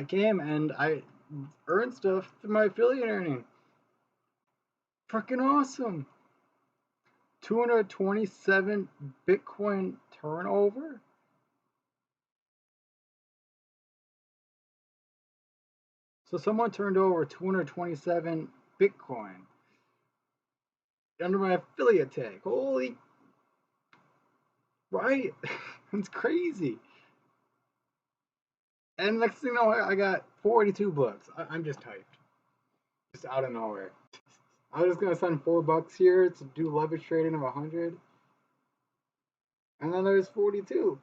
I came and I earned stuff through my affiliate earning. Freaking awesome. 227 Bitcoin turnover. So someone turned over 227 Bitcoin under my affiliate tag. Holy, right? It's crazy. And next thing you know, I got 42 bucks. I'm just hyped. Just out of nowhere. I was just gonna send $4 here to do leverage trading of 100, and then there's 42.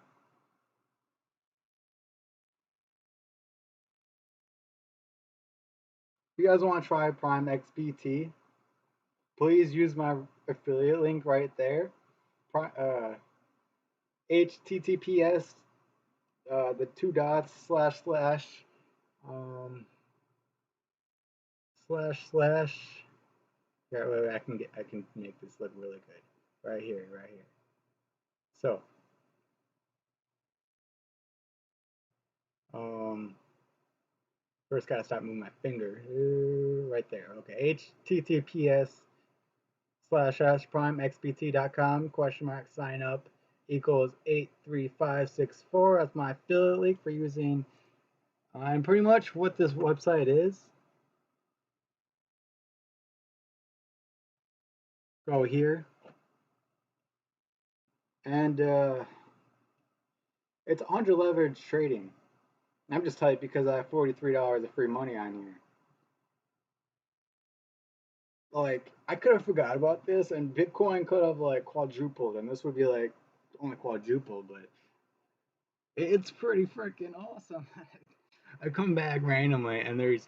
If you guys want to try Prime XBT, please use my affiliate link right there. HTTPS the two dots um, slash. Yeah, wait, I can make this look really good. Right here, right here. So, first gotta stop moving my finger. Right there. Okay. https://primexpt.com !sign up equals 83564. That's my affiliate link for using. And pretty much what this website is. Go here. And it's 100 leverage trading. I'm just hyped because I have $43 of free money on here. Like, I could have forgot about this, and Bitcoin could have like quadrupled, and this would be like only quadrupled, but it's pretty freaking awesome. I come back randomly, and there's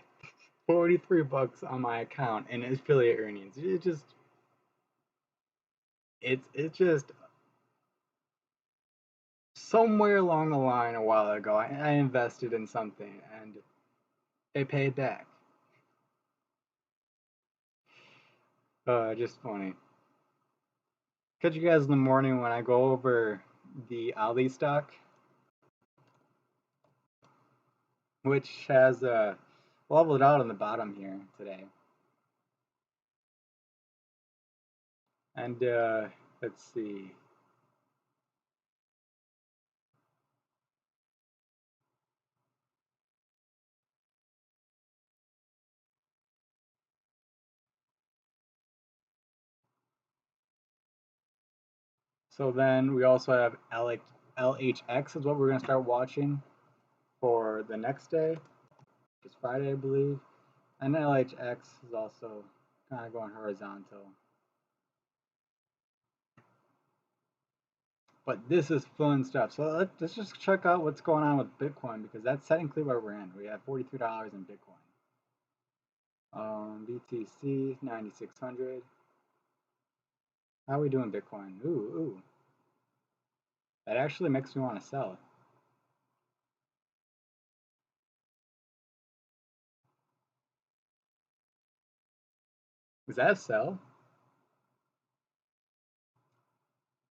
43 bucks on my account and affiliate earnings. It's just somewhere along the line a while ago, I invested in something and it paid back. Just funny. Catch you guys in the morning when I go over the Ali stock, which has leveled out on the bottom here today. And let's see. So then we also have LHX is what we're going to start watching for the next day. It's Friday, I believe. And LHX is also kind of going horizontal. But this is fun stuff. So let's just check out what's going on with Bitcoin because that's technically where we're in. We have $43 in Bitcoin. BTC 9600. How are we doing Bitcoin? Ooh. That actually makes me want to sell. Is that a sell?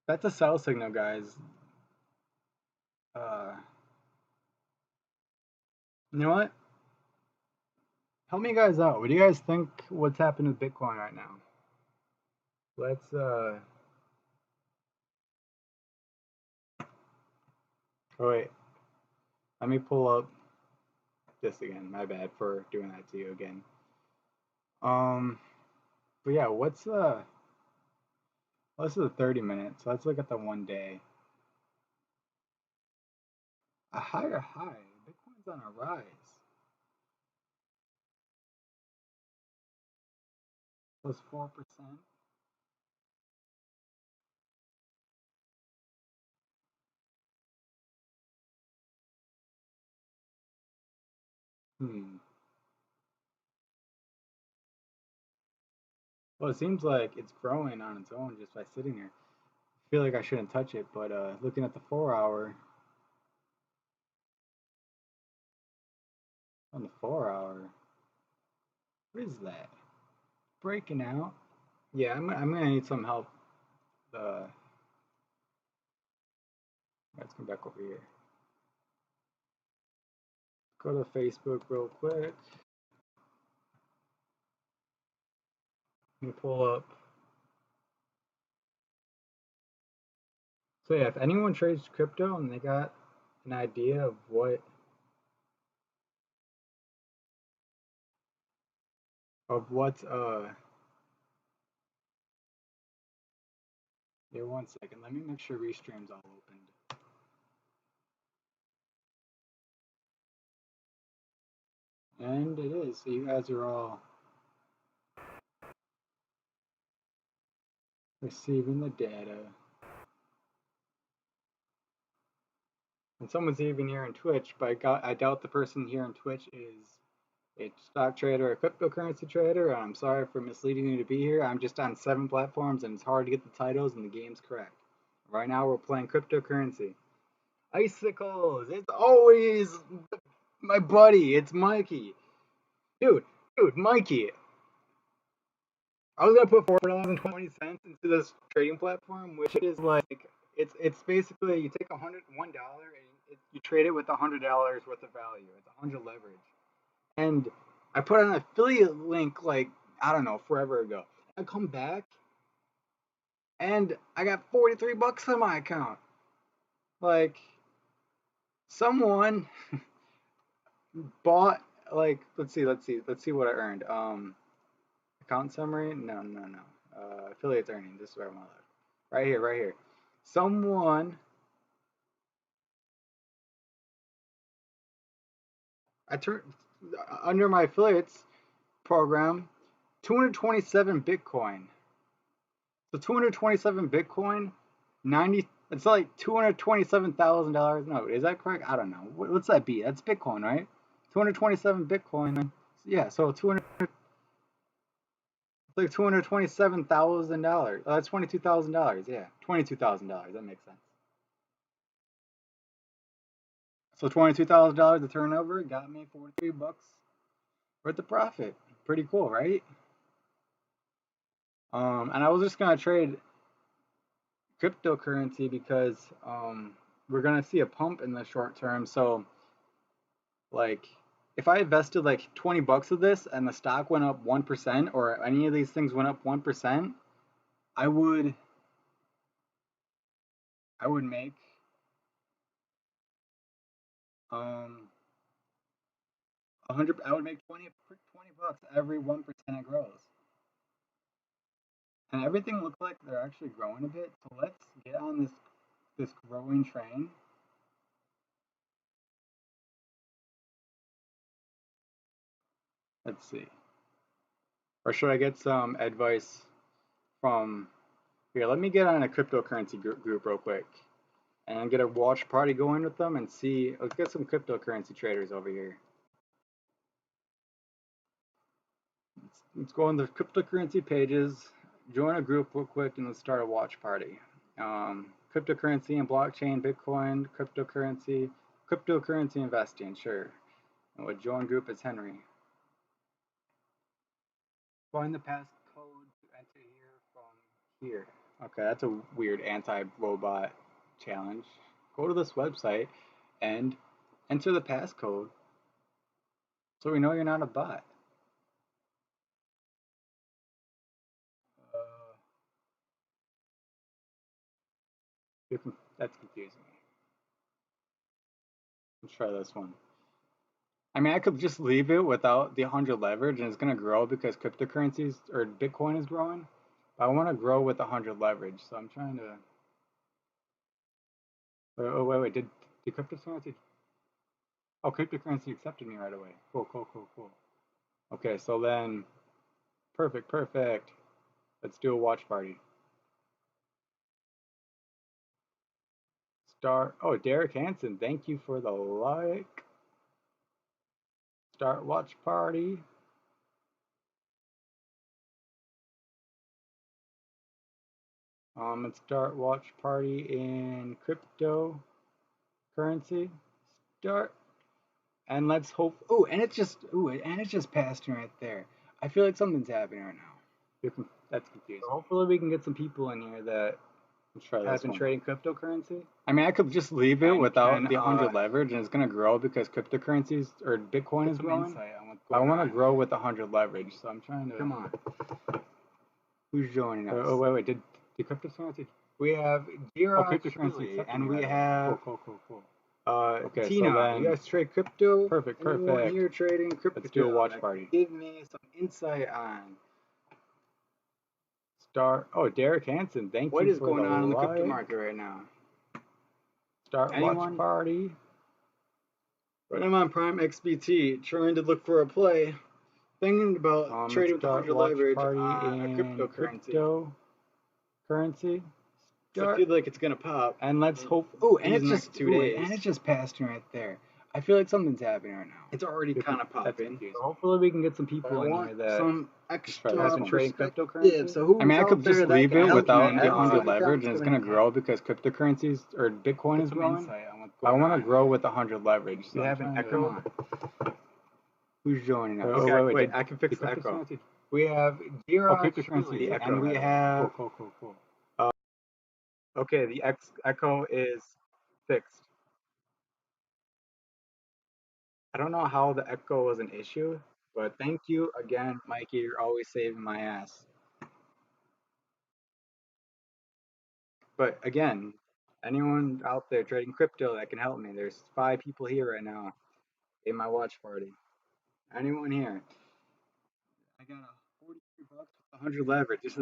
That's a sell signal, guys. You know what? Help me guys out. What do you guys think what's happening with Bitcoin right now? Let's oh wait. Let me pull up this again. My bad for doing that to you again. But yeah, what's the 30 minutes? So let's look at the 1 day. A higher high. Bitcoin's on a rise. Plus 4%. Well, it seems like it's growing on its own just by sitting here. I feel like I shouldn't touch it, but looking at the 4 hour, on the 4 hour, what is that? Breaking out? Yeah, I'm gonna need some help. Let's come back over here. Go to Facebook real quick. Let me pull up. So yeah, if anyone trades crypto and they got an idea of what's here, 1 second. Let me make sure Restream's all opened. And it is. So you guys are all receiving the data. And someone's even here on Twitch, but I doubt the person here on Twitch is a stock trader or a cryptocurrency trader. I'm sorry for misleading you to be here. I'm just on 7 platforms and it's hard to get the titles and the game's correct. Right now we're playing cryptocurrency. Icicles! It's always my buddy. It's Mikey. Dude, Mikey. I was gonna put $4.20 into this trading platform, which is like it's basically you take $101 and you trade it with $100 worth of value. It's 100 leverage, and I put an affiliate link like I don't know forever ago. I come back and I got 43 bucks in my account. Like someone bought like let's see what I earned. Account summary? No. Affiliates earning. This is where I want to look. Right here. Someone I turned under my affiliates program 227 Bitcoin. So 227 Bitcoin, 90. It's like $227,000. No, is that correct? I don't know. What's that be? That's Bitcoin, right? 227 Bitcoin. Yeah, so 200. It's like $227,000. Oh, that's $22,000. Yeah, $22,000. That makes sense. So $22,000 of turnover got me 43 bucks worth of profit. Pretty cool, right? And I was just gonna trade cryptocurrency because we're gonna see a pump in the short term. So like if I invested like 20 bucks of this and the stock went up 1% or any of these things went up 1%, I would make 100. I would make 20 bucks every 1% it grows. And everything looks like they're actually growing a bit. So let's get on this growing train. Let's see. Or should I get some advice from here? Let me get on a cryptocurrency group real quick and get a watch party going with them and see. Let's get some cryptocurrency traders over here. Let's go on the cryptocurrency pages, join a group real quick, and let's start a watch party. Cryptocurrency and blockchain, Bitcoin, cryptocurrency investing, sure. And we'll join group as Henry. Find the passcode to enter here from here. Okay, that's a weird anti-robot challenge. Go to this website and enter the passcode so we know you're not a bot. That's confusing. Let's try this one. I mean, I could just leave it without the 100 leverage and it's going to grow because cryptocurrencies or Bitcoin is growing. But I want to grow with 100 leverage. So I'm trying to. Oh, wait. Did cryptocurrency. Oh, cryptocurrency accepted me right away. Cool. Okay, so then. Perfect. Let's do a watch party. Oh, Derek Hansen, thank you for the like. Start watch party. Let's start watch party in cryptocurrency. Start. And let's hope. And it's just passed me right there. I feel like something's happening right now. That's confusing. So hopefully we can get some people in here that try has this been one. trading cryptocurrency. I mean, I could just leave it And without can the 100 leverage, and it's gonna grow because cryptocurrencies or Bitcoin get is some growing. insight on what's I going want to on. grow with 100 leverage, so I'm trying to. Come on. Who's joining us? Oh, wait. Did cryptocurrency? We have Oh, Jira cryptocurrency Chili, accepted and me we right away. have Cool. Okay, so Tina. then You guys trade crypto? perfect. Anyone here trading crypto? Let's do a watch that party. Give me some insight on Derek Hansen, thank what you is for going the on in the crypto like. market right now. Start Anyone? watch party. Right, I'm on Prime XBT, trying to look for a play. Thinking about trading with 100 leverage on a cryptocurrency. I feel like it's gonna pop. And let's hope. And it's just 2 days. And it's just passed me right there. I feel like something's happening right now. It's already kind of popping. So hopefully we can get some But I people in here want that some extra has been trading perspective. cryptocurrency. So who's I mean, I could out there just that leave can it help without me? the 100 I leverage, and it's gonna grow because cryptocurrencies or Bitcoin Get is some growing. insight on what's I going want to on. grow with 100 leverage. So You have an echo? Who's joining us? Okay, wait, I can fix the echo. We have Jira Chili, and we have. Cool. Okay, the echo is fixed. I don't know how the echo was an issue, but thank you again, Mikey. You're always saving my ass. But again, anyone out there trading crypto that can help me, there's 5 people here right now in my watch party. Anyone here? I got a 43 bucks with 100 leverage. This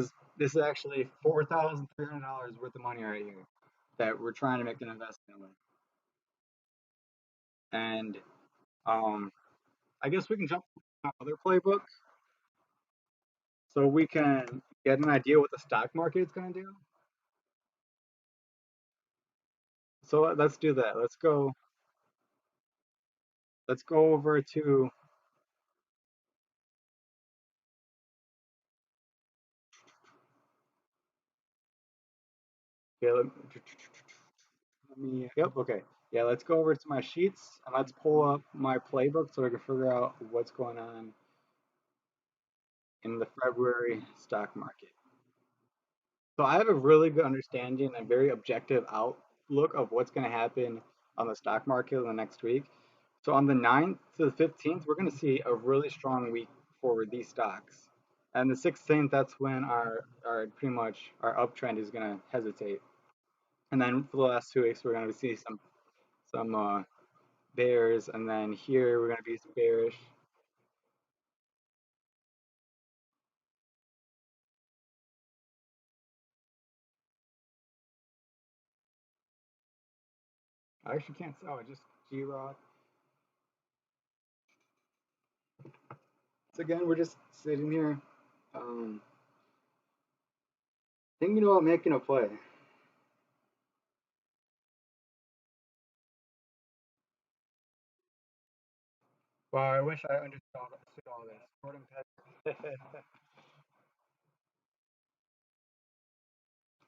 is actually $4,300 worth of money right here that we're trying to make an investment with. And I guess we can jump to my other playbook so we can get an idea what the stock market is going to do. So let's do that. Let's go over to let me okay. Yeah, let's go over to my sheets and let's pull up my playbook so we can figure out what's going on in the February stock market. So I have a really good understanding and very objective outlook of what's going to happen on the stock market in the next week. So on the 9th to the 15th, we're going to see a really strong week for these stocks. And the 16th, that's when our pretty much our uptrend is going to hesitate. And then for the last 2 weeks, we're going to see some bears, and then here we're going to be bearish. I actually can't sell. I just G-Rock. So again, we're just sitting here, thinking about making a play. Wow, I wish I understood all this.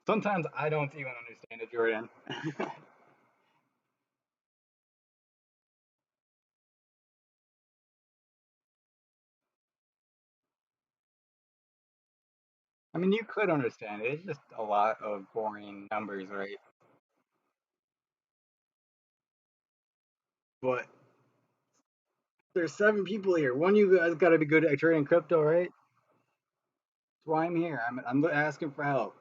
Sometimes I don't even understand it, Jordan. I mean, you could understand it. It's just a lot of boring numbers, right? But there's 7 people here. One of you guys got to be good at trading crypto, right? That's why I'm here. I'm asking for help.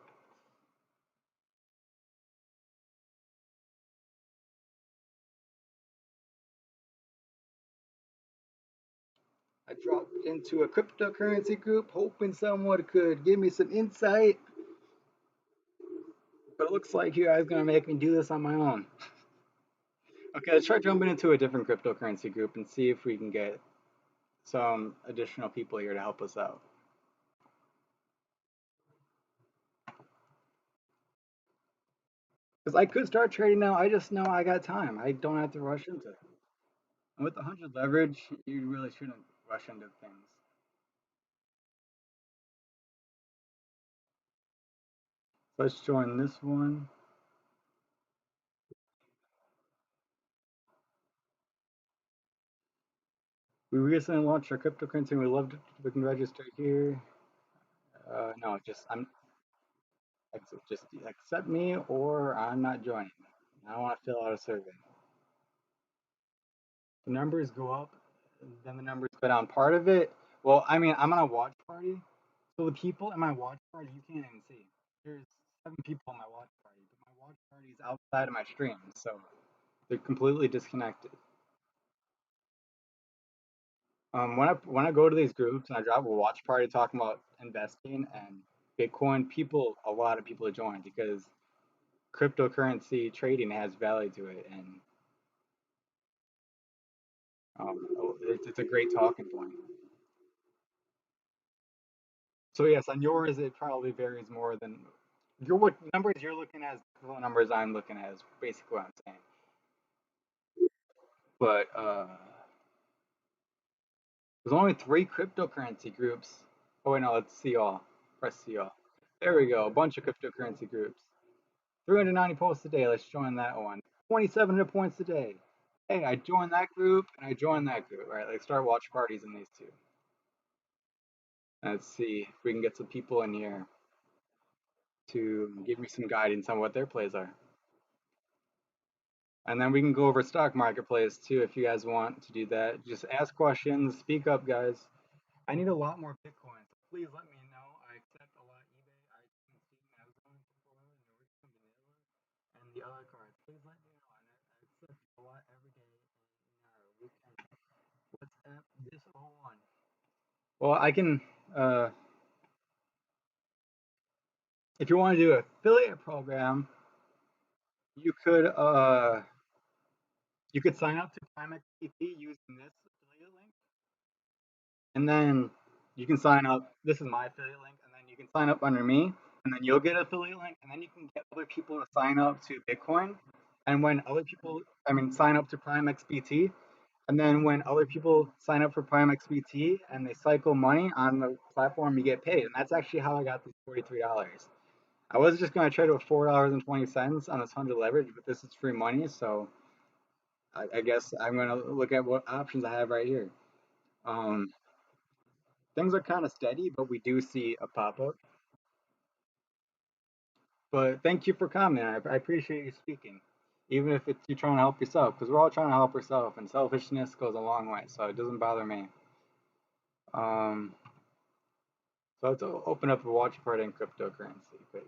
I dropped into a cryptocurrency group hoping someone could give me some insight. But it looks like you guys are going to make me do this on my own. Okay, let's try jumping into a different cryptocurrency group and see if we can get some additional people here to help us out. Because I could start trading now. I just know I got time. I don't have to rush into it. And with 100 leverage, you really shouldn't rush into things. Let's join this one. We recently launched our cryptocurrency and we love it. We can register here. No, I Just accept me or I'm not joining. I don't want to fill out a survey. The numbers go up, then the numbers go down. Part of it, well, I mean, I'm on a watch party, so the people in my watch party you can't even see. There's 7 people in my watch party, but my watch party is outside of my stream, so they're completely disconnected. When I go to these groups and I drop a watch party talking about investing and Bitcoin, a lot of people join because cryptocurrency trading has value to it, and it's a great talking point. So yes, on yours it probably varies more than what numbers you're looking at is the numbers I'm looking at is basically what I'm saying. But there's only 3 cryptocurrency groups. Oh wait, no, let's see all. Press see all. There we go, a bunch of cryptocurrency groups. 390 posts a day. Let's join that one. 2,700 points a day. Hey, I joined that group and I joined that group. All right, let's start watch parties in these two. Let's see if we can get some people in here to give me some guidance on what their plays are. And then we can go over stock marketplace too if you guys want to do that. Just ask questions, speak up, guys. I need a lot more Bitcoin, so please let me know. I accept a lot eBay, iTunes, Steam, Amazon, Sephora, Nordstrom, Vanilla, and the other cards. Please let me know. And I accept a lot every day. And we can WhatsApp this all on. Well, I can. If you want to do an affiliate program, you could uh you could sign up to PrimeXPT using this affiliate link, and then you can sign up. This is my affiliate link, and then you can sign up under me, and then you'll get an affiliate link, and then you can get other people to sign up to Bitcoin. And when other people, I mean, sign up to PrimeXPT, and then when other people sign up for PrimeXPT and they cycle money on the platform, you get paid. And that's actually how I got these $43. I was just going to trade with $4.20 on this 100 leverage, but this is free money, so I guess I'm going to look at what options I have right here. Um, Things are kind of steady, but we do see a pop up. But thank you for commenting. I appreciate you speaking, even if it's you trying to help yourself, because we're all trying to help ourselves, and selfishness goes a long way, so it doesn't bother me. Um, so let's open up a watch party in cryptocurrency, please.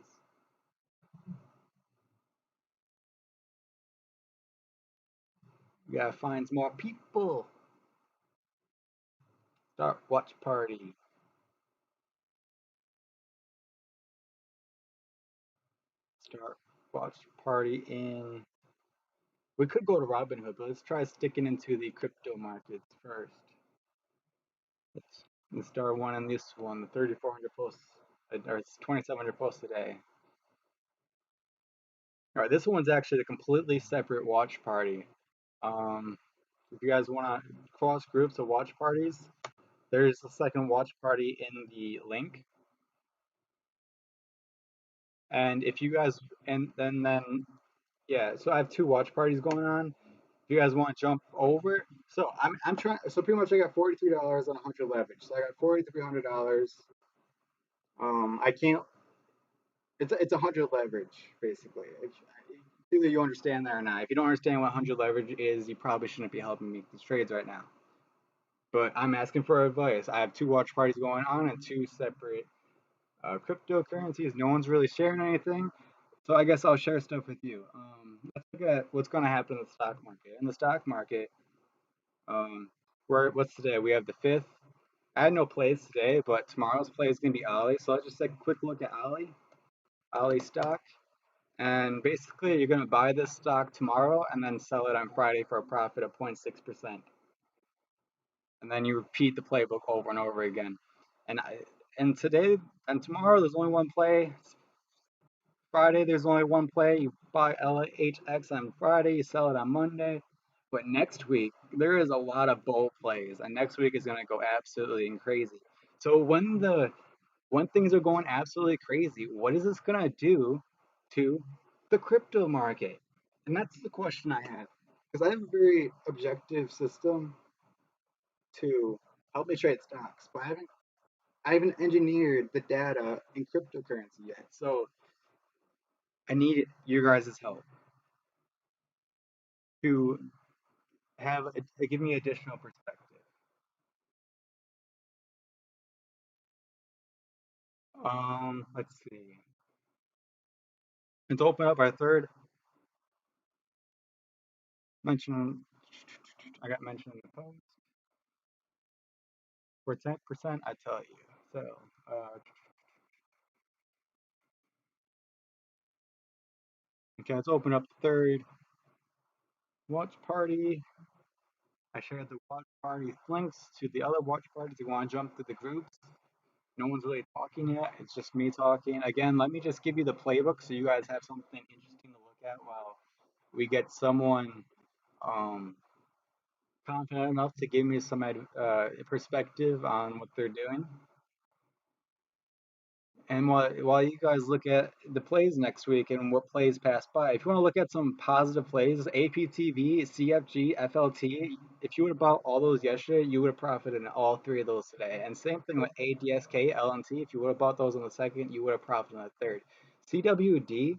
We gotta find some more people. Start watch party. Start watch party in. We could go to Robinhood, but let's try sticking into the crypto markets first. Let's start one on this one, the 3,400 posts, or it's 2,700 posts a day. All right, this one's actually a completely separate watch party. If you guys want to cross groups of watch parties, there's a second watch party in the link. And if you guys, and then yeah, so I have 2 watch parties going on. If you guys want to jump over, so I'm trying. So pretty much I got $43 on 100 leverage. So I got $4,300. I can't. It's 100 leverage basically. Either you understand that or not. If you don't understand what 100 leverage is, you probably shouldn't be helping me these trades right now. But I'm asking for advice. I have 2 watch parties going on and 2 separate cryptocurrencies. No one's really sharing anything. So I guess I'll share stuff with you. Let's look at what's going to happen in the stock market. In the stock market, what's today? We have the 5th. I had no plays today, but tomorrow's play is going to be Ali. So let's just take a quick look at Ali stock. And basically, you're going to buy this stock tomorrow and then sell it on Friday for a profit of 0.6%. And then you repeat the playbook over and over again. And today and tomorrow, there's only one play. Friday, there's only one play. You buy LHX on Friday, you sell it on Monday. But next week, there is a lot of bull plays, and next week is going to go absolutely crazy. So when things are going absolutely crazy, what is this going to do to the crypto market? And that's the question I have. Because I have a very objective system to help me trade stocks, but I haven't engineered the data in cryptocurrency yet. So I need your guys' help to give me additional perspective. Let's see. And to open up our third mention, I got mentioned in the post for 10%. I tell you. So, okay, let's open up the third watch party. I shared the watch party links to the other watch parties. If you want to jump to the groups, no one's really talking yet. It's just me talking. Again, let me just give you the playbook so you guys have something interesting to look at while we get someone um, confident enough to give me some perspective on what they're doing. And while you guys look at the plays next week and what plays pass by, if you want to look at some positive plays, APTV, CFG, FLT, if you would have bought all those yesterday, you would have profited in all three of those today. And same thing with ADSK, LNT, if you would have bought those on the second, you would have profited on the third. CWD,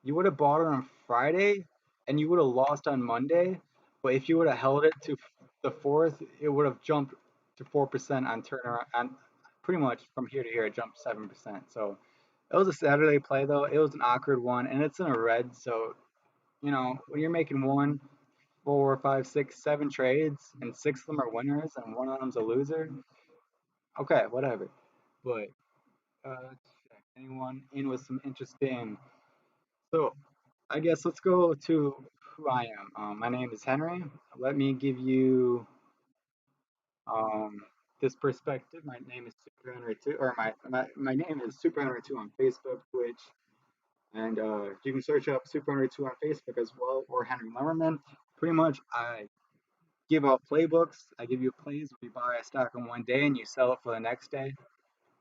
you would have bought it on Friday and you would have lost on Monday. But if you would have held it to the fourth, it would have jumped to 4% on turnaround on pretty much from here to here, it jumped 7%. So it was a Saturday play though. It was an awkward one, and it's in a red. So when you're making one, four, five, six, seven trades, and six of them are winners, and one of them's a loser. Okay, whatever. But let's check. Anyone in with some interesting? So I guess let's go to who I am. My name is Henry. Let me give you um, this perspective. My name is Super Henry Two, or my name is Super Henry Two on Facebook, Twitch, and you can search up Super Henry Two on Facebook as well, or Henry Lemmerman. Pretty much, I give out playbooks. I give you plays where you buy a stock in one day and you sell it for the next day.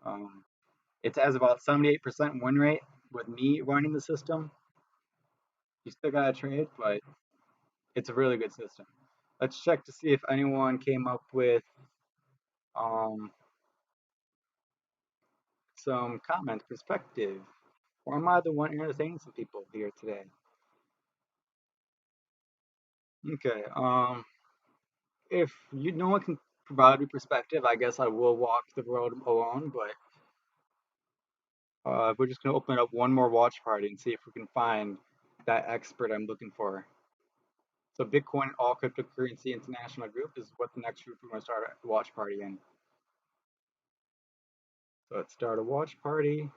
Um, it has about 78% win rate with me running the system. You still got to trade, but it's a really good system. Let's check to see if anyone came up with um, some comment perspective. Or am I the one entertaining some people here today? Okay. If no one can provide me perspective, I guess I will walk the road alone. But we're just gonna open up one more watch party and see if we can find that expert I'm looking for. So Bitcoin All Cryptocurrency International Group is what the next group we're gonna start a watch party in. So let's start a watch party.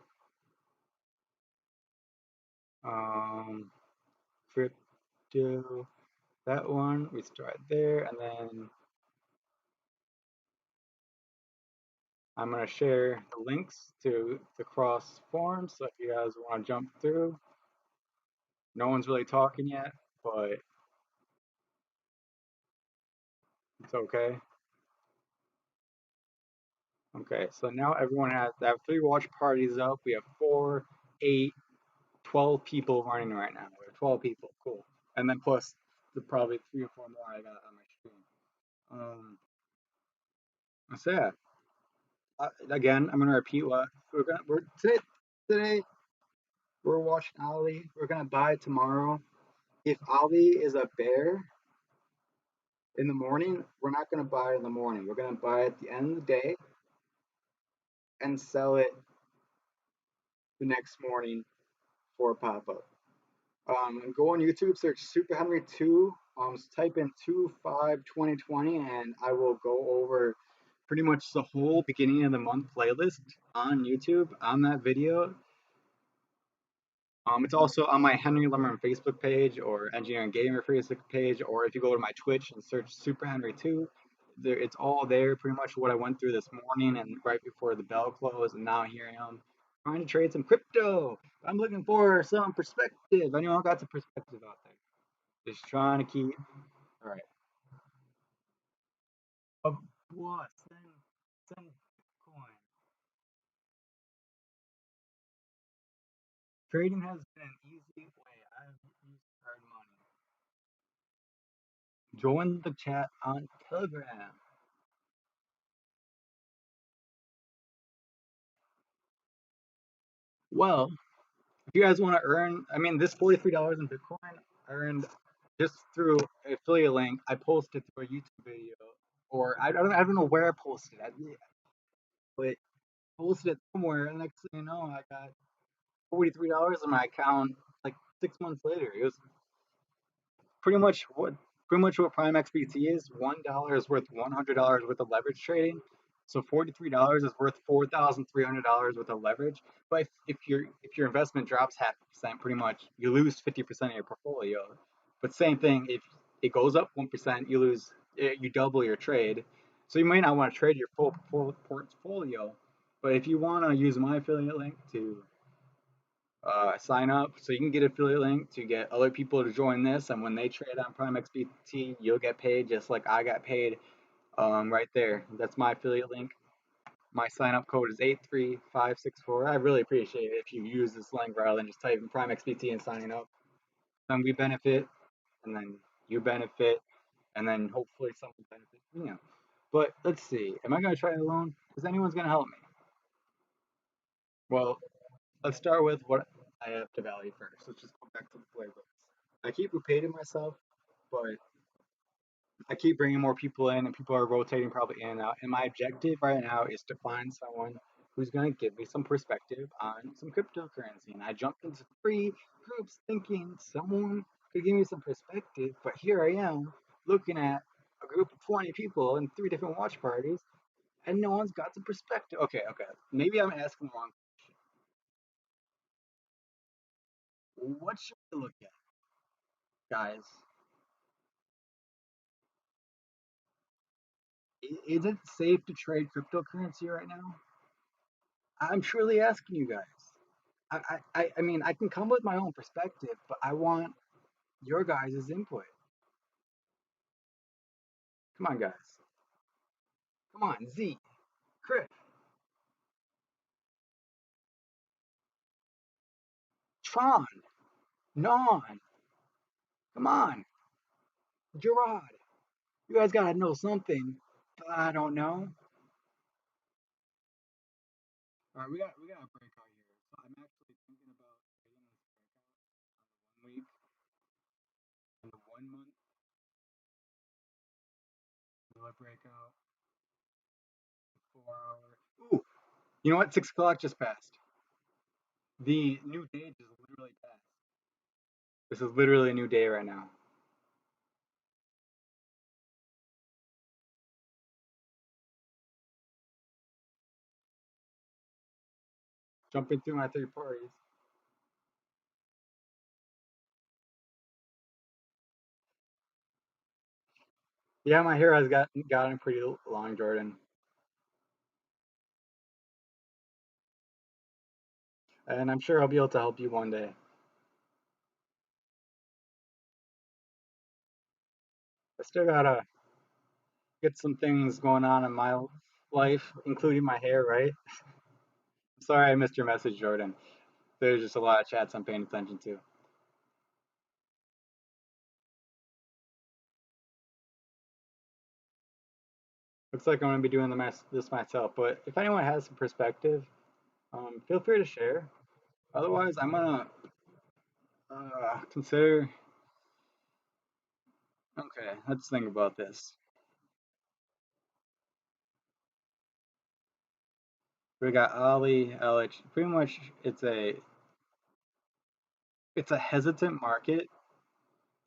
Um, crypto, that one we start there, and then I'm gonna share the links to the cross forums. So if you guys want to jump through, no one's really talking yet, but it's okay. Okay, so now everyone has I have three watch parties up. We have 4, 8, 12 people running right now. We have 12 people, cool. And then plus the probably 3 or 4 more I got on my screen. So yeah, again, I'm gonna repeat what we're today we're watching Ali. We're gonna buy tomorrow. If Ali is a bear in the morning, we're not gonna buy it in the morning. We're gonna buy it at the end of the day and sell it the next morning for a pop up. Go on YouTube, search Super Henry 2, type in 2/5/2020, and I will go over pretty much the whole beginning of the month playlist on YouTube on that video. It's also on my Henry Lemmer Facebook page or Engineering Gamer Facebook page, or if you go to my Twitch and search Super Henry 2, it's all there. Pretty much what I went through this morning and right before the bell closed, and now here I am trying to trade some crypto. I'm looking for some perspective. Anyone got some perspective out there? Just trying to keep. All right. Of what? Send Bitcoin. Trading has been an easy way. I've used hard money. Join the chat on Telegram. Well, If you guys want to earn, I mean, this $43 in Bitcoin, I earned just through affiliate link. I posted through a YouTube video, or I don't know where I posted it, but posted it somewhere. And next thing you know, I got $43 in my account like 6 months later. It was pretty much what Prime XBT is. $1 is worth $100 worth of leverage trading. So $43 is worth $4,300 worth of leverage. But if your investment drops half a percent, pretty much you lose 50% of your portfolio. But same thing, if it goes up 1%, you double your trade. So you might not want to trade your full portfolio, but if you want to use my affiliate link to sign up so you can get affiliate link to get other people to join this, and when they trade on Prime XBT, you'll get paid just like I got paid. Right there, that's my affiliate link. My sign up code is 83564. I really appreciate it if you use this link rather than just typing Prime XBT and signing up. Then we benefit, and then you benefit, and then hopefully someone benefits. But let's see. Am I gonna try it alone? Is anyone's gonna help me? Well, let's start with what I have to value first. Let's just go back to the playbooks. I keep repeating myself, but I keep bringing more people in, and people are rotating probably in and out. And my objective right now is to find someone who's going to give me some perspective on some cryptocurrency. And I jumped into 3 groups thinking someone could give me some perspective, but here I am looking at a group of 20 people in 3 different watch parties, and no one's got some perspective. Okay, okay. Maybe I'm asking the wrong question. What should we look at, guys? Is it safe to trade cryptocurrency right now? I'm truly asking you guys. I mean, I can come with my own perspective, but I want your guys' input. Come on, guys. Come on, Z, Chris, Tron, Non. Come on, Gerard. You guys gotta know something. I don't know. All right, we got a breakout here. So I'm actually thinking about trading this breakout on the 1 week, on the 1 month, another breakout, 4 hour. Ooh, you know what? 6 o'clock just passed. The new day just literally passed. This is literally a new day right now. Jumping through my 3 parties. Yeah, my hair has gotten pretty long, Jordan, and I'm sure I'll be able to help you one day. I still gotta get some things going on in my life, including my hair, right? Sorry I missed your message, Jordan. There's just a lot of chats I'm paying attention to. Looks like I'm gonna be doing this myself, but if anyone has some perspective, feel free to share. Otherwise, I'm gonna consider. Okay, let's think about this. We got Ali, LH. Pretty much, it's a hesitant market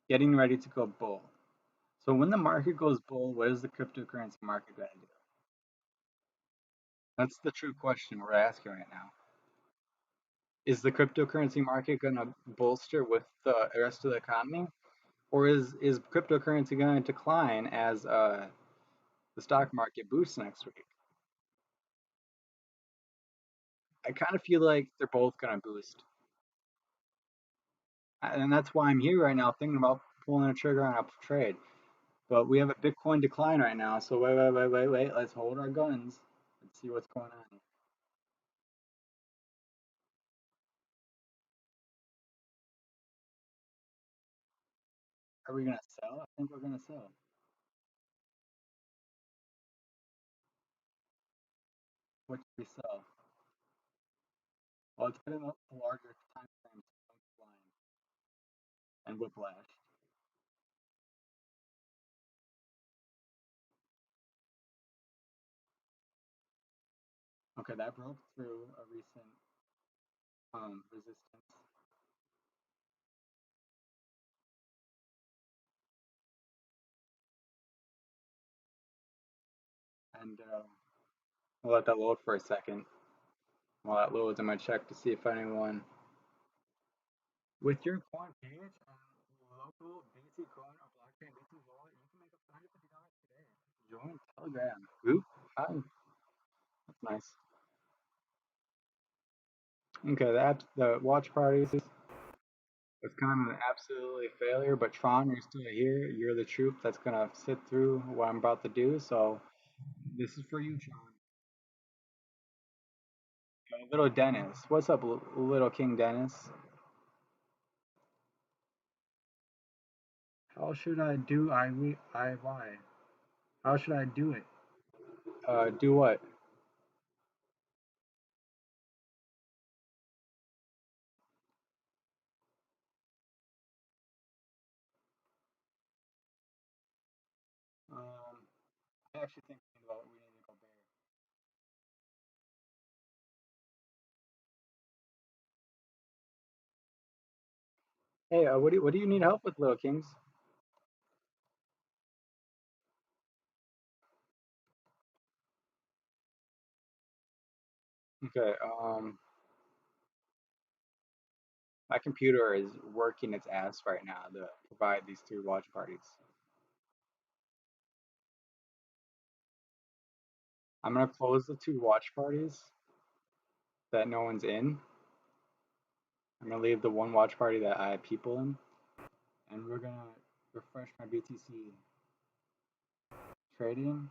getting ready to go bull. So when the market goes bull, what is the cryptocurrency market going to do? That's the true question we're asking right now. Is the cryptocurrency market going to bolster with the rest of the economy, or is cryptocurrency going to decline as the stock market boosts next week? I kind of feel like they're both going to boost, and that's why I'm here right now thinking about pulling a trigger on a trade. But we have a Bitcoin decline right now, so wait. Let's hold our guns. Let's see what's going on. Are we gonna sell? I think we're gonna sell. What should we sell? Well, it's been a larger time frame and Whiplash. Okay, that broke through a recent resistance. And we'll let that load for a second. While that loads, I'm gonna check to see if anyone with your coin page on local BT coin or blockchain BT wallet, you can make up to $150 today. Join Telegram group. Hi, that's nice. Okay, the watch parties was kind of an absolutely failure, but Tron, you're still here. You're the troop that's gonna sit through what I'm about to do. So this is for you, Tron. Little Dennis, what's up, little King Dennis? How should I do IY? How should I do it? Do what? I actually think about we need to go bear. Hey, what do you need help with, little kings? Okay, my computer is working its ass right now to provide these three watch parties. I'm gonna close the two watch parties that no one's in. I'm gonna leave the one watch party that I have people in, and we're gonna refresh my BTC trading.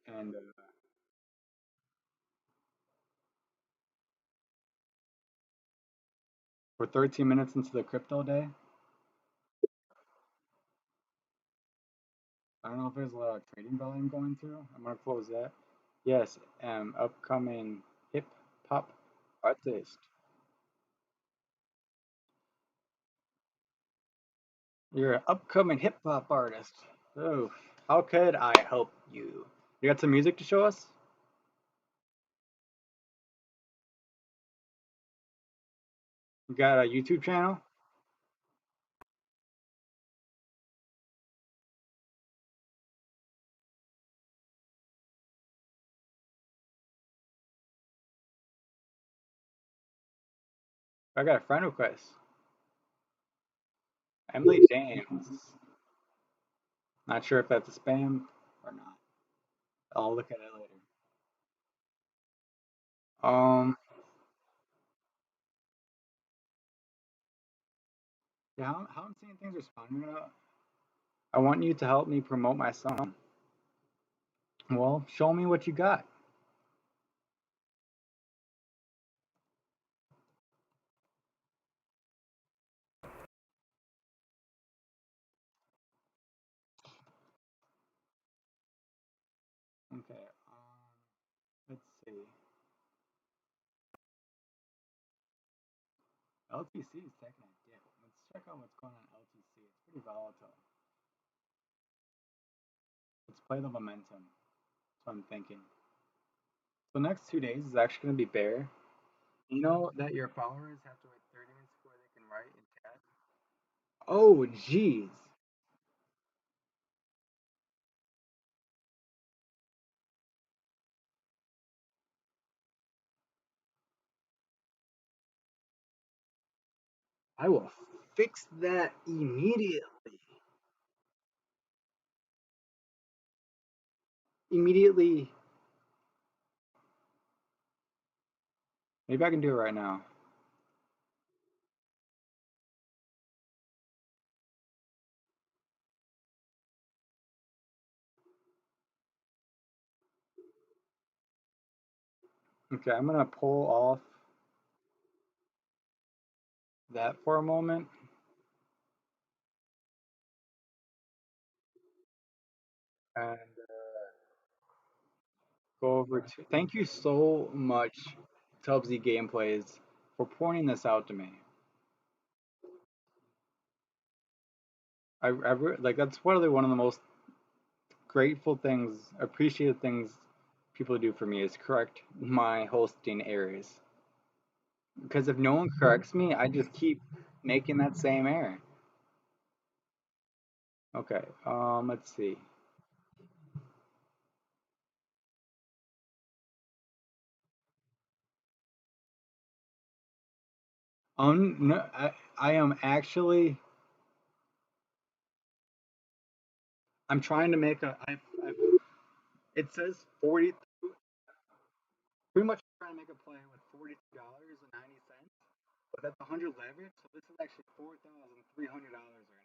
And we're 13 minutes into the crypto day. I don't know if there's a lot of trading volume going through. I'm gonna close that. Yes, upcoming hip hop artist. You're an upcoming hip hop artist. Oh, how could I help you? You got some music to show us? You got a YouTube channel? I got a friend request. Emily James. Not sure if that's a spam or not. I'll look at it later. Yeah, how I'm seeing things responding right now. I want you to help me promote my song. Well, show me what you got. Okay, let's see. LTC is taking a dip. Let's check out what's going on in LTC. It's pretty volatile. Let's play the momentum. That's what I'm thinking. So next 2 days is actually going to be bear. You know that your followers have to wait 30 minutes before they can write in chat? Oh, jeez. I will fix that immediately. Immediately. Maybe I can do it right now. Okay, I'm going to pull off that for a moment and go over to. Thank you so much, Tubbsy Gameplays, for pointing this out to me. like that's probably one of the most grateful things, appreciated things people do for me is correct my hosting errors. Because if no one corrects me, I just keep making that same error. Okay, let's see. No, I am actually, I'm trying to make it says 40, pretty much trying to make a play with $42.90, but that's 100 leverage, so this is actually $4,300 right now.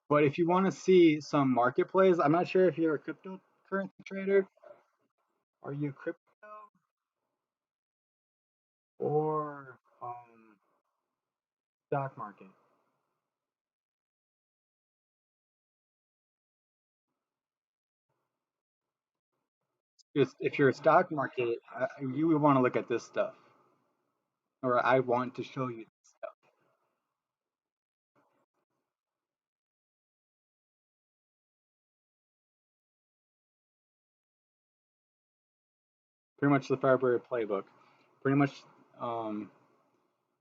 But if you want to see some market plays, I'm not sure if you're a cryptocurrency trader. Are you crypto or stock market? Just if you're a stock market, you would want to look at this stuff, or I want to show you this stuff. Pretty much the February playbook. Pretty much um,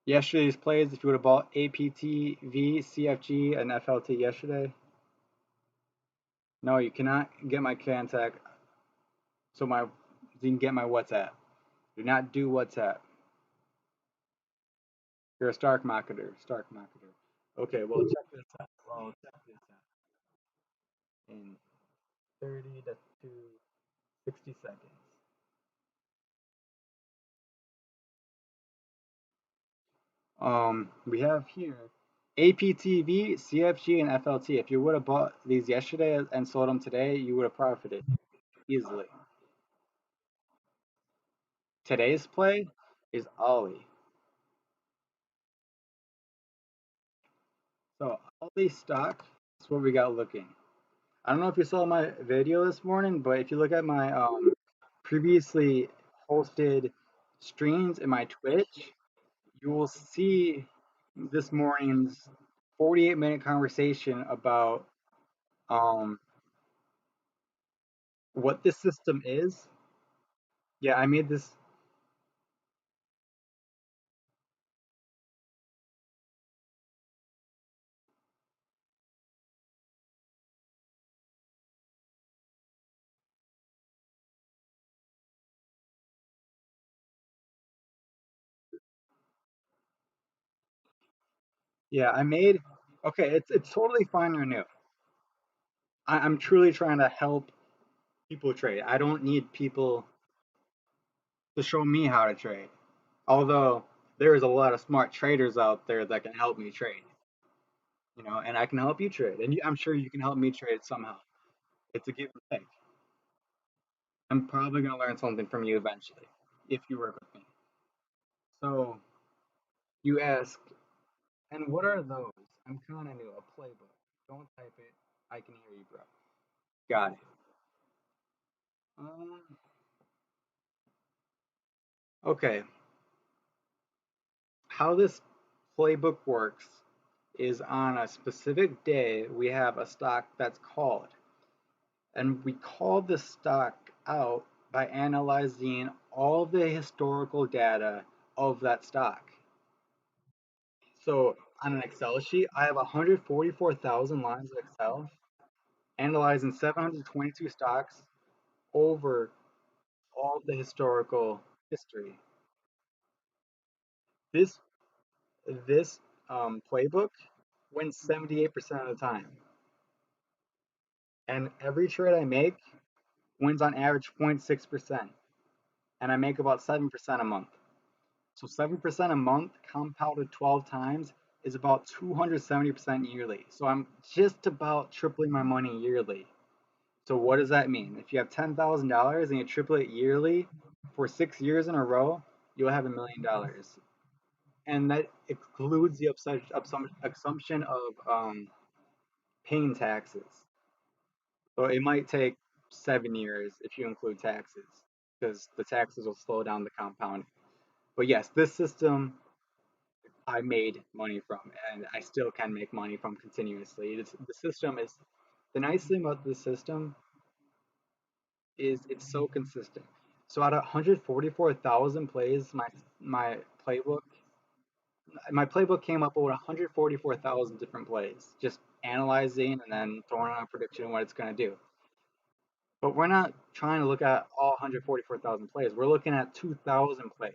yesterday's plays. If you would have bought APTV, CFG, and FLT yesterday, no, you cannot get my contact. So you can get my WhatsApp. Do not do WhatsApp. You're a Stark marketer. Stark marketer. Okay, well check this out. Well, check this out. In 30 to 60 seconds. We have here APTV, CFG, and FLT. If you would have bought these yesterday and sold them today, you would have profited easily. Today's play is Ollie. So Ollie stock is what we got looking. I don't know if you saw my video this morning, but if you look at my previously hosted streams in my Twitch, you will see this morning's 48-minute conversation about um, what this system is. Yeah, I made this. Yeah, I made. Okay, it's totally fine or new. I'm truly trying to help people trade. I don't need people to show me how to trade. Although there is a lot of smart traders out there that can help me trade, and I can help you trade, and I'm sure you can help me trade somehow. It's a give and take. I'm probably gonna learn something from you eventually if you work with me. So you ask, and what are those? I'm kind of new. A playbook. Don't type it. I can hear you, bro. Got it. Um, okay. How this playbook works is on a specific day we have a stock that's called, and we call this stock out by analyzing all the historical data of that stock. So on an Excel sheet, I have 144,000 lines of Excel analyzing 722 stocks over all the historical history. This this playbook wins 78% of the time, and every trade I make wins on average 0.6%, and I make about 7% a month. So 7% a month compounded 12 times is about 270% yearly. So I'm just about tripling my money yearly. So what does that mean? If you have $10,000 and you triple it yearly for 6 years in a row, you'll have $1 million. and that excludes the assumption of paying taxes. So it might take 7 years if you include taxes, because the taxes will slow down the compounding. But yes, this system I made money from, and I still can make money from continuously. The system is the nice thing about this system is it's so consistent. So out of 144,000 plays, playbook my playbook came up with 144,000 different plays, just analyzing and then throwing out a prediction of what it's going to do. But we're not trying to look at all 144,000 plays. We're looking at 2,000 plays.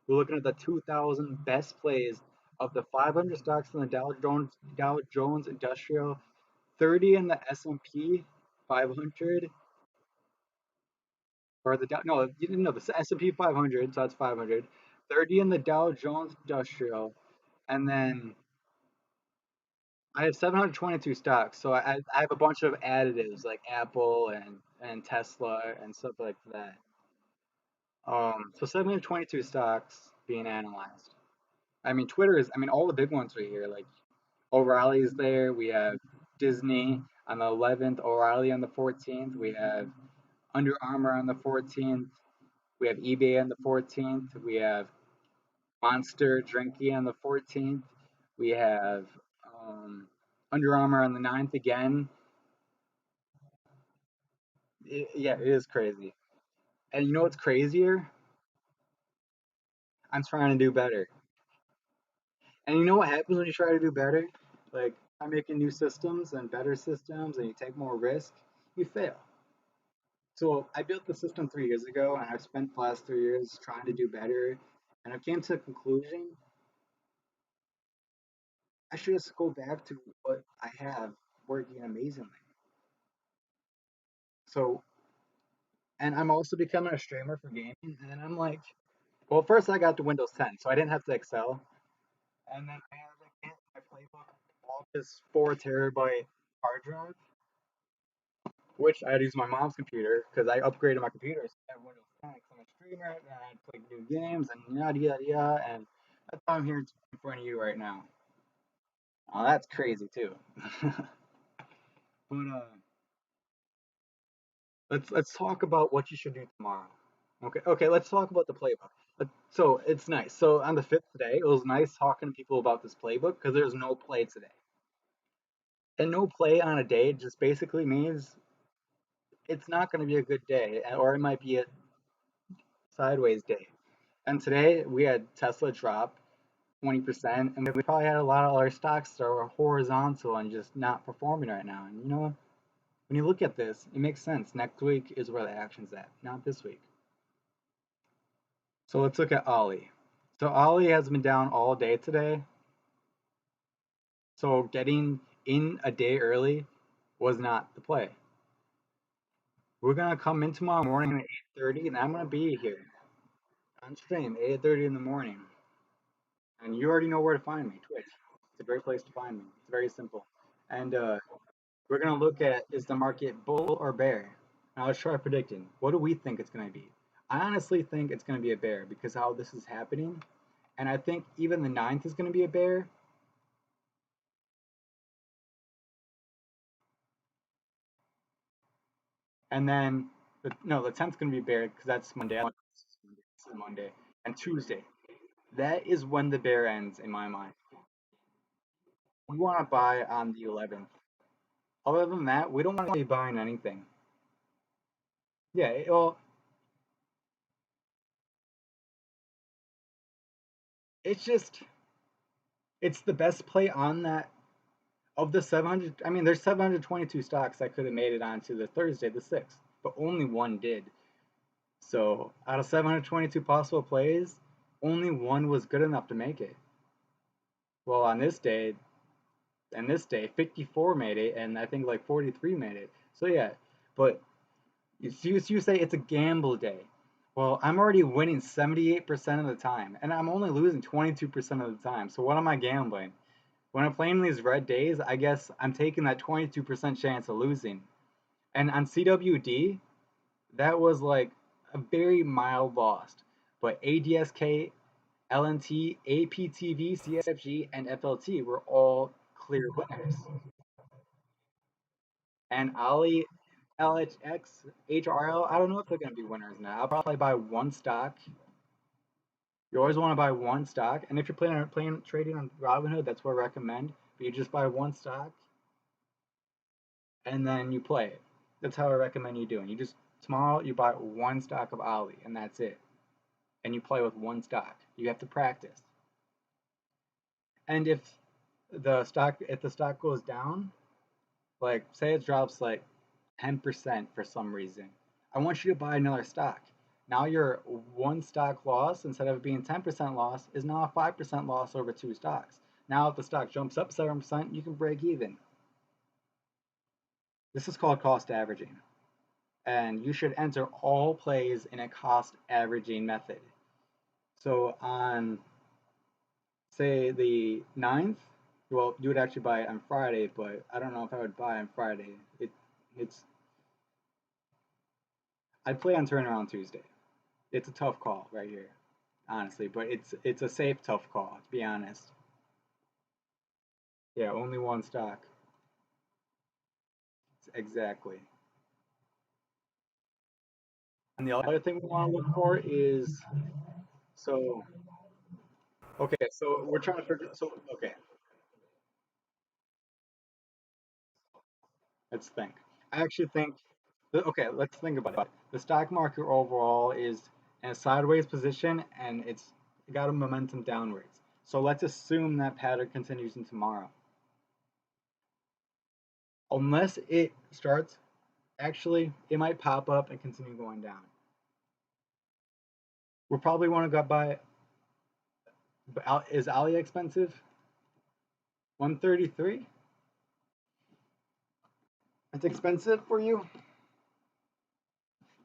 We're looking at the 2,000 best plays of the 500 stocks in the Dow Jones Industrial, 30 in the S&P 500, or no, you didn't know the S&P 500, so that's 500, 30 in the Dow Jones Industrial, and then I have 722 stocks, so I have a bunch of additives like Apple and Tesla and stuff like that. So 722 stocks being analyzed. I mean, all the big ones right here. Like O'Reilly's there. We have Disney on the 11th, O'Reilly on the 14th. We have Under Armour on the 14th. We have eBay on the 14th. We have Monster Drinky on the 14th. We have Under Armour on the 9th again. Yeah, it is crazy. And you know what's crazier? I'm trying to do better. And you know what happens when you try to do better? Like, I'm making new systems and better systems, and you take more risk, you fail. So I built the system 3 years ago, and I've spent the last 3 years trying to do better. And I came to the conclusion I should just go back to what I have working amazingly. So, and I'm also becoming a streamer for gaming, and I'm like, well, first I got the Windows 10, so I didn't have to Excel. And then I have like my playbook, all this 4 terabyte hard drive, which I had to use my mom's computer because I upgraded my computer. So I have Windows 10 because I'm a streamer and I had to play new games and yada yada yada. And that's why I'm here in front of you right now. Oh, that's crazy too. But let's talk about what you should do tomorrow. Okay, let's talk about the playbook. So it's nice. So on the fifth today, it was nice talking to people about this playbook because there's no play today. And no play on a day just basically means it's not going to be a good day, or it might be a sideways day. And today we had Tesla drop 20%, and we probably had a lot of our stocks that are horizontal and just not performing right now. And you know, when you look at this, it makes sense. Next week is where the action's at, not this week. So let's look at Ollie. So Ollie has been down all day today. So getting in a day early was not the play. We're gonna come in tomorrow morning at 8:30, and I'm gonna be here on stream 8:30 in the morning. And you already know where to find me, Twitch. It's a great place to find me. It's very simple. And we're gonna look at, is the market bull or bear? Now let's try predicting. What do we think it's gonna be? I honestly think it's gonna be a bear because how this is happening, and I think even the 9th is gonna be a bear. And then the 10th gonna be a bear because that's Monday. This is Monday and Tuesday. That is when the bear ends in my mind. We want to buy on the 11th. Other than that, we don't want to be buying anything. Yeah, well, it's just it's the best play on that of the 700. I mean, there's 722 stocks that could have made it onto the Thursday, the 6th, but only one did. So out of 722 possible plays, only one was good enough to make it. Well, on this day, 54 made it, and I think like 43 made it. So yeah, but you say it's a gamble day. Well, I'm already winning 78% of the time, and I'm only losing 22% of the time. So what am I gambling? When I'm playing these red days, I guess I'm taking that 22% chance of losing. And on CWD, that was like a very mild loss. But ADSK LNT, APTV, CFG, and FLT were all clear winners. And Ali, LHX, HRL, I don't know if they're going to be winners now. I'll probably buy one stock. You always want to buy one stock, and if you're playing trading on Robinhood, that's what I recommend. But you just buy one stock, and then you play it. That's how I recommend you doing. You just tomorrow you buy one stock of Ali, and that's it. And you play with one stock. You have to practice. And if the stock goes down, like say it drops like 10% for some reason, I want you to buy another stock. Now your one stock loss, instead of being 10% loss, is now a 5% loss over two stocks. Now if the stock jumps up 7%, you can break even. This is called cost averaging. And you should enter all plays in a cost averaging method. So on say the 9th, well, you would actually buy it on Friday, but I don't know if I would buy on Friday. It's I'd play on turnaround Tuesday. It's a tough call right here, honestly, but it's a safe tough call to be honest. Yeah, only one stock. Exactly. And the other thing we want to look for is so okay, so we're trying to figure so okay, let's think. I actually think okay, let's think about it. The stock market overall is in a sideways position and it's got a momentum downwards. So let's assume that pattern continues in tomorrow. Unless it starts, actually, it might pop up and continue going down. We'll probably want to go buy. Is Ali expensive? 133. It's expensive for you.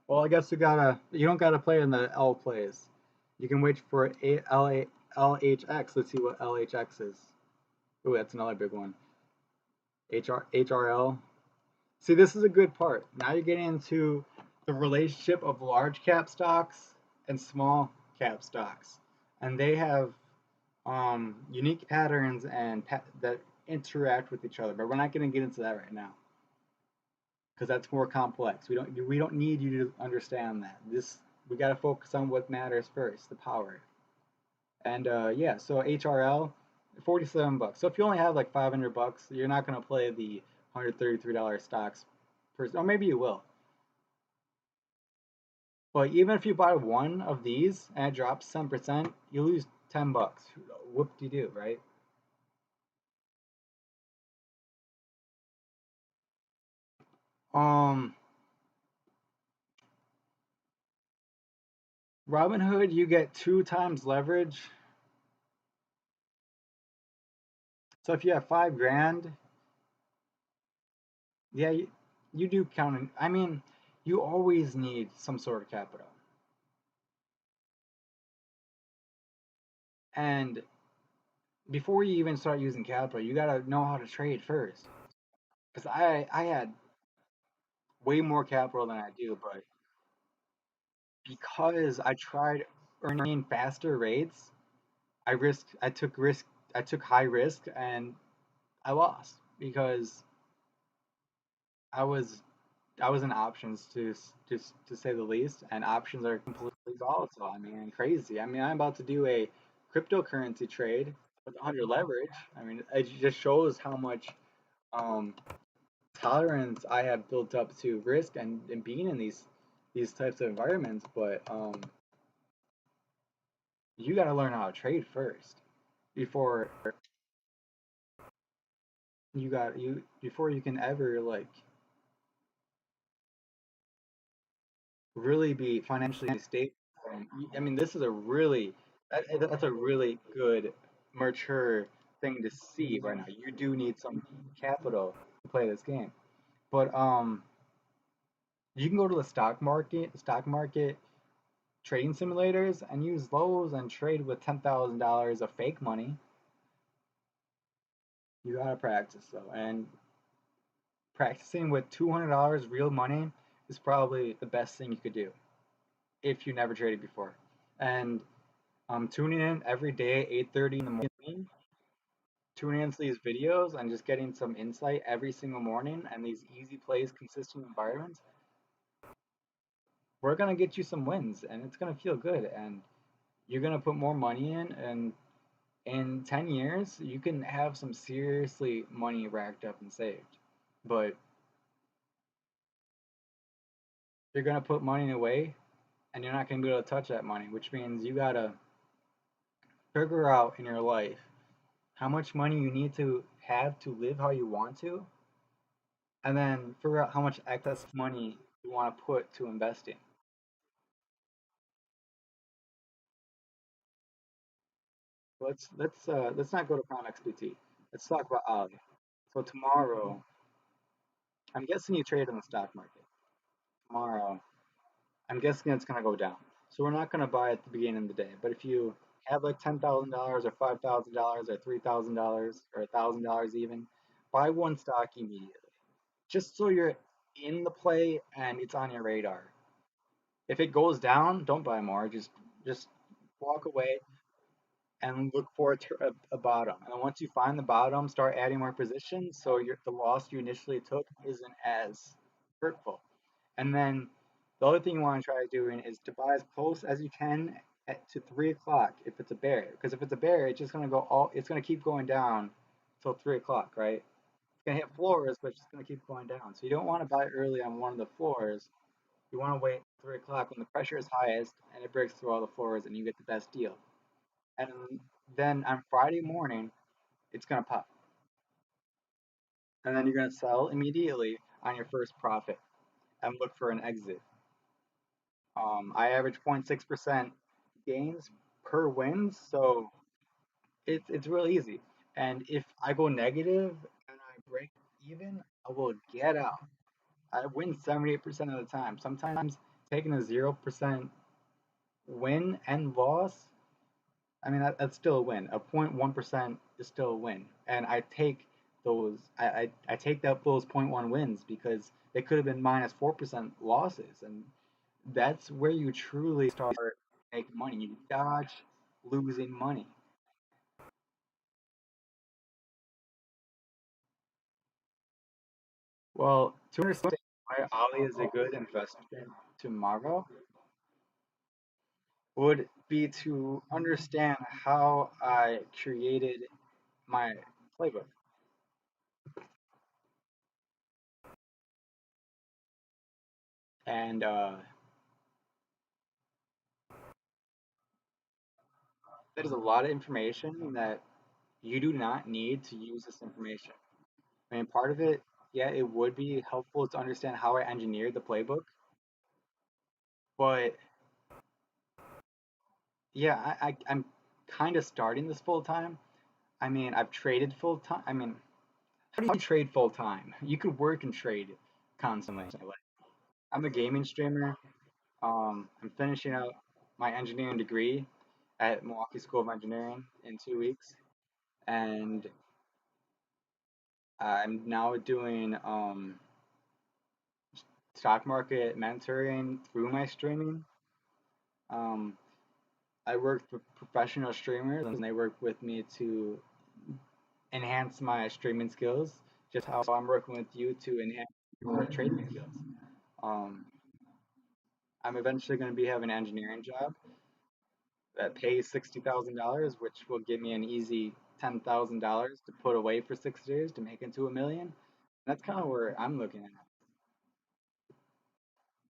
Well, I guess you don't gotta play in the L plays. You can wait for LHX. Let's see what LHX is. Oh, that's another big one. HRL. See, this is a good part. Now you're getting into the relationship of large cap stocks and small cap stocks, and they have unique patterns and that interact with each other. But we're not going to get into that right now because that's more complex. We don't need you to understand that. We got to focus on what matters first, the power. And yeah, so HRL, $47. So if you only have like $500, you're not going to play the $133 stocks, or maybe you will. But even if you buy one of these and it drops 10%, you lose $10. Whoop de do, right? Um, Robinhood, you get 2 times leverage. So if you have 5 grand, yeah, you do count. I mean, you always need some sort of capital. And before you even start using capital, you gotta know how to trade first. Because I had way more capital than I do, but because I tried earning faster rates, I took high risk, and I lost because I was I was in options to say the least, and options are completely volatile. I mean, crazy. I mean, I'm about to do a cryptocurrency trade with under leverage. I mean, it just shows how much um, tolerance I have built up to risk and being in these types of environments. But you got to learn how to trade first before before you can ever like really be financially stable. And I mean, this is a really that's a really good mature thing to see right now. You do need some capital to play this game, but you can go to the stock market trading simulators and use those and trade with $10,000 of fake money. You gotta practice though, and practicing with $200 real money is probably the best thing you could do if you never traded before. And Tuning in every day, 8:30 in the morning, tuning into these videos and just getting some insight every single morning and these easy plays, consistent environments, we're gonna get you some wins and it's gonna feel good and you're gonna put more money in and in 10 years you can have some seriously money racked up and saved. But you're gonna put money away and you're not gonna be able to touch that money, which means you gotta figure out in your life how much money you need to have to live how you want to, and then figure out how much excess money you want to put to investing. Let's not go to Prime XPT. Let's talk about Ali. So tomorrow, I'm guessing you trade in the stock market. Tomorrow, I'm guessing it's gonna go down. So we're not gonna buy at the beginning of the day. But if you have like $10,000 or $5,000 or $3,000 or $1,000 even, buy one stock immediately, just so you're in the play and it's on your radar. If it goes down, don't buy more. Just walk away and look for a bottom. And then once you find the bottom, start adding more positions so the loss you initially took isn't as hurtful. And then the other thing you want to try doing is to buy as close as you can to 3 o'clock if it's a bear. Because if it's a bear, it's just gonna go all it's gonna keep going down till 3 o'clock, right? It's gonna hit floors, but it's just gonna keep going down. So you don't want to buy early on one of the floors. You want to wait 3 o'clock when the pressure is highest and it breaks through all the floors and you get the best deal. And then on Friday morning, it's gonna pop, and then you're gonna sell immediately on your first profit and look for an exit. I average 0.6% gains per win, so it's real easy. And if I go negative and I break even, I will get out. I win 78% of the time. Sometimes taking a 0% win and loss, I mean, that's still a win. A 0.1% is still a win. And I take that those 0.1 wins because they could have been minus 4% losses. And that's where you truly start making money. You dodge losing money. Well, to understand why Ali is a good investment tomorrow would be to understand how I created my playbook. And that is a lot of information that you do not need to use this information. I mean, part of it, yeah, it would be helpful to understand how I engineered the playbook, but yeah, I'm kind of starting this full time. I mean, I've traded full time. I mean, how do you trade full time? You could work and trade constantly. Like, I'm a gaming streamer. I'm finishing out my engineering degree at Milwaukee School of Engineering in 2 weeks, and I'm now doing stock market mentoring through my streaming. Um, I work with professional streamers, and they work with me to enhance my streaming skills, just how I'm working with you to enhance your trading skills. Um, I'm eventually going to be having an engineering job that pays $60,000, which will give me an easy $10,000 to put away for 6 years to make into 1 million. That's kind of where I'm looking at.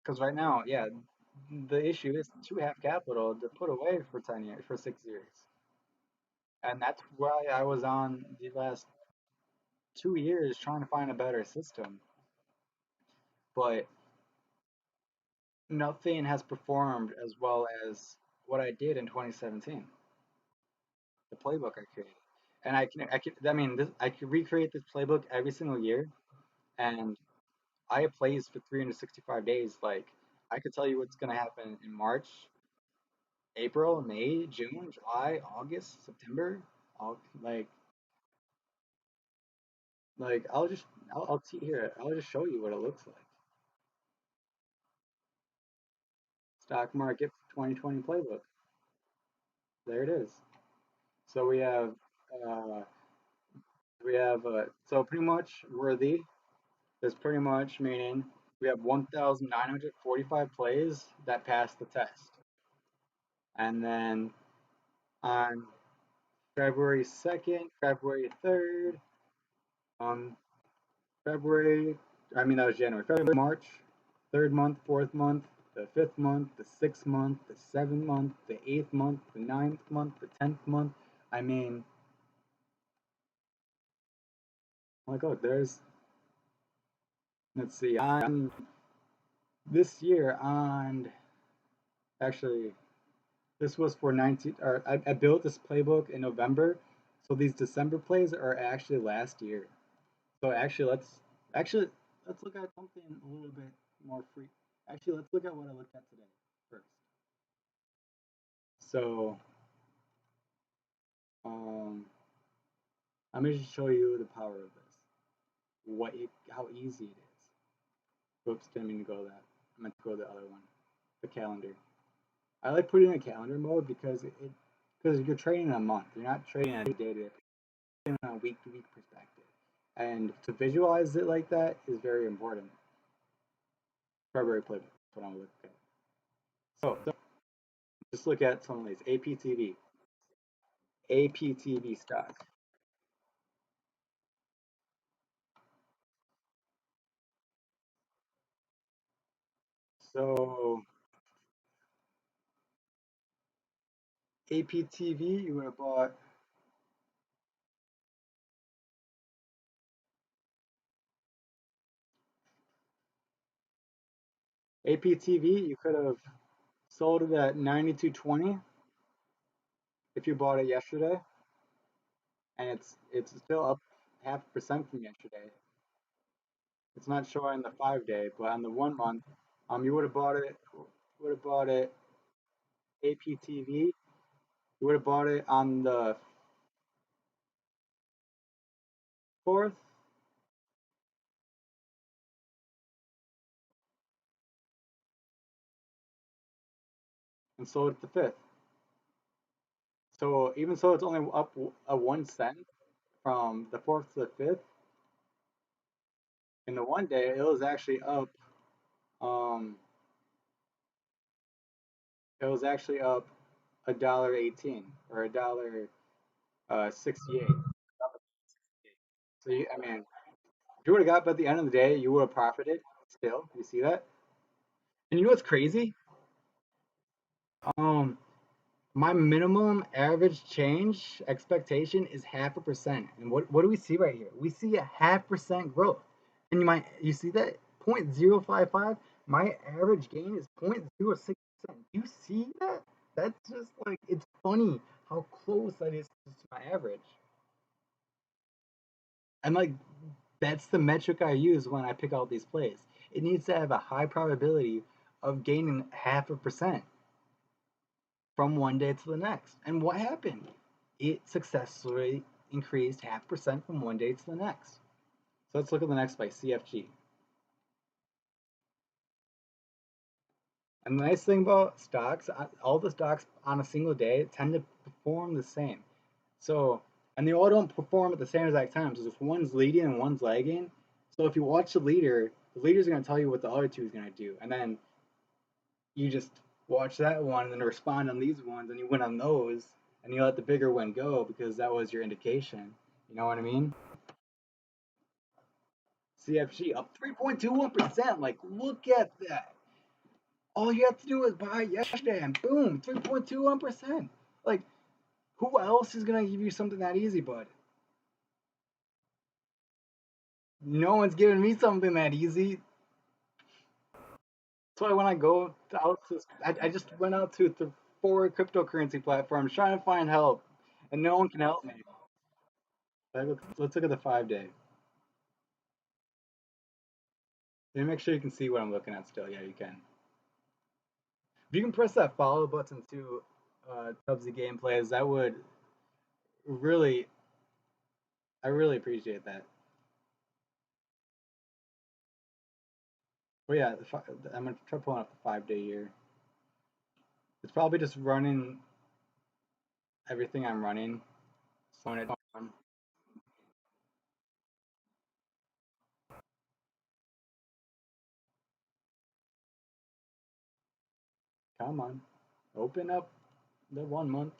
Because right now, yeah, the issue is to have capital to put away for 10 years, for 6 years. And that's why I was on the last 2 years trying to find a better system. But nothing has performed as well as what I did in 2017, the playbook I created. And I mean, I could recreate this playbook every single year, and I have plays for 365 days. Like, I could tell you what's going to happen in March, April, May, June, July, August, September. I'll like I'll here. I'll just show you what it looks like. Stock market 2020 playbook. There it is. So uh, so pretty much worthy is pretty much meaning we have 1,945 plays that pass the test. And then on February 2nd, February 3rd, um, February, I mean, that was January, February, March, third month, fourth month, the fifth month, the sixth month, the seventh month, the eighth month, the ninth month, the 10th month. I mean, like, oh, let's see, on this year, actually, this was for 19, or I built this playbook in November, so these December plays are actually last year. So actually let's look at something a little bit more free. Actually, let's look at what I looked at today first. So um, I'm going to show you the power of this. How easy it is. Whoops, didn't mean to go that. I meant to go the other one, the calendar. I like putting in a calendar mode because because you're trading a month. You're not trading a day to day. You're trading on a week to week perspective, and to visualize it like that is very important. February playbook. That's what I'm looking at. So just look at some of these APTV stock. So APTV, you would have bought APTV. You could have sold it at 92.20 if you bought it yesterday, and it's still up 0.5% from yesterday. It's not showing the 5 day, but on the 1 month, you would have bought it APTV. You would have bought it on the fourth and sold it the fifth. So even so, it's only up a 1 cent from the fourth to the fifth. In the 1 day, it was actually up. Um, it was actually up $1.18 or $1.68. So I mean, if you would have got by the end of the day, you would have profited still. You see that? And you know what's crazy? Um, my minimum average change expectation is 0.5%. And what do we see right here? We see a 0.5% growth. And you see that 0.055? My average gain is 0.06%. You see that? That's just like it's funny how close that is to my average. And like that's the metric I use when I pick out these plays. It needs to have a high probability of gaining 0.5% from 1 day to the next. And what happened? It successfully increased 0.5% from 1 day to the next. So let's look at the next play, CFG. And the nice thing about stocks, all the stocks on a single day tend to perform the same. So, and they all don't perform at the same exact time. So if one's leading and one's lagging, so if you watch the leader's going to tell you what the other two is going to do. And then you just watch that one and then respond on these ones and you win on those and you let the bigger one go because that was your indication. You know what I mean? CFG up 3.21%. Like, look at that. All you have to do is buy yesterday and boom, 3.21%. Like, who else is going to give you something that easy, bud? No one's giving me something that easy. That's why when I go out to, I just went out to the 4 cryptocurrency platforms trying to find help, and no one can help me. Let's look at the 5 day. Let me make sure you can see what I'm looking at still. Yeah, you can. If you can press that follow button to Tubbsy Gameplays, that would really, I really appreciate that. But yeah, I'm gonna try pulling up the 5 day here. It's probably just running everything I'm running, slowing it down. Come on, open up the 1 month.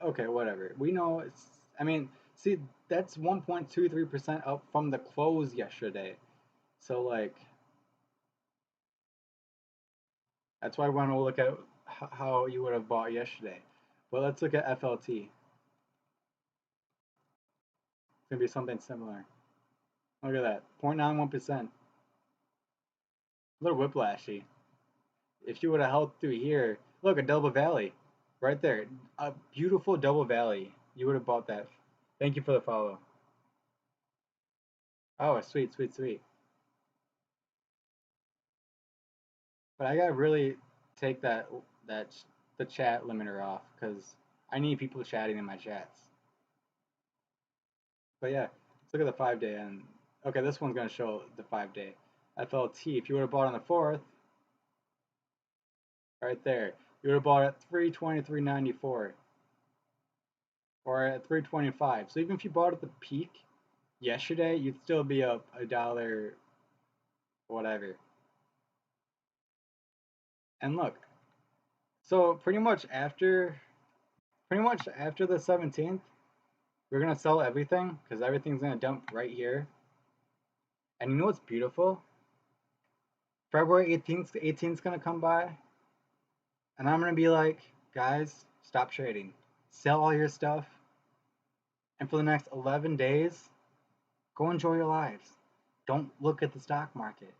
Okay, whatever. We know it's. I mean, see, that's 1.23% up from the close yesterday. So like, that's why I want to look at how you would have bought yesterday. But let's look at FLT. It's gonna be something similar. Look at that, 0.91%. A little whiplashy. If you would have held through here, look, a double valley, right there, a beautiful double valley. You would have bought that. Thank you for the follow. Oh, sweet, sweet, sweet. But I gotta really take that the chat limiter off because I need people chatting in my chats. But yeah, let's look at the 5 day and okay, this one's gonna show the 5 day. FLT. If you would have bought on the 4th, right there, you would have bought at 323.94 or at 325. So even if you bought at the peak yesterday, you'd still be up a dollar, whatever. And look, so pretty much after the 17th, we're gonna sell everything because everything's gonna dump right here. And you know what's beautiful? February 18th is gonna come by, and I'm gonna be like, guys, stop trading, sell all your stuff, and for the next 11 days, go enjoy your lives. Don't look at the stock market.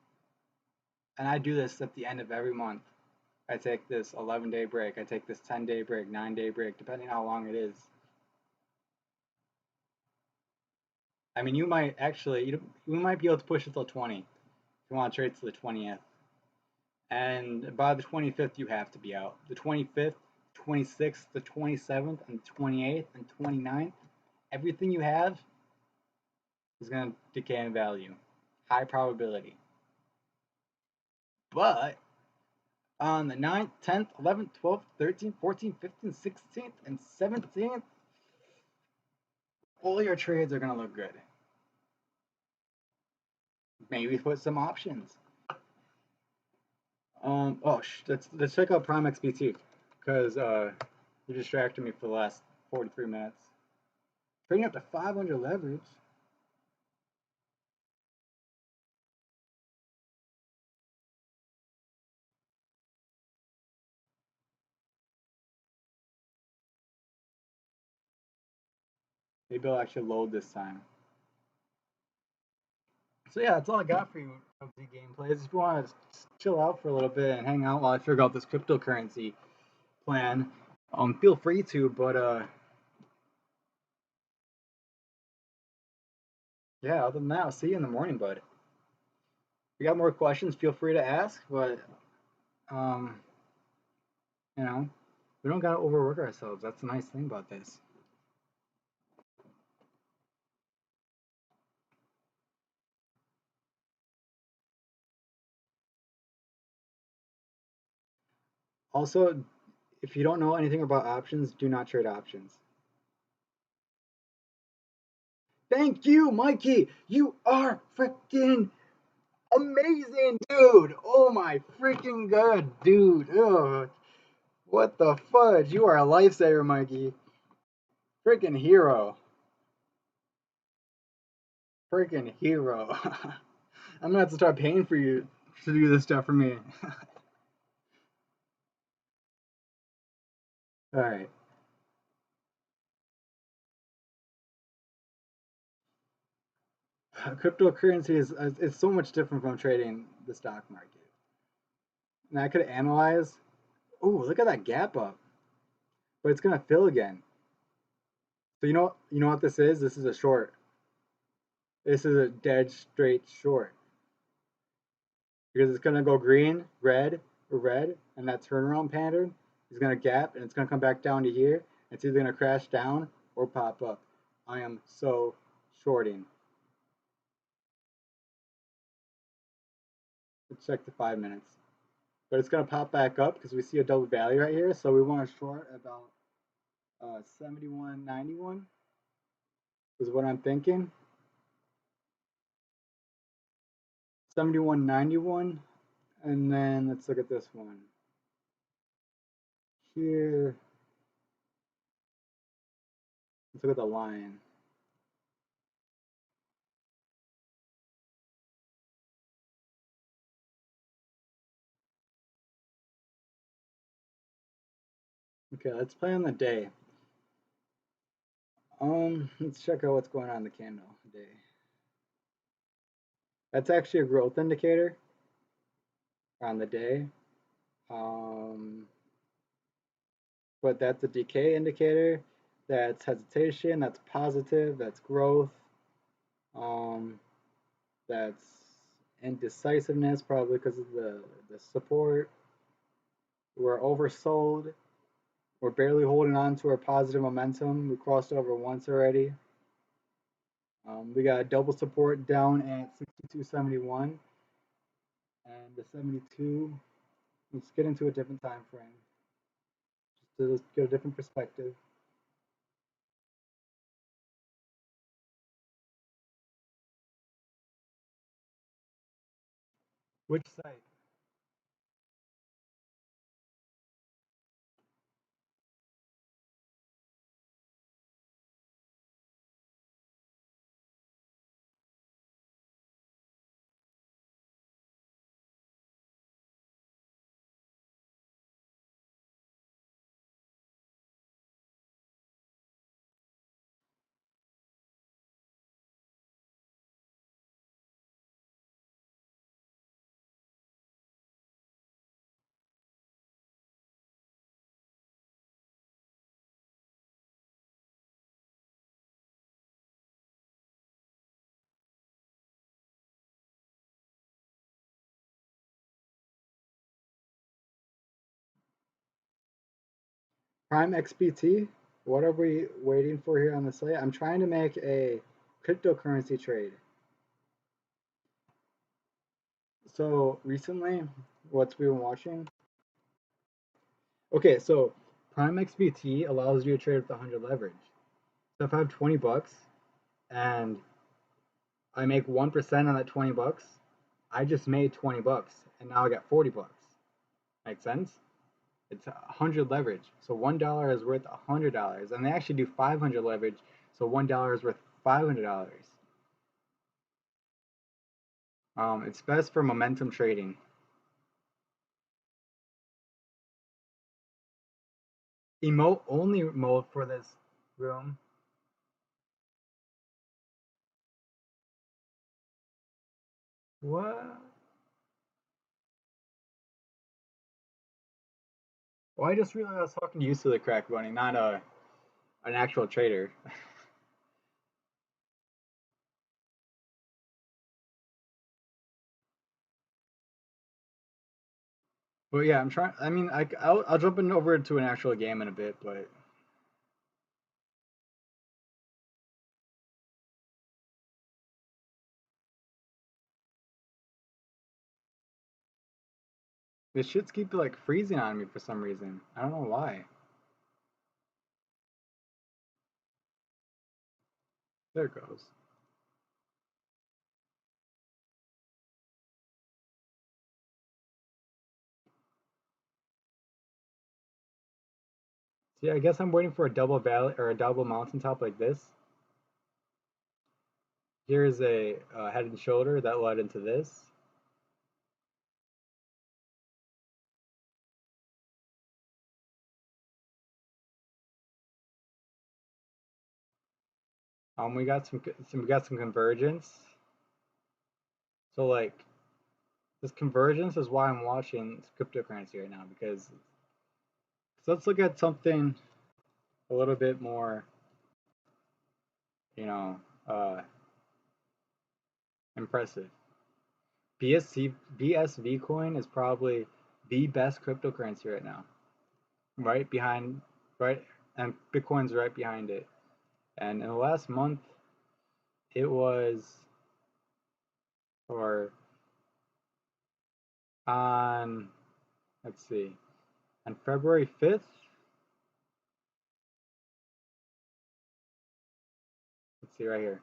And I do this at the end of every month. I take this 11-day break. I take this 10-day break, 9-day break, depending how long it is. I mean, you might actually, we might be able to push it till 20 if you want to trade to the 20th. And by the 25th, you have to be out. The 25th, 26th, the 27th, and 28th, and 29th, everything you have is going to decay in value. High probability. But on the 9th, 10th, 11th, 12th, 13th, 14th, 15th, 16th, and 17th, all your trades are going to look good. Maybe put some options. Let's check out Prime XBT because you distracted me for the last 43 minutes. Trading up to 500 leverage. Maybe I'll actually load this time. So yeah, that's all I got for you of the gameplays. If you want to chill out for a little bit and hang out while I figure out this cryptocurrency plan, feel free to. But yeah, other than that, I'll see you in the morning, bud. If you got more questions, feel free to ask. But um, you know, we don't gotta overwork ourselves. That's the nice thing about this. Also, if you don't know anything about options, do not trade options. Thank you, Mikey. You are freaking amazing, dude. Oh my freaking god, dude. Oh, what the fudge? You are a lifesaver, Mikey. Freaking hero. Freaking hero. I'm gonna have to start paying for you to do this stuff for me. All right. Cryptocurrency is so much different from trading the stock market. And I could analyze. Oh, look at that gap up. But it's gonna fill again. So you know what this is? This is a short. This is a dead straight short. Because it's gonna go green, red, or red, and that turnaround pattern is gonna gap and it's gonna come back down to here. It's either gonna crash down or pop up. I am so shorting. Let's check the 5 minutes. but it's gonna pop back up because we see a double value right here. So we want to short about 71.91 is what I'm thinking. 71.91, and then let's look at this one here. Let's look at the line. Okay, let's play on the day. Let's check out what's going on in the candle day. That's actually a growth indicator on the day. But that's a decay indicator. That's hesitation. That's positive. That's growth. Um, that's indecisiveness, probably because of the support. We're oversold. We're barely holding on to our positive momentum. We crossed over once already. We got a double support down at 62.71 and the 72. Let's get into a different time frame just to get a different perspective. Which site? Prime XBT. What are we waiting for here on the site? I'm trying to make a cryptocurrency trade. So recently, what's we been watching? Okay, so Prime XBT allows you to trade with 100 leverage. So if I have 20 bucks and I make 1% on that 20 bucks, I just made 20 bucks and now I got 40 bucks. Make sense? It's 100 leverage. So $1 is worth $100. And they actually do 500 leverage. So $1 is worth $500. It's best for momentum trading. Emote only mode for this room. What? Well, I just realized I was talking to you, Silly Crack Bunny, not an actual trader. But yeah, I'm trying. I mean, I'll jump in over to an actual game in a bit, but this shit's keep like freezing on me for some reason. I don't know why. There it goes. See, I guess I'm waiting for a double valley or a double mountaintop like this. Here's a head and shoulder that led into this. We got some convergence. So like this convergence is why I'm watching cryptocurrency right now because so let's look at something a little bit more, you know, uh, impressive. BSV coin is probably the best cryptocurrency right now, right behind, right, and Bitcoin's right behind it. And in the last month, it was, or on Let's see. On February 5th, let's see right here.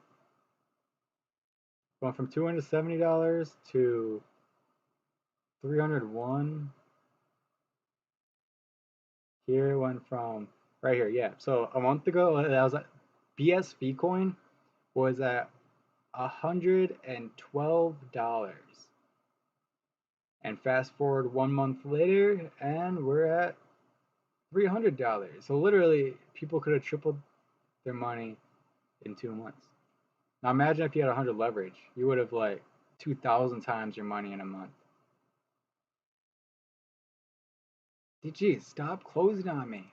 Going from $270 to 301. Here it went from right here, yeah. So a month ago, that was BSV coin was at $112. And fast forward 1 month later, and we're at $300. So literally, people could have tripled their money in 2 months. Now imagine if you had 100 leverage, you would have like 2,000 times your money in a month. DG, stop closing on me.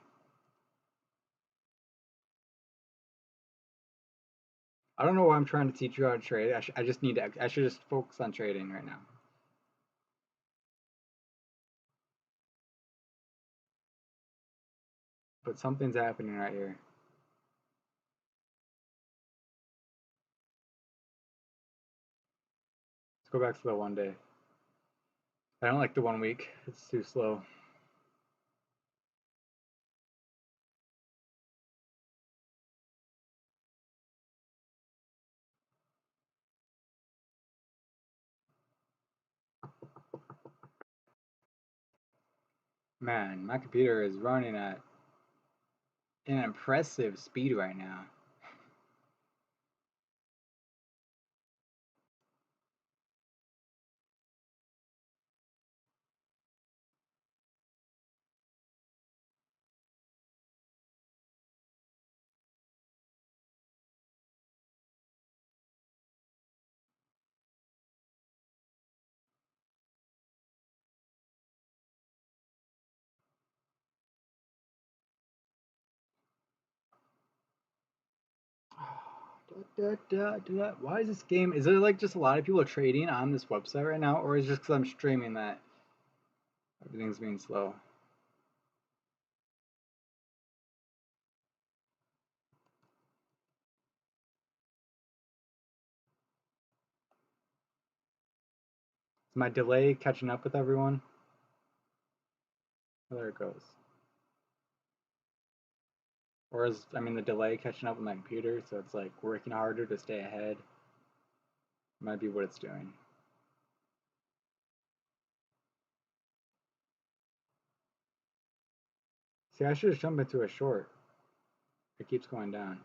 I don't know why I'm trying to teach you how to trade. I just need to. I should just focus on trading right now. But something's happening right here. Let's go back to the 1 day. I don't like the 1 week. It's too slow. Man, my computer is running at an impressive speed right now. Why is this game? Is there like just a lot of people trading on this website right now, or is it just because I'm streaming that everything's being slow? Is my delay catching up with everyone? Oh, there it goes. Or is, I mean, the delay catching up with my computer, so it's like working harder to stay ahead. Might be what it's doing. See, I should have jumped into a short. It keeps going down.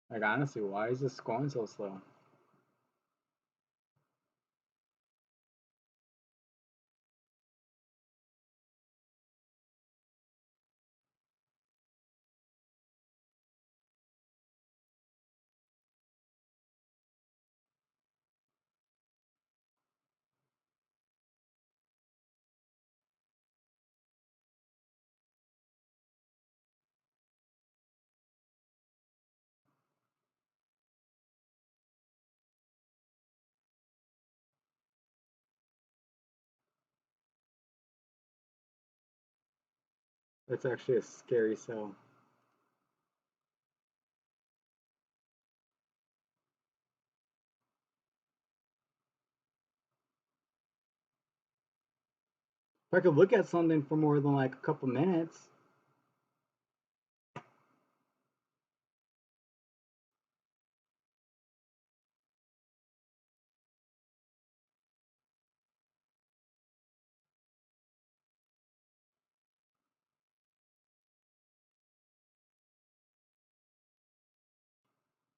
Like, honestly, why is this going so slow? That's actually a scary sell. If I could look at something for more than like a couple minutes.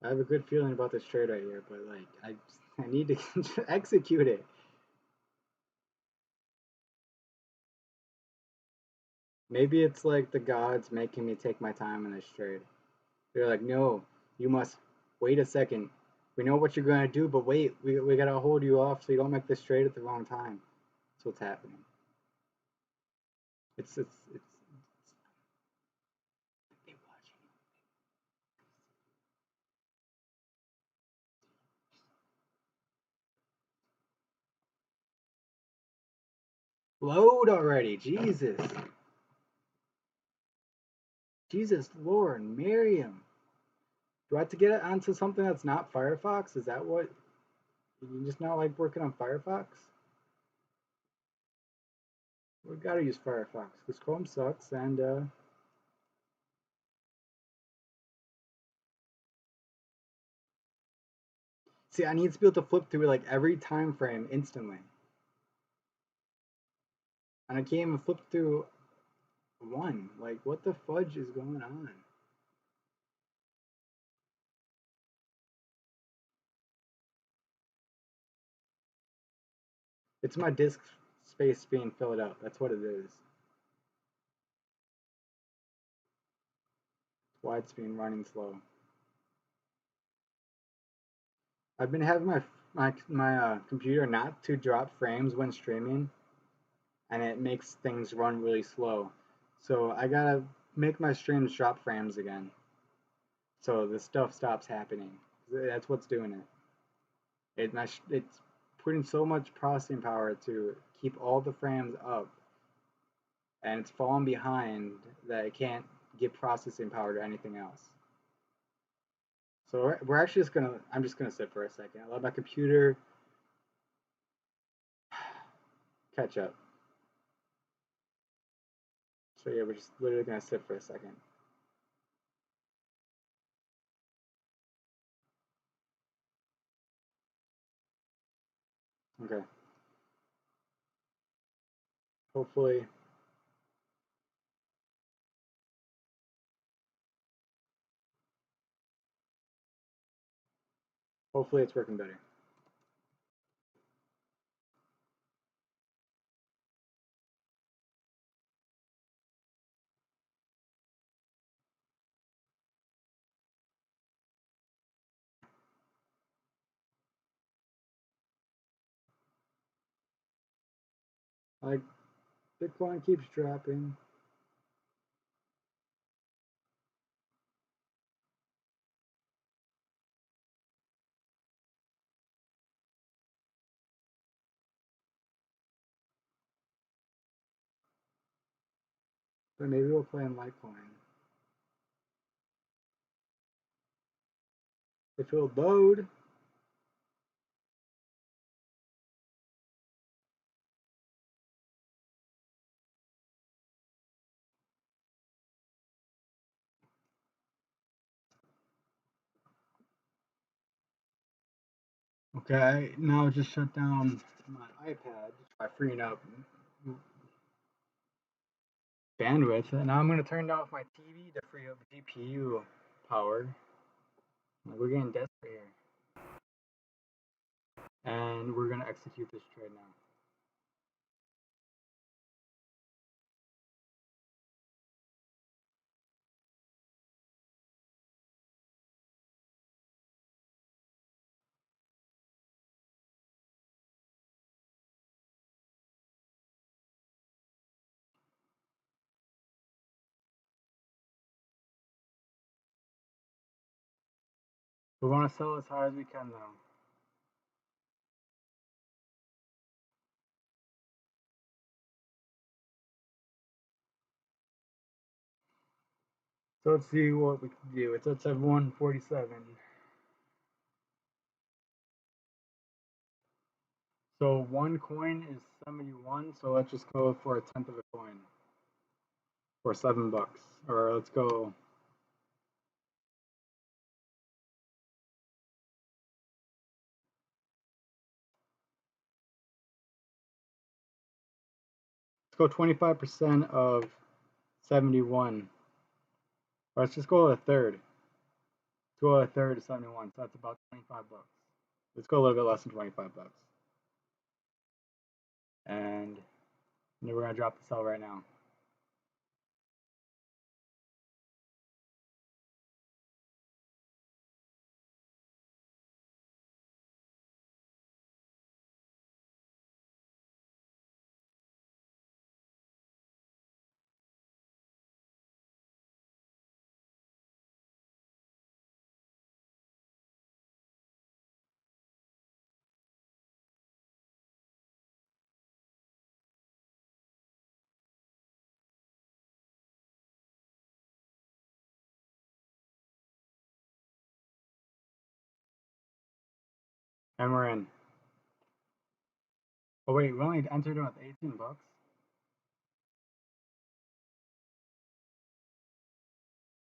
I have a good feeling about this trade right here, but like I need to execute it. Maybe it's like the gods making me take my time in this trade. They're like, no, you must wait a second. We know what you're gonna do, but wait, we gotta hold you off so you don't make this trade at the wrong time. That's what's happening. It's Load already. Jesus. Jesus, Lord, Miriam. Do I have to get it onto something that's not Firefox? Is that what? You just not like working on Firefox? We gotta use Firefox because Chrome sucks and see, I need to be able to flip through like every time frame instantly. And I can't even flip through one. Like, what the fudge is going on? It's my disk space being filled up. That's what it is. Why it's being running slow. I've been having my computer not to drop frames when streaming, and it makes things run really slow. So I gotta make my streams drop frames again, so this stuff stops happening. That's what's doing it's putting so much processing power to keep all the frames up, and it's falling behind that it can't give processing power to anything else. So we're actually just gonna, I'm just gonna sit for a second. Let my computer catch up. So yeah, we're just literally gonna sit for a second. Okay. Hopefully, hopefully it's working better. Like, Bitcoin keeps dropping. But maybe we'll play in Litecoin. If it'll load. Okay, now just shut down my iPad by freeing up bandwidth. And now I'm gonna turn off my TV to free up GPU power. Like, we're getting desperate here. And we're gonna execute this trade now. We want to sell as high as we can though. So let's see what we can do. It's at 147. So one coin is 71, so let's just go for a tenth of a coin. For $7. Or let's go. Let's go 25% of 71. Or let's just go a third. Let's go a third of 71. So that's about $25. Let's go a little bit less than $25. And then we're gonna drop the sell right now. And we're in. Oh wait, we only entered it with $18.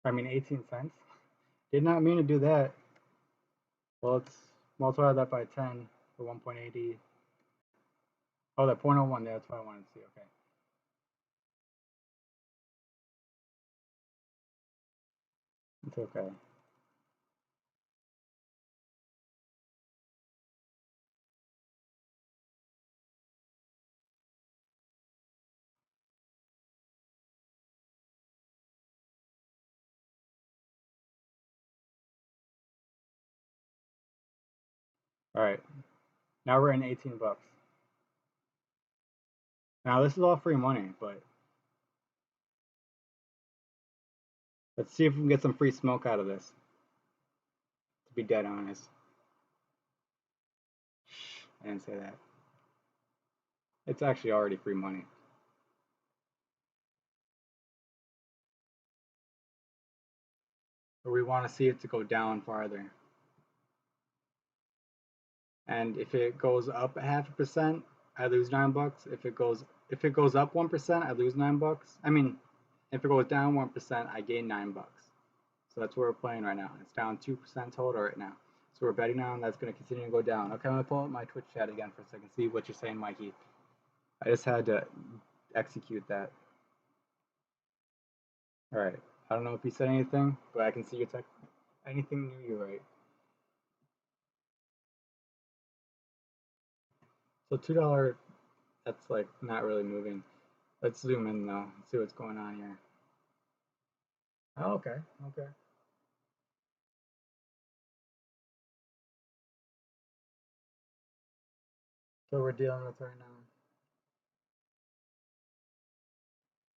I mean 18 cents. Did not mean to do that. Well, let's multiply that by 10 for 1.80. Oh, that 0.01 there, that's what I wanted to see. Okay. It's okay. All right. Now we're in $18. Now this is all free money, but let's see if we can get some free smoke out of this. To be dead honest. I didn't say that. It's actually already free money. But we want to see it to go down farther. And if it goes up 0.5%, I lose $9. If it goes up 1%, I lose $9. I mean, if it goes down 1%, I gain $9. So that's where we're playing right now. It's down 2% total right now. So we're betting on that's going to continue to go down. Okay, I'm going to pull up my Twitch chat again for a second, see what you're saying, Mikey. I just had to execute that. All right. I don't know if you said anything, but I can see your text. Anything new, you're right. So $2, that's like not really moving. Let's zoom in though, see what's going on here. Oh, okay, okay. So we're dealing with right now.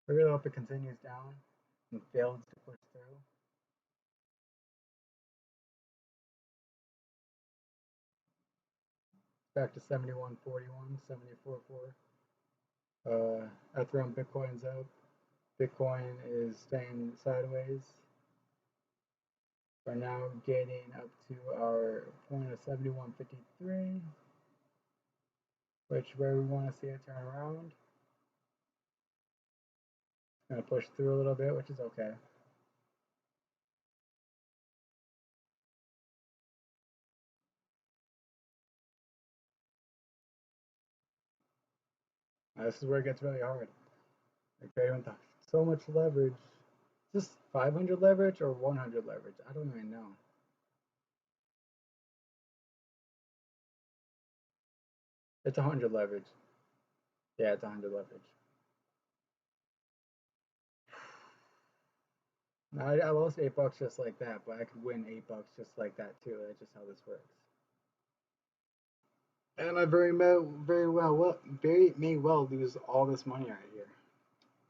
I really hope it continues down and fails to push through. Back to 71.41, 74.4. Ethereum, Bitcoin's up. Bitcoin is staying sideways. We're now getting up to our point of 71.53, which where we want to see it turn around. It's going to push through a little bit, which is okay. Now, this is where it gets really hard. Okay, with so much leverage. Is this 500 leverage or 100 leverage? I don't even know. It's 100 leverage. Yeah, it's 100 leverage. I lost $8 just like that, but I could win $8 just like that too. That's just how this works. And I very may well lose all this money right here.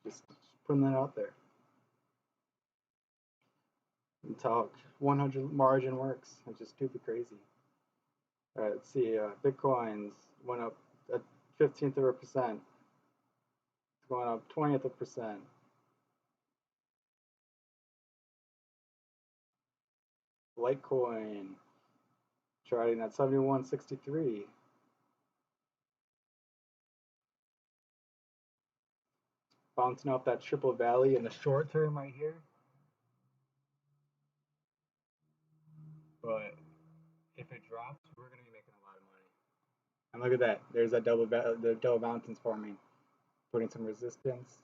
Just putting that out there. That's how 100 margin works, which is stupid crazy. All right, let's see. Bitcoins went up a 15th of a percent. It's going up 20th of a percent. Litecoin trading at 71.63. Bouncing off that triple valley in the short term right here. But if it drops, we're gonna be making a lot of money. And look at that. There's that the double mountains forming, putting some resistance.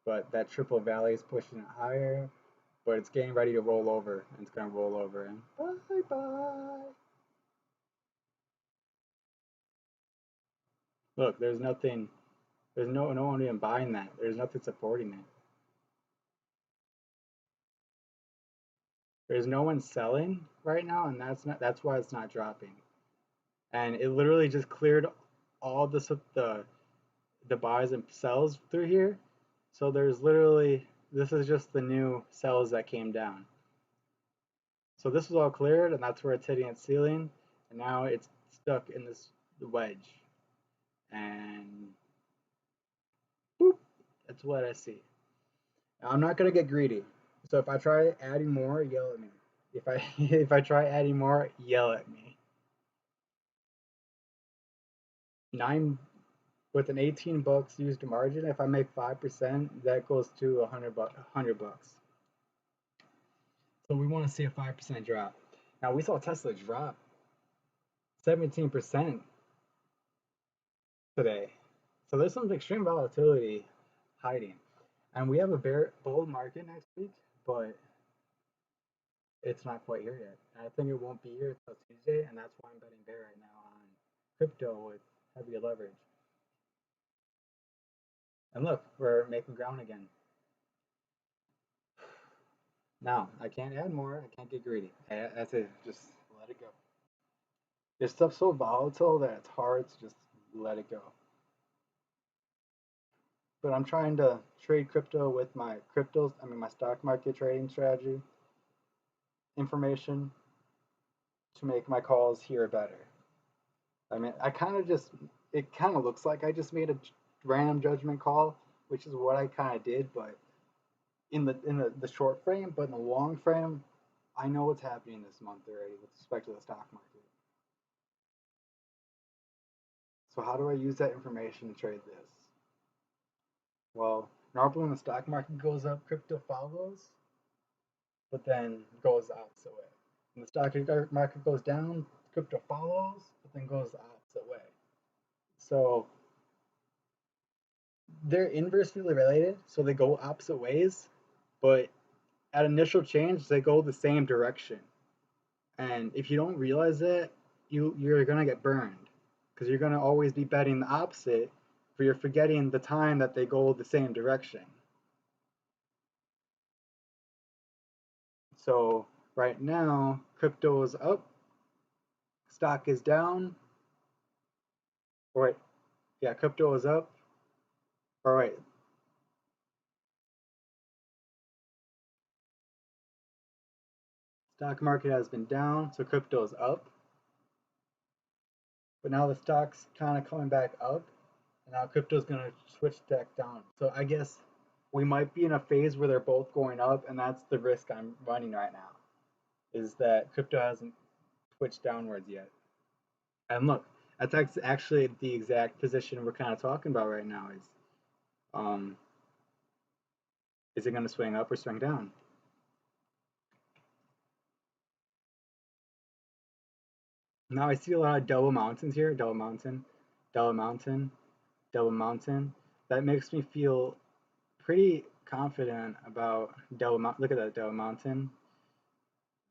But that triple valley is pushing it higher. But it's getting ready to roll over, and it's gonna roll over. And bye bye. Look, there's nothing. There's no one even buying that. There's nothing supporting it. There's no one selling right now, and that's why it's not dropping. And it literally just cleared all the buys and sells through here. So there's literally this is just the new sells that came down. So this was all cleared, and that's where it's hitting its ceiling, and now it's stuck in this wedge. And boop, that's what I see. Now, I'm not gonna get greedy. So if I try adding more, yell at me. If I if I try adding more, yell at me. nine with an 18 bucks used margin. If I make 5%, that goes to 100 bucks. So we want to see a 5% drop. Now we saw Tesla drop 17% today. So there's some extreme volatility hiding. And we have a bear bull market next week, but it's not quite here yet. And I think it won't be here until Tuesday, and that's why I'm betting bear right now on crypto with heavy leverage. And look, we're making ground again. Now, I can't add more. I can't get greedy. That's it. Just let it go. This stuff's so volatile that it's hard to just let it go. But I'm trying to trade crypto with my my stock market trading strategy information to make my calls here better. I mean, it kind of looks like I just made a random judgment call, which is what I kind of did, but in the short frame, but in the long frame, I know what's happening this month already with respect to the stock market. So how do I use that information to trade this? Well, normally when the stock market goes up, crypto follows, but then goes the opposite way. When the stock market goes down, crypto follows, but then goes the opposite way. So they're inversely related, so they go opposite ways, but at initial change, they go the same direction. And if you don't realize it, you're gonna get burned because you're gonna always be betting the opposite, but you're forgetting the time that they go the same direction. So right now, crypto is up, stock is down. Or wait, yeah, crypto is up. All right, stock market has been down, so crypto is up. But now the stock's kind of coming back up, and now crypto's gonna switch back down. So I guess we might be in a phase where they're both going up, and that's the risk I'm running right now, is that crypto hasn't switched downwards yet. And look, that's actually the exact position we're kind of talking about right now. Um, is it going to swing up or swing down? Now I see a lot of double mountains here, double mountain, double mountain, double mountain. That makes me feel pretty confident about double mountain. Look at that double mountain,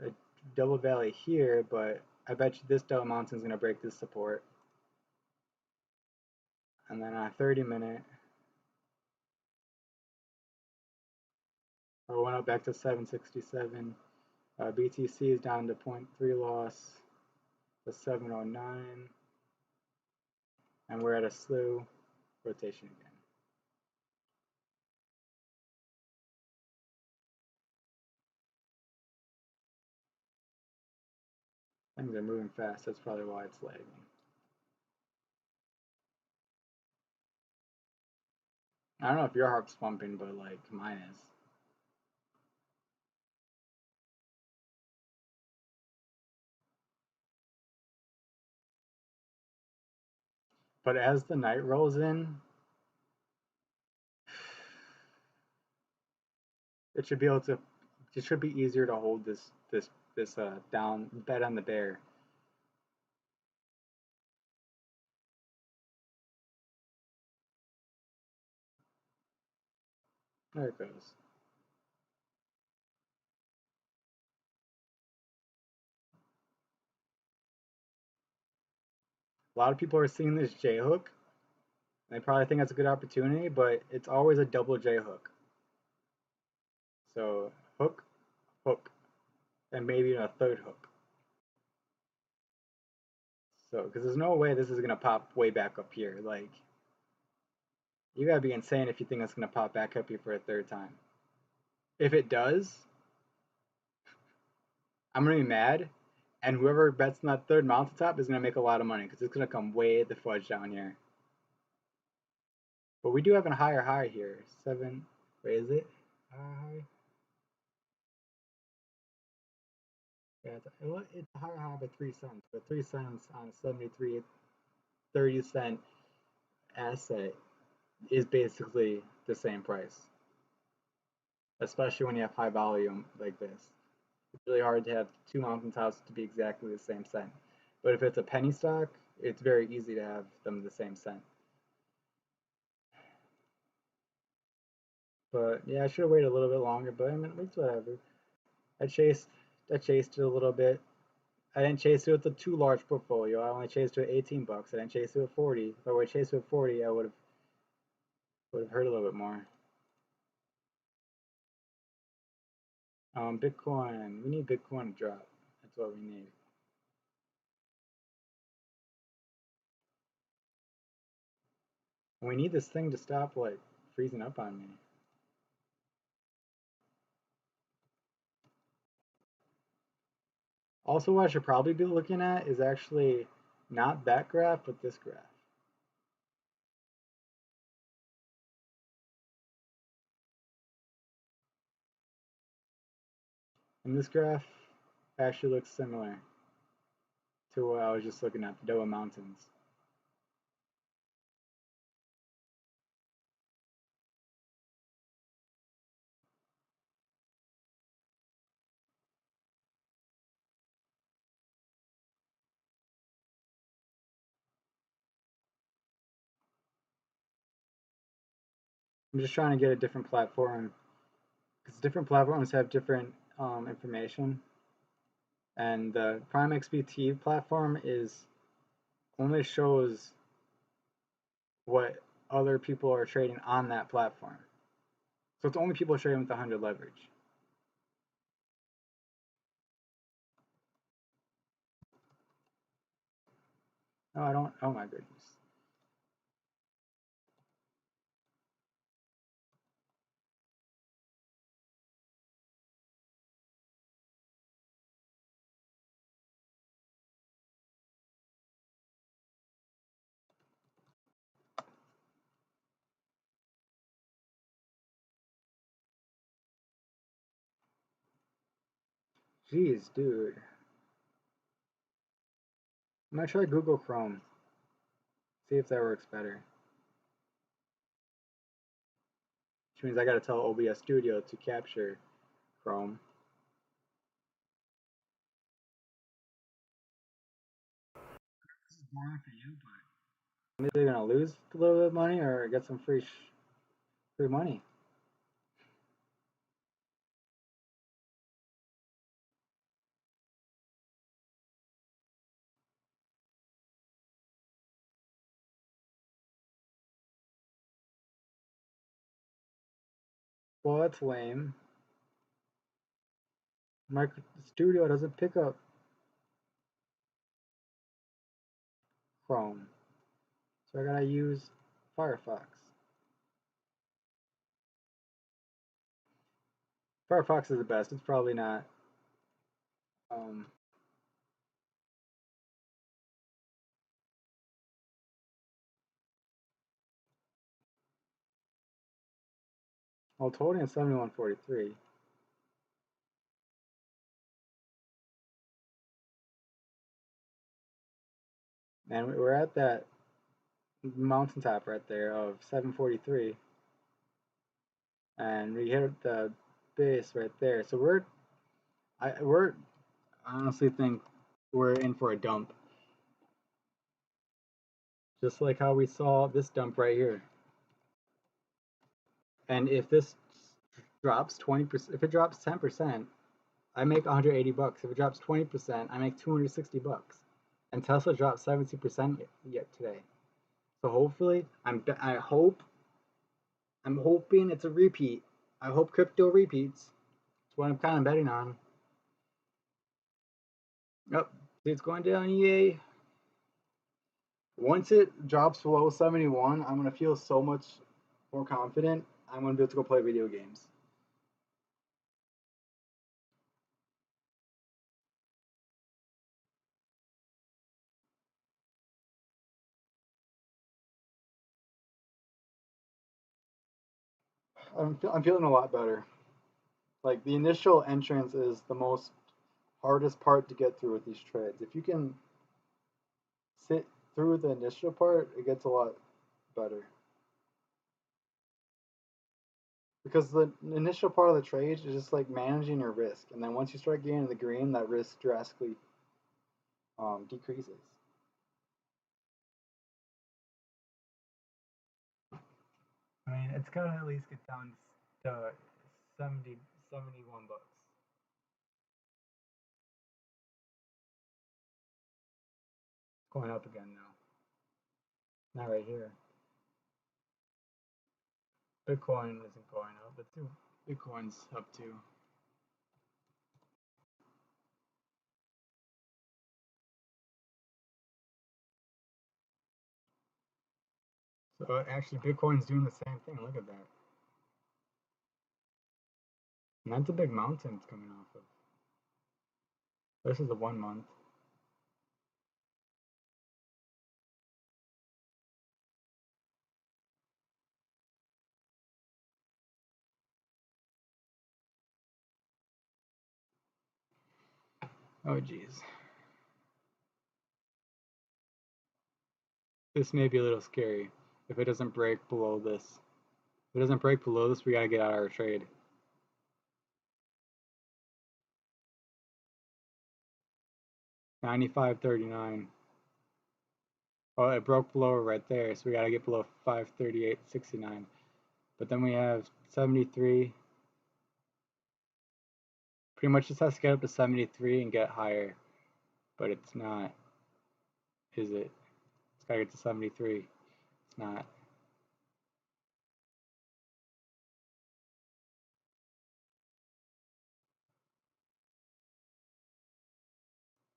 a double valley here, but I bet you this double mountain is going to break this support. And then on a 30-minute, I went up back to 767. BTC is down to 0.3 loss to 709, and we're at a slow rotation again. Things are moving fast, that's probably why it's lagging. I don't know if your heart's pumping, but like mine is. But as the night rolls in, it should be able to. It should be easier to hold this down bet on the bear. There it goes. A lot of people are seeing this J hook. They probably think that's a good opportunity, but it's always a double J hook. So hook, hook, and maybe a third hook. So, because there's no way this is gonna pop way back up here. Like, you gotta be insane if you think it's gonna pop back up here for a third time. If it does, I'm gonna be mad, and whoever bets on that third mountaintop is gonna make a lot of money because it's gonna come way the fudge down here. But we do have a higher high here. Seven. Wait, is it? High. Yeah, it's a higher high by 3 cents, but 3 cents on 73 30-cent asset is basically the same price, especially when you have high volume like this. It's really hard to have two mountain tops to be exactly the same cent. But if it's a penny stock, it's very easy to have them the same cent. But yeah, I should have waited a little bit longer, but I mean, it's whatever. I chased I chased it a little bit. I didn't chase it with a too large portfolio. I only chased it with 18 bucks. I didn't chase it with 40. If I would have chased it with 40, I would have heard a little bit more. Bitcoin. We need Bitcoin to drop. That's what we need. And we need this thing to stop like freezing up on me. Also, what I should probably be looking at is actually not that graph, but this graph. And this graph actually looks similar to what I was just looking at, the Dowa Mountains. I'm just trying to get a different platform because different platforms have different information. And the Prime XBT platform is only shows what other people are trading on that platform. So it's only people trading with 100 leverage. No, I don't. Oh my goodness. Jeez, dude. I'm gonna try Google Chrome. See if that works better. Which means I gotta tell OBS Studio to capture Chrome. This is boring for you, but I'm either gonna lose a little bit of money or get some free money. Well, that's lame. My Studio doesn't pick up Chrome, so I gotta use Firefox. Firefox is the best. It's probably not. Um, well, it's holding at 71.43. And we're at that mountaintop right there of 743. And we hit the base right there. So we're I honestly think we're in for a dump. Just like how we saw this dump right here. And if this drops 20%, if it drops 10%, I make 180 bucks. If it drops 20%, I make 260 bucks. And Tesla dropped 70% yet today. So hopefully, I'm hoping it's a repeat. I hope crypto repeats. That's what I'm kind of betting on. Yep, it's going down. EA. Once it drops below 71, I'm gonna feel so much more confident. I'm gonna be able to go play video games. I'm feeling a lot better. Like the initial entrance is the most hardest part to get through with these trades. If you can sit through the initial part, it gets a lot better. Because the initial part of the trade is just like managing your risk, and then once you start getting in the green, that risk drastically decreases. I mean, it's gotta at least get down to 70, 71 bucks. It's going up again now. Not right here. Bitcoin isn't going up, but Bitcoin's up too. So actually, Bitcoin's doing the same thing. Look at that. And that's a big mountain it's coming off of. This is a 1 month. Oh, geez. This may be a little scary if it doesn't break below this. If it doesn't break below this, we gotta get out of our trade. $95.39. Well, it broke below right there, so we gotta get below 538.69. But then we have 73. Pretty much just has to get up to 73 and get higher. But it's not, is it? It's gotta get to 73. It's not.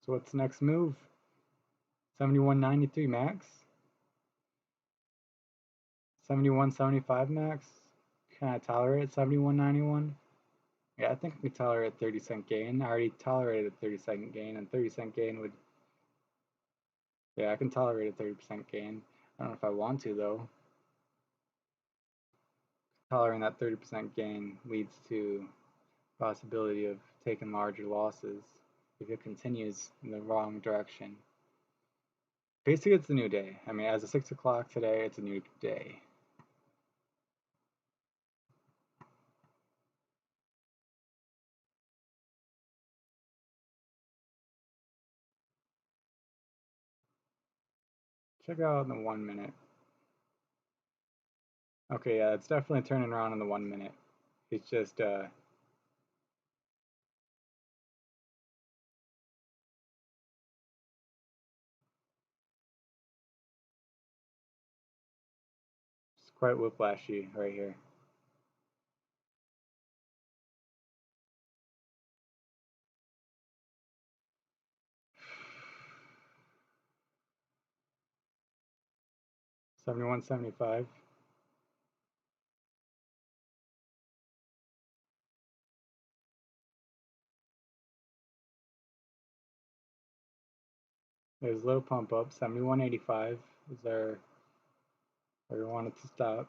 So what's the next move? 71.93 max? 71.75 max? Can I tolerate 71.91? Yeah, I think I could tolerate a 30-cent gain. I already tolerated a 30-cent gain, and 30-cent gain would. Yeah, I can tolerate a 30% gain. I don't know if I want to, though. Tolerating that 30% gain leads to possibility of taking larger losses if it continues in the wrong direction. Basically, it's a new day. I mean, as of 6 o'clock today, it's a new day. Check out in the 1 minute. Okay, yeah, it's definitely turning around in the 1 minute. It's just it's quite whiplashy right here. $71.75. There's a little pump up. 71.85 is where we want it to stop.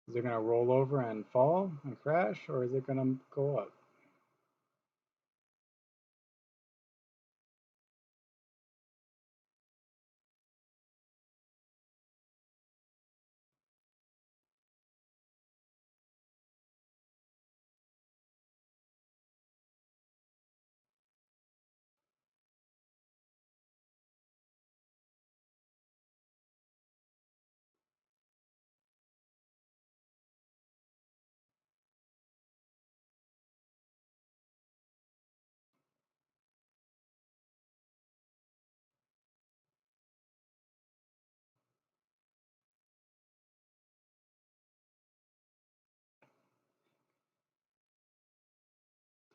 Is it going to roll over and fall and crash, or is it going to go up?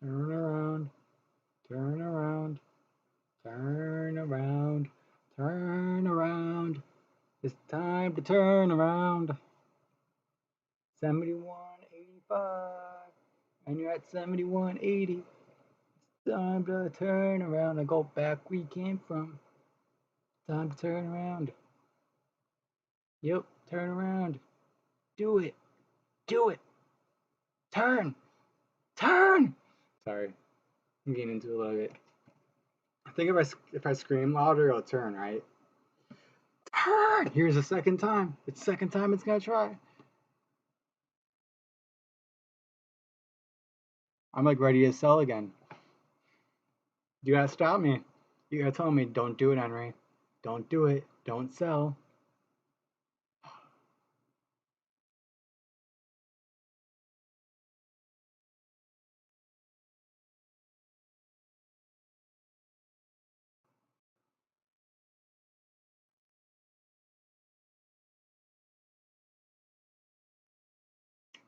Turn around, turn around, turn around, turn around. It's time to turn around. 71.85, and you're at 71.80. It's time to turn around and go back where we came from. Time to turn around. Yep, turn around. Do it. Do it. Turn. Turn. Sorry, I'm getting into it a little bit. I think if I scream louder, it'll turn, right? Turn. Here's the second time. It's the second time it's gonna try. I'm like ready to sell again. You gotta stop me. You gotta tell me, don't do it, Henry. Don't do it. Don't sell.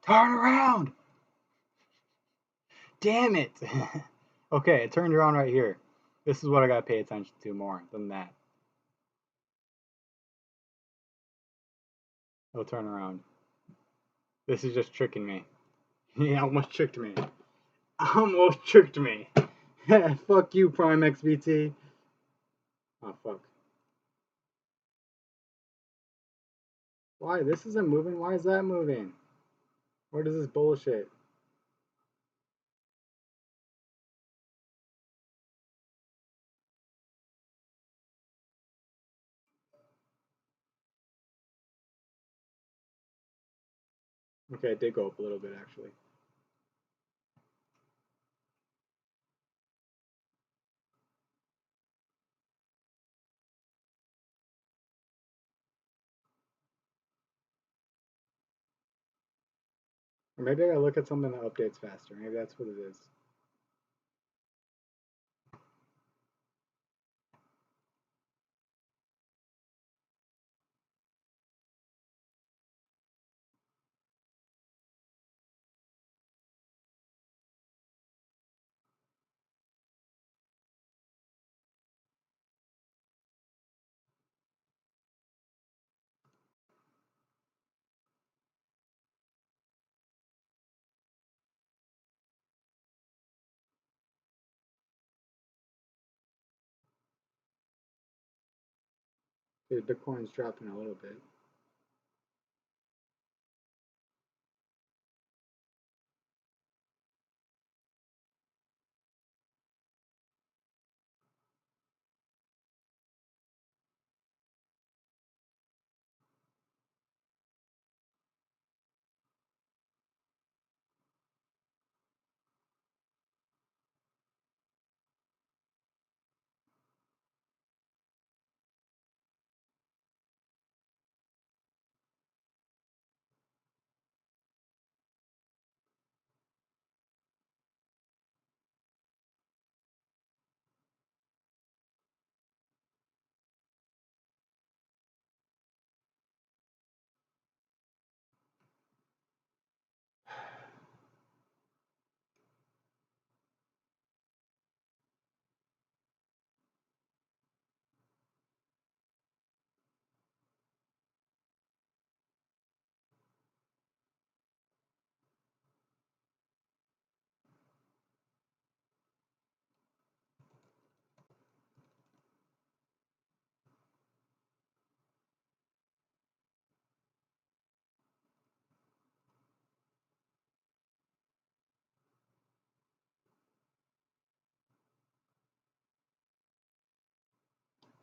Turn around. Damn it. Okay, it turned around right here. This is what I gotta pay attention to more than that. It'll turn around. This is just tricking me. He almost tricked me. Almost tricked me. Fuck you, Prime XBT. Oh, fuck. Why? This isn't moving. Why is that moving? What is this bullshit? Okay, it did go up a little bit, actually. Or maybe I gotta look at something that updates faster. Maybe that's what it is. Dude, Bitcoin's dropping a little bit.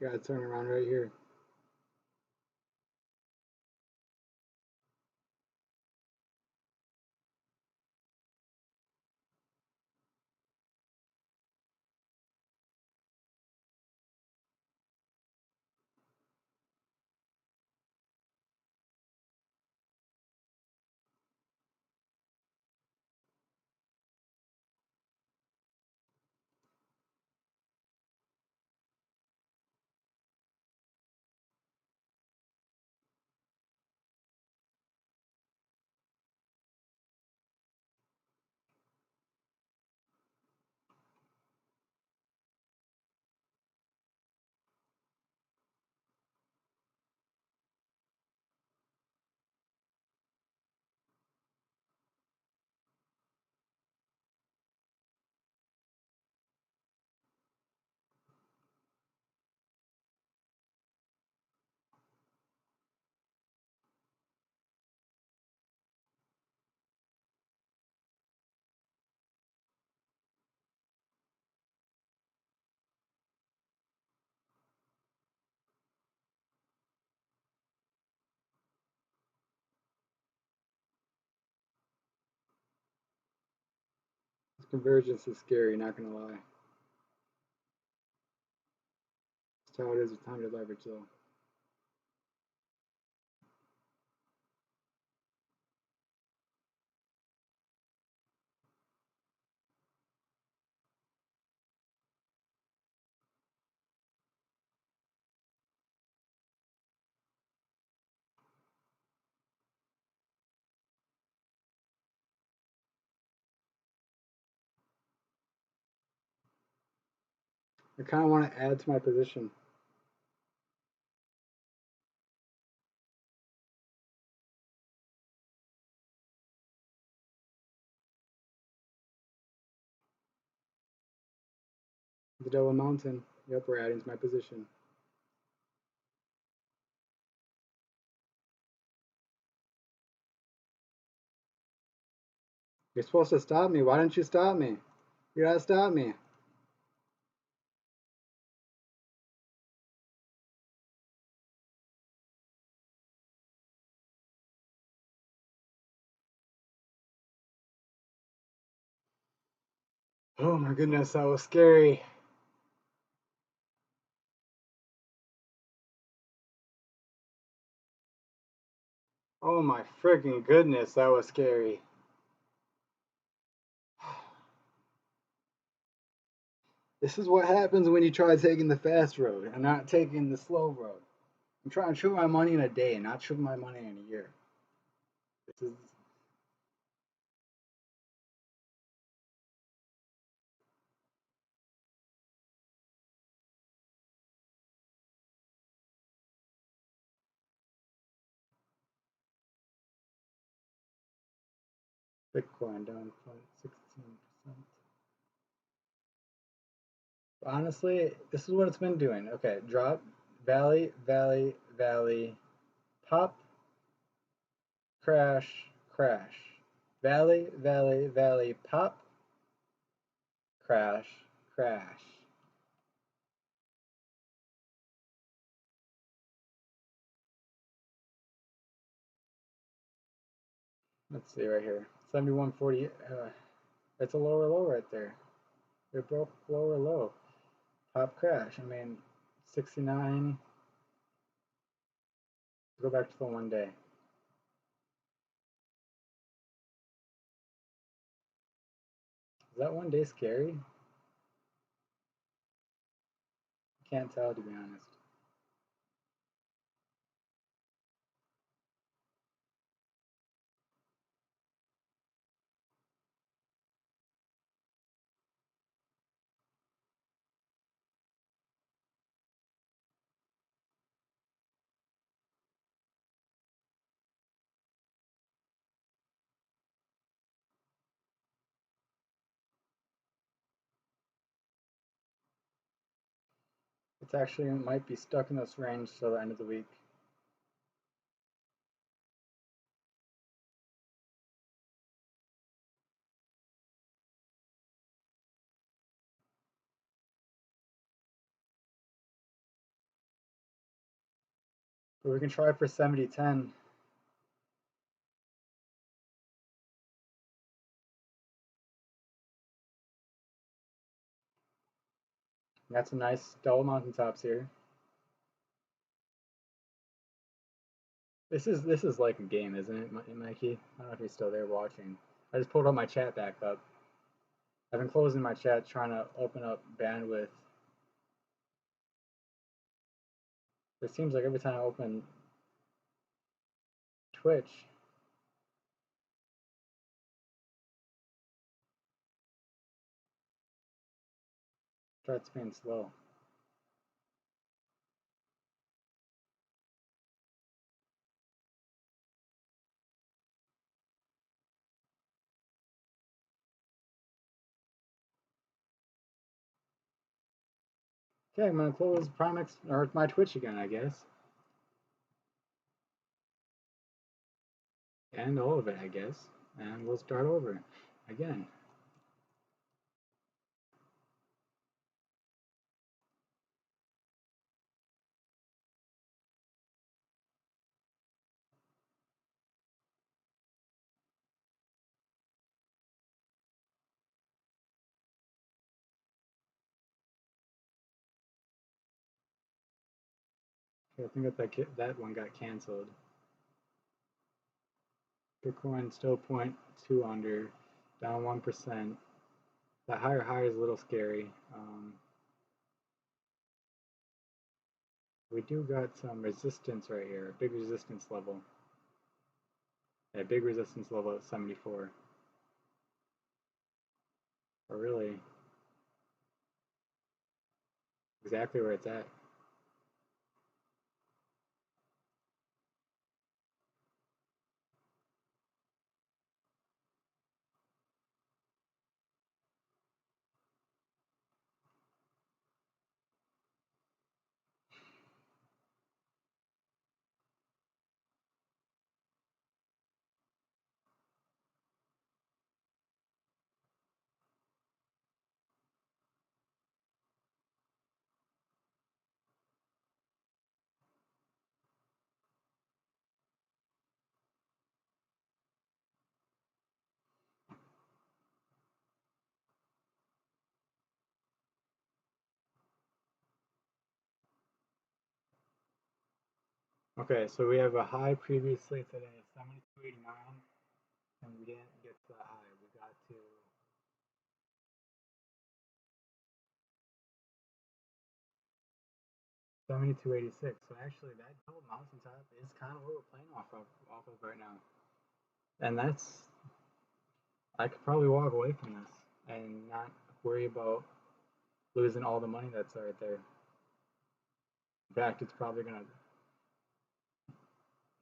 Gotta turn around right here. Convergence is scary, not gonna lie. That's how it is with time to leverage, though. I kind of want to add to my position. The Double Mountain. Yep, we're adding to my position. You're supposed to stop me. Why didn't you stop me? You gotta stop me. Oh my goodness, that was scary. Oh my freaking goodness, that was scary. This is what happens when you try taking the fast road and not taking the slow road. I'm trying to triple my money in a day, not triple my money in a year. This is Bitcoin down 16%. Honestly, this is what it's been doing. Okay, drop, valley, valley, valley, pop, crash, crash. Valley, valley, valley, pop, crash, crash. Let's see right here. 71.40. It's a lower low right there. It broke lower low. Pop crash. I mean, 69. Go back to the 1 day. Is that 1 day scary? Can't tell, to be honest. It's actually might be stuck in this range till the end of the week. But we can try for 70.10. Got some nice double mountaintops here. This is like a game, isn't it, Mikey? I don't know if you're still there watching. I just pulled up my chat back up. I've been closing my chat trying to open up bandwidth. It seems like every time I open Twitch, it starts being slow. Okay, I'm gonna close Primex or my Twitch again, I guess. And all of it, I guess. And we'll start over again. I think that one got canceled. Bitcoin still 0.2 under, down 1%. That higher high is a little scary. We do got some resistance right here, a big resistance level. A big resistance level at 74. But really, exactly where it's at. Okay, so we have a high previously today, 72.89, and we didn't get to that high. We got to 72.86. So actually, that double mountaintop is kind of what we're playing off of right now. And I could probably walk away from this and not worry about losing all the money that's right there. In fact, it's probably gonna.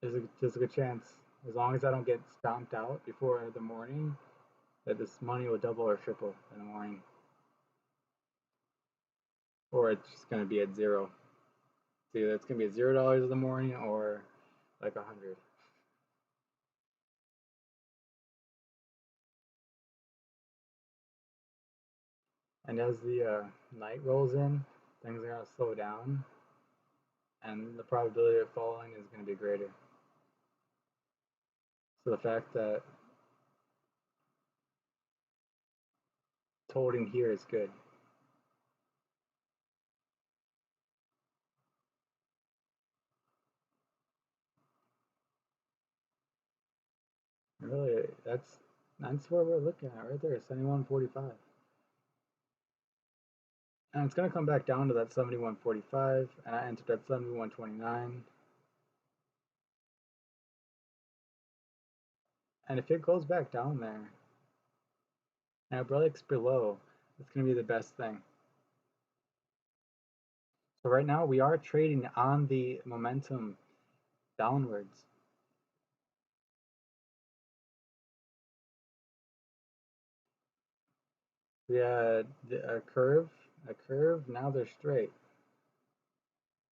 There's a good chance, as long as I don't get stomped out before the morning, that this money will double or triple in the morning, or it's just gonna be at zero. So either it's gonna be at $0 in the morning or like 100. And as the night rolls in, things are gonna slow down, and the probability of falling is gonna be greater. So the fact that it's holding here is good. Really, that's what we're looking at right there, 71.45. And it's gonna come back down to that 71.45, and I entered at 71.29. And if it goes back down there and it breaks below, it's gonna be the best thing. So right now we are trading on the momentum downwards. We had a curve, now they're straight.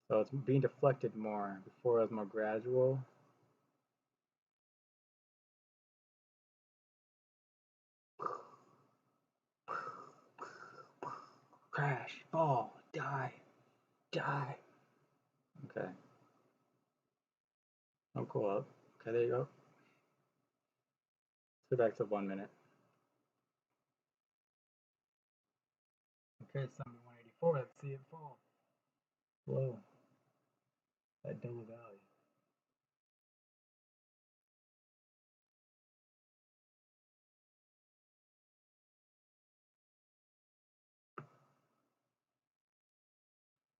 So it's being deflected more. Before it was more gradual. Crash, fall, die, die. Okay. Oh, cool. Okay, there you go. Let's go back to 1 minute. Okay, 71.84. Let's see it fall. Whoa. That double value.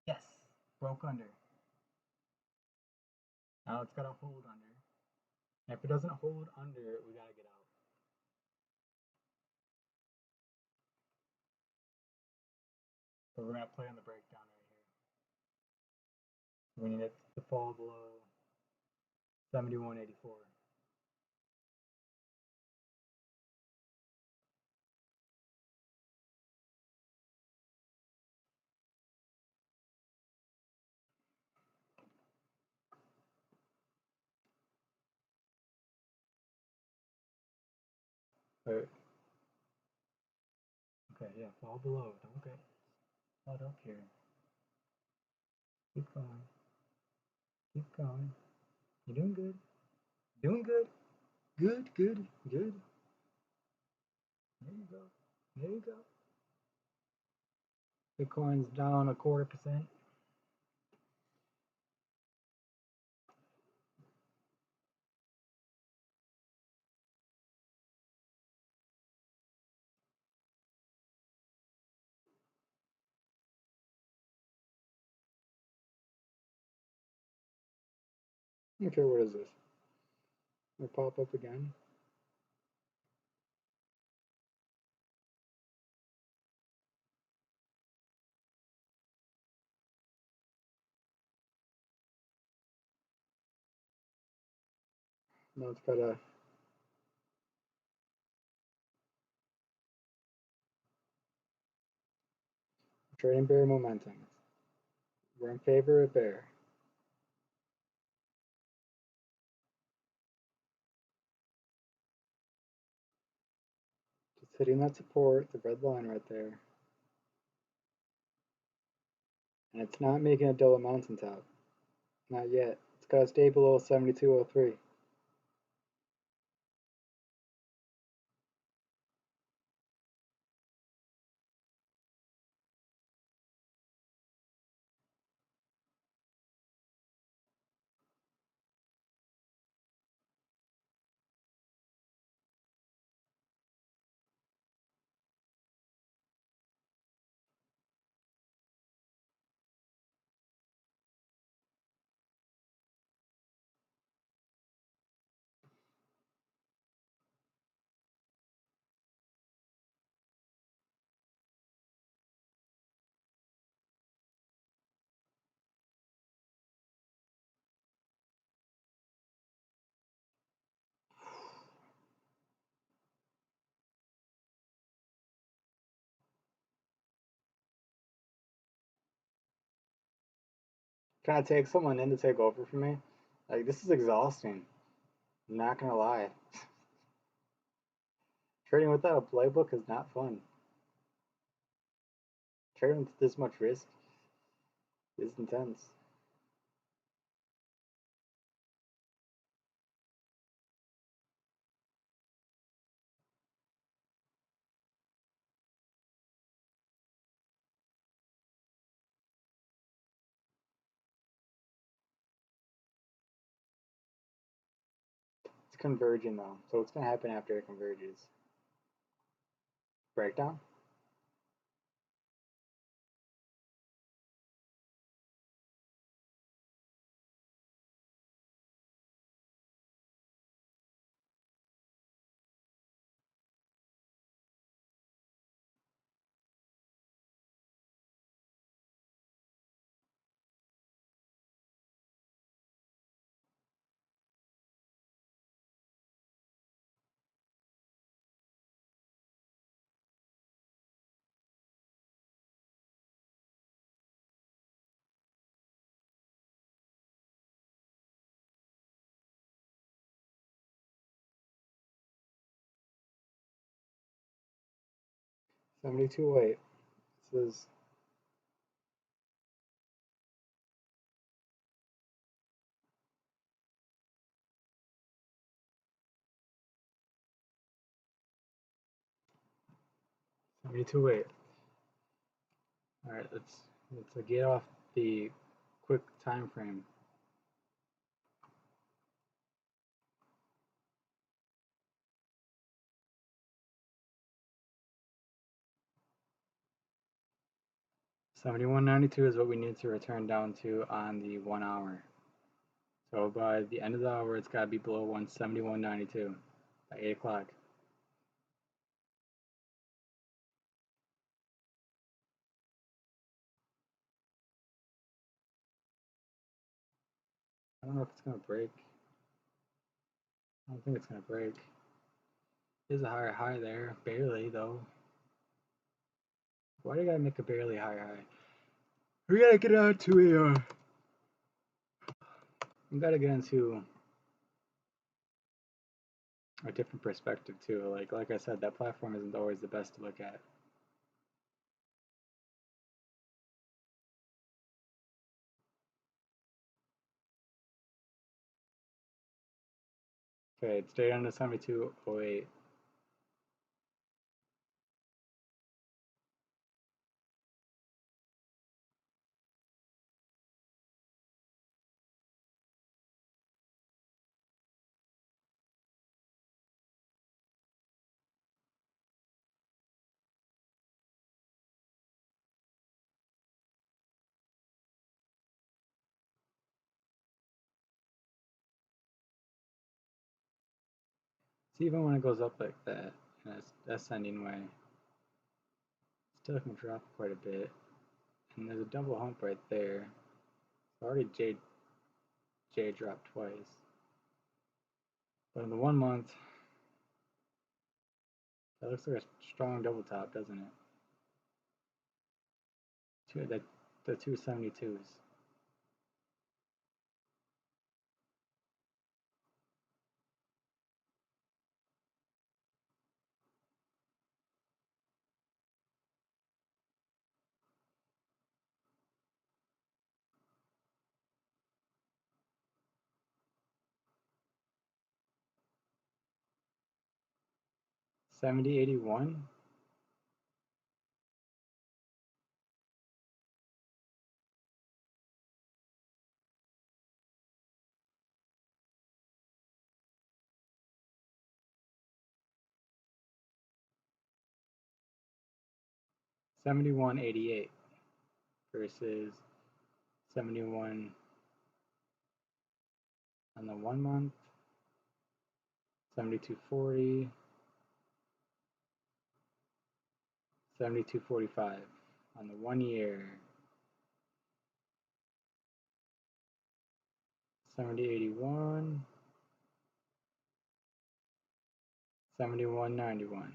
Yes. Broke under. Now it's got to hold under. And if it doesn't hold under, we got to get out. So we're going to play on the breakdown right here. We need it to fall below 71.84. Wait. Okay, yeah, fall below. Don't get caught up here. Keep going. Keep going. You're doing good. Doing good. Good, good, good. There you go. There you go. Bitcoin's down 0.25%. Okay, what is this? It'll pop up again. Now it's got a trading bear momentum. We're in favor of bear. Just hitting that support, the red line right there. And it's not making a double mountaintop. Not yet. It's got to stay below 7203. Can I take someone in to take over for me? Like, this is exhausting. I'm not gonna lie. Trading without a playbook is not fun. Trading with this much risk is intense. It's converging though, so what's gonna happen after it converges? Breakdown? 72.08. This is 72.08. Alright, let's get off the quick time frame. $71.92 is what we need to return down to on the 1 hour. So by the end of the hour, it's got to be below 171.92 by 8 o'clock. I don't know if it's going to break. I don't think it's going to break. There's a higher high there, barely though. Why do you gotta make a barely higher high? We gotta get out to a. We gotta get into a different perspective too. Like I said, that platform isn't always the best to look at. Okay, it stayed under 72.08. See, even when it goes up like that in a ascending way, still can drop quite a bit. And there's a double hump right there. Already J dropped twice. But in the 1 month, that looks like a strong double top, doesn't it? The 272s. 7081. 7188 versus 71 on the 1 month, 7240, 7245 on the 1 year, 7081, 7191.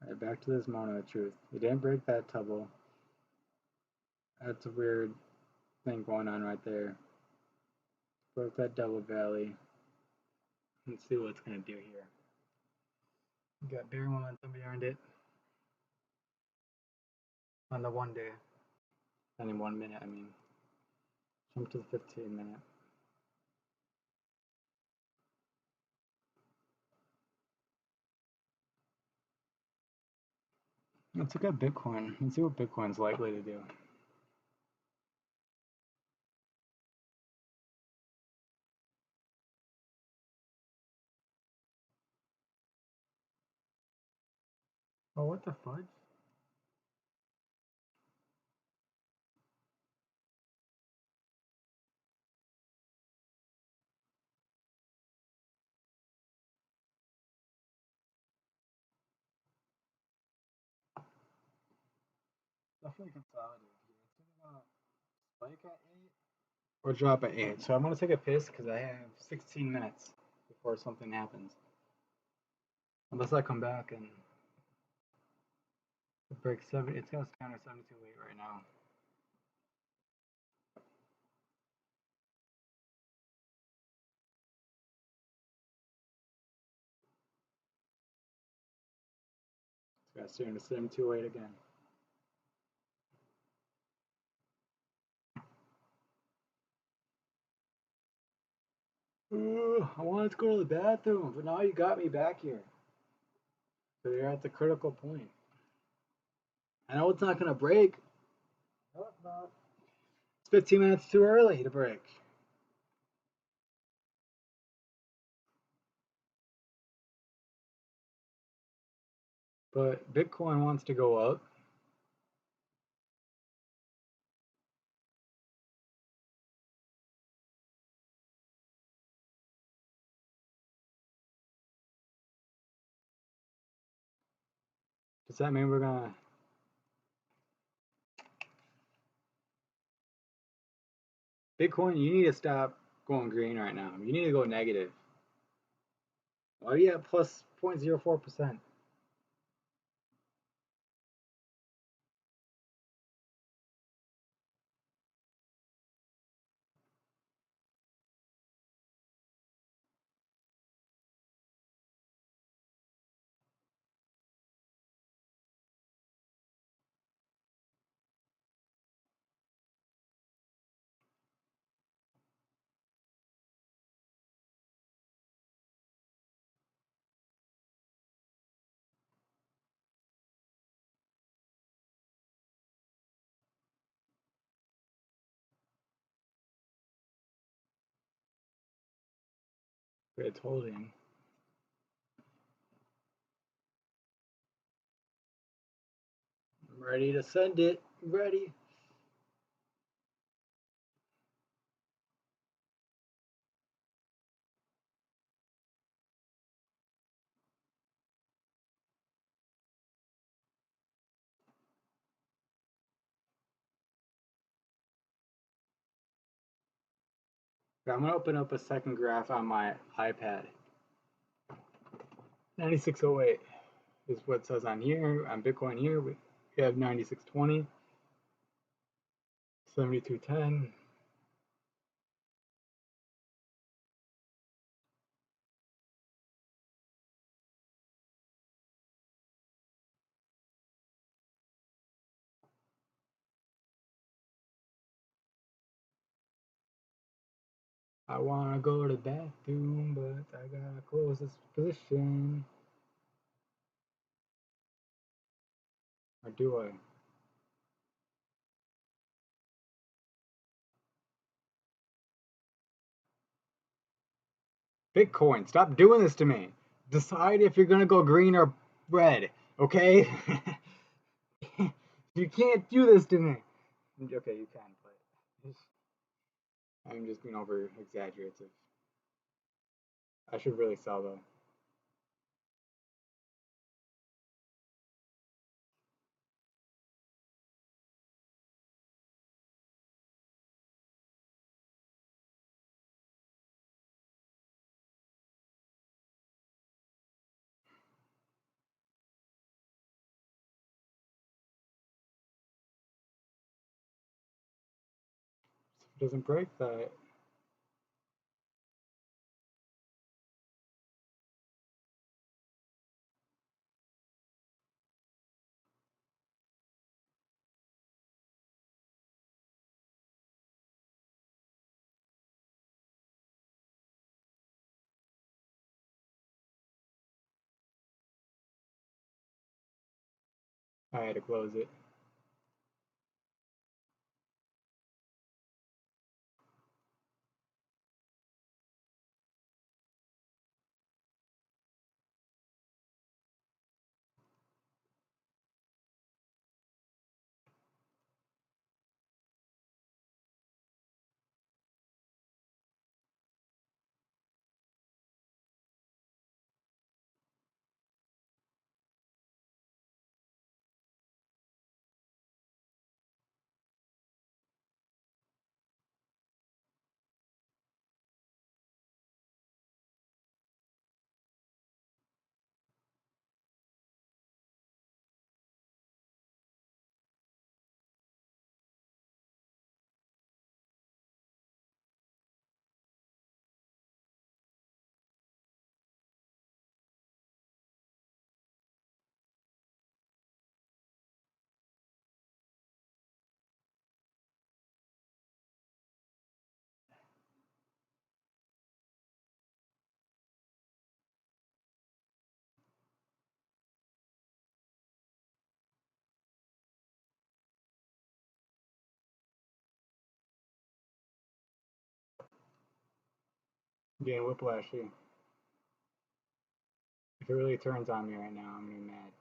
Alright, back to this moment of truth. It didn't break that tubble. That's a weird thing going on right there. Broke that double valley. Let's see what it's going to do here. You got bear momentum behind it on the 1 day. And in 1 minute, I mean. Jump to the 15 minute. Let's look at Bitcoin. Let's see what Bitcoin's likely to do. Oh, what the fudge? Definitely consolidated here. It's either gonna spike at 8 or drop at 8. So I'm gonna take a piss because I have 16 minutes before something happens. Unless I come back and it breaks 7, it's gonna scan 72.8 right now. It's gonna stay into 728 again. Ooh, I wanted to go to the bathroom, but now you got me back here. So you're at the critical point. I know it's not gonna break. No, it's not. It's 15 minutes too early to break. But Bitcoin wants to go up. Does that mean we're gonna Bitcoin, you need to stop going green right now. You need to go negative. Why are you at plus 0.04%? It's holding. I'm ready to send it. Ready. I'm gonna open up a second graph on my iPad. 9608 is what it says on here. On Bitcoin here, we have 9620, 7210. I wanna go to the bathroom, but I gotta close this position. Or do I? Bitcoin, stop doing this to me. Decide if you're gonna go green or red, okay? You can't do this to me. Okay, you can, but I'm just being over exaggerative. I should really sell though. If it doesn't break that, I had to close it. I'm getting whiplashy. If it really turns on me right now, I'm gonna be mad.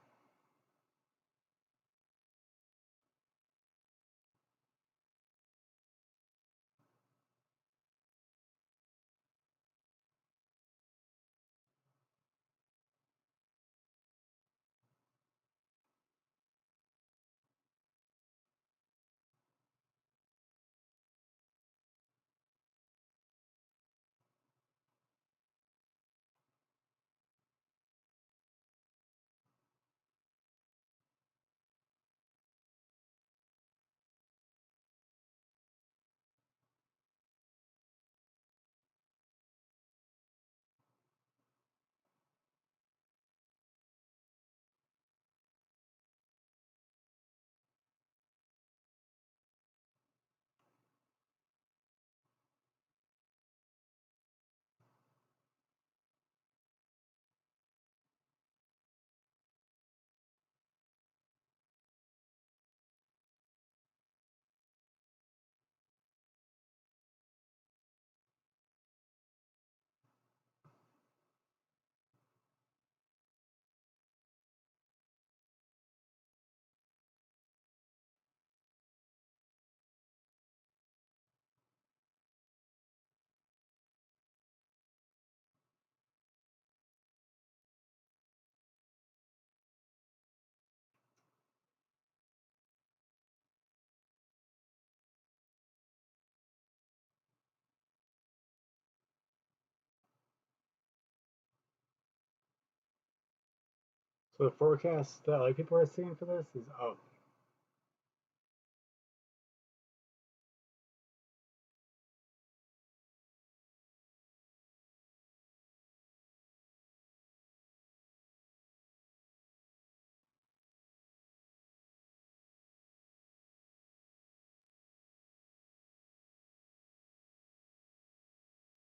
So the forecast that other people are seeing for this is up.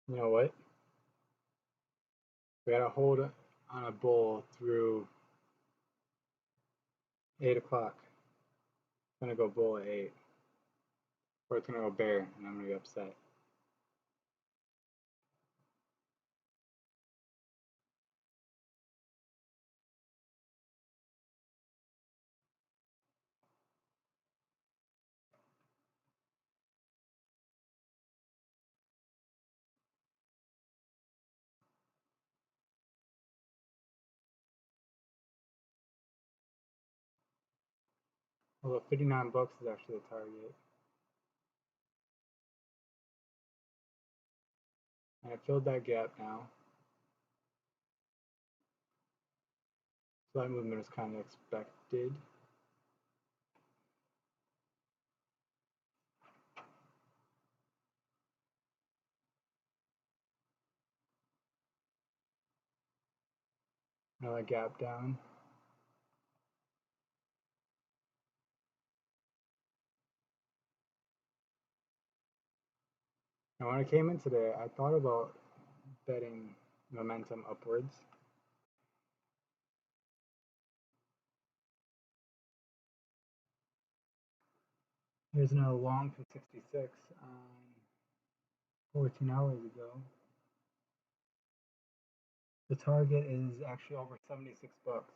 You know what? We got to hold on a bull through 8 o'clock. It's gonna go bull at 8, or it's gonna go bear, and I'm gonna be upset. Although 59 bucks is actually the target, and it filled that gap now. So that movement is kind of expected. Another gap down. And when I came in today, I thought about betting momentum upwards. Here's another long from 66 on 14 hours ago. The target is actually over 76 bucks.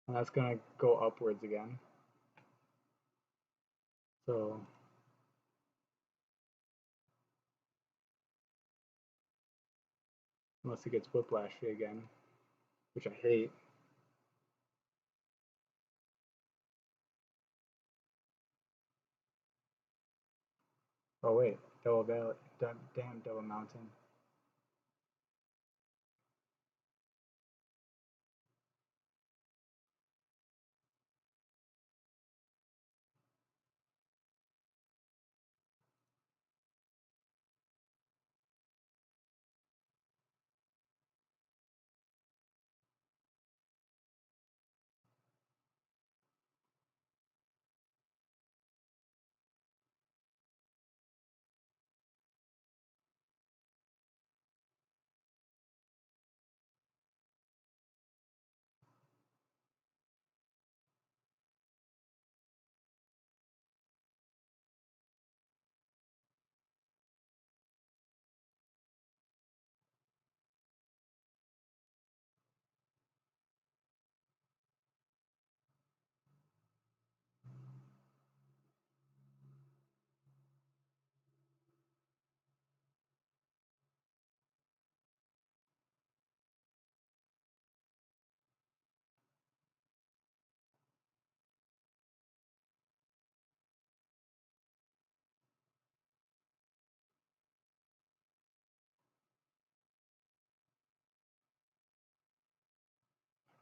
And that's gonna go upwards again. So unless it gets whiplashy again, which I hate. Oh wait, Double Valley, damn Double Mountain.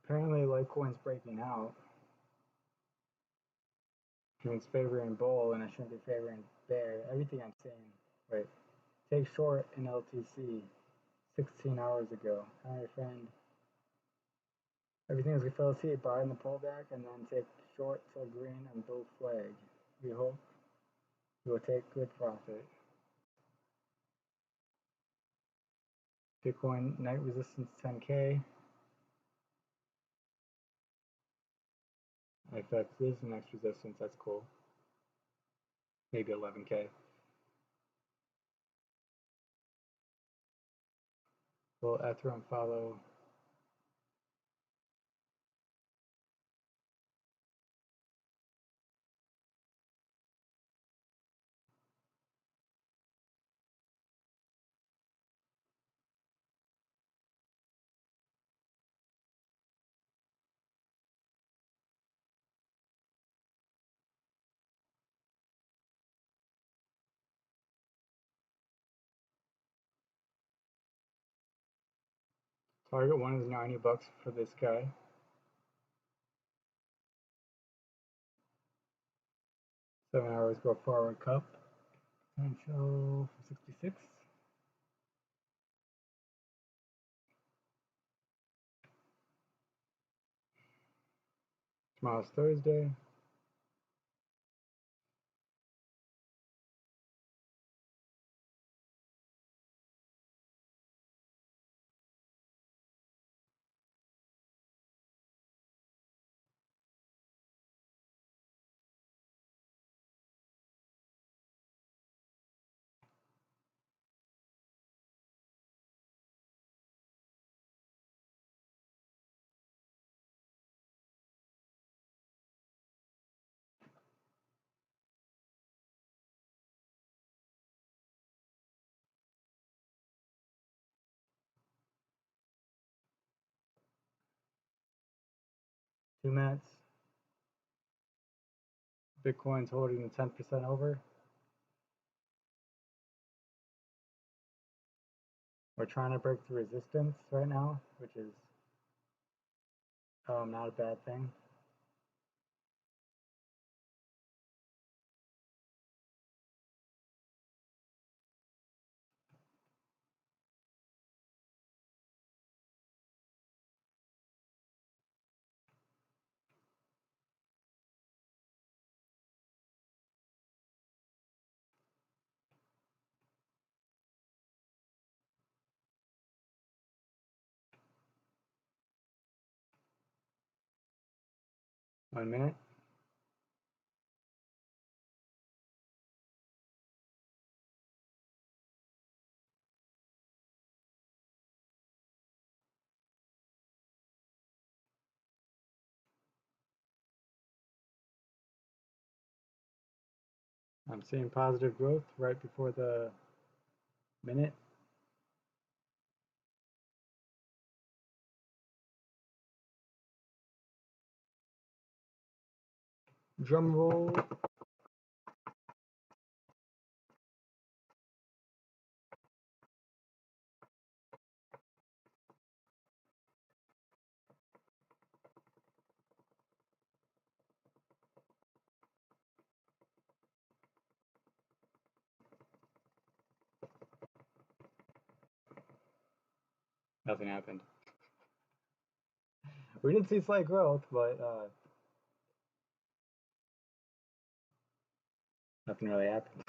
Apparently Litecoin's breaking out. And it's favoring bull and it shouldn't be favoring bear. Everything I'm seeing. Wait. Take short in LTC 16 hours ago. Hi friend. Everything is with LTC, buy in the pullback and then take short till green and bull flag. We hope you will take good profit. Bitcoin night resistance 10K. FX is the next resistance, that's cool. Maybe 11K. Will Ethereum follow? Target one is $90 for this guy. 7 hours go forward cup. Potential for 66. Tomorrow's Thursday. Two minutes. Bitcoin's holding 10% over. We're trying to break the resistance right now, which is not a bad thing. One minute. I'm seeing positive growth right before the minute. Drum roll. Nothing happened. We did see slight growth, but nothing really happened.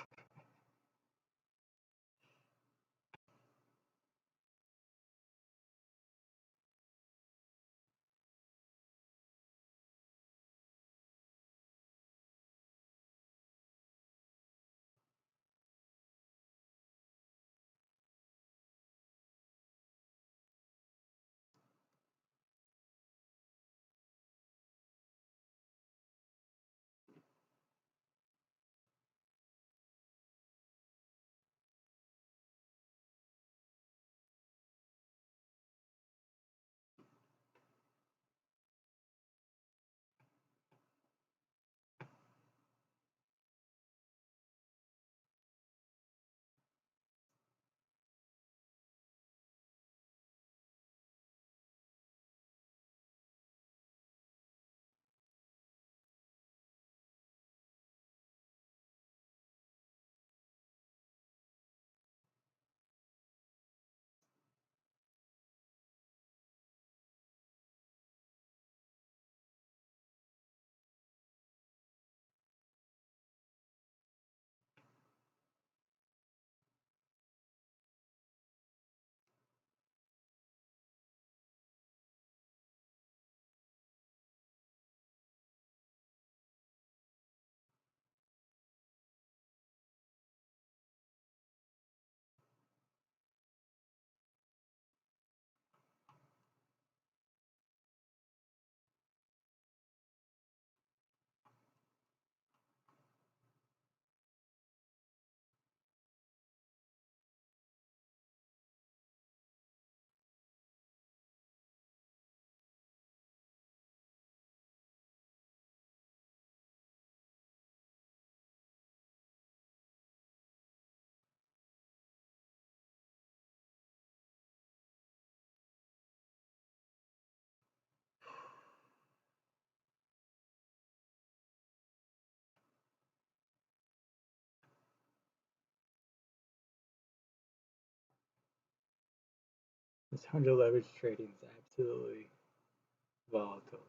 This 100 leverage trading is absolutely volatile.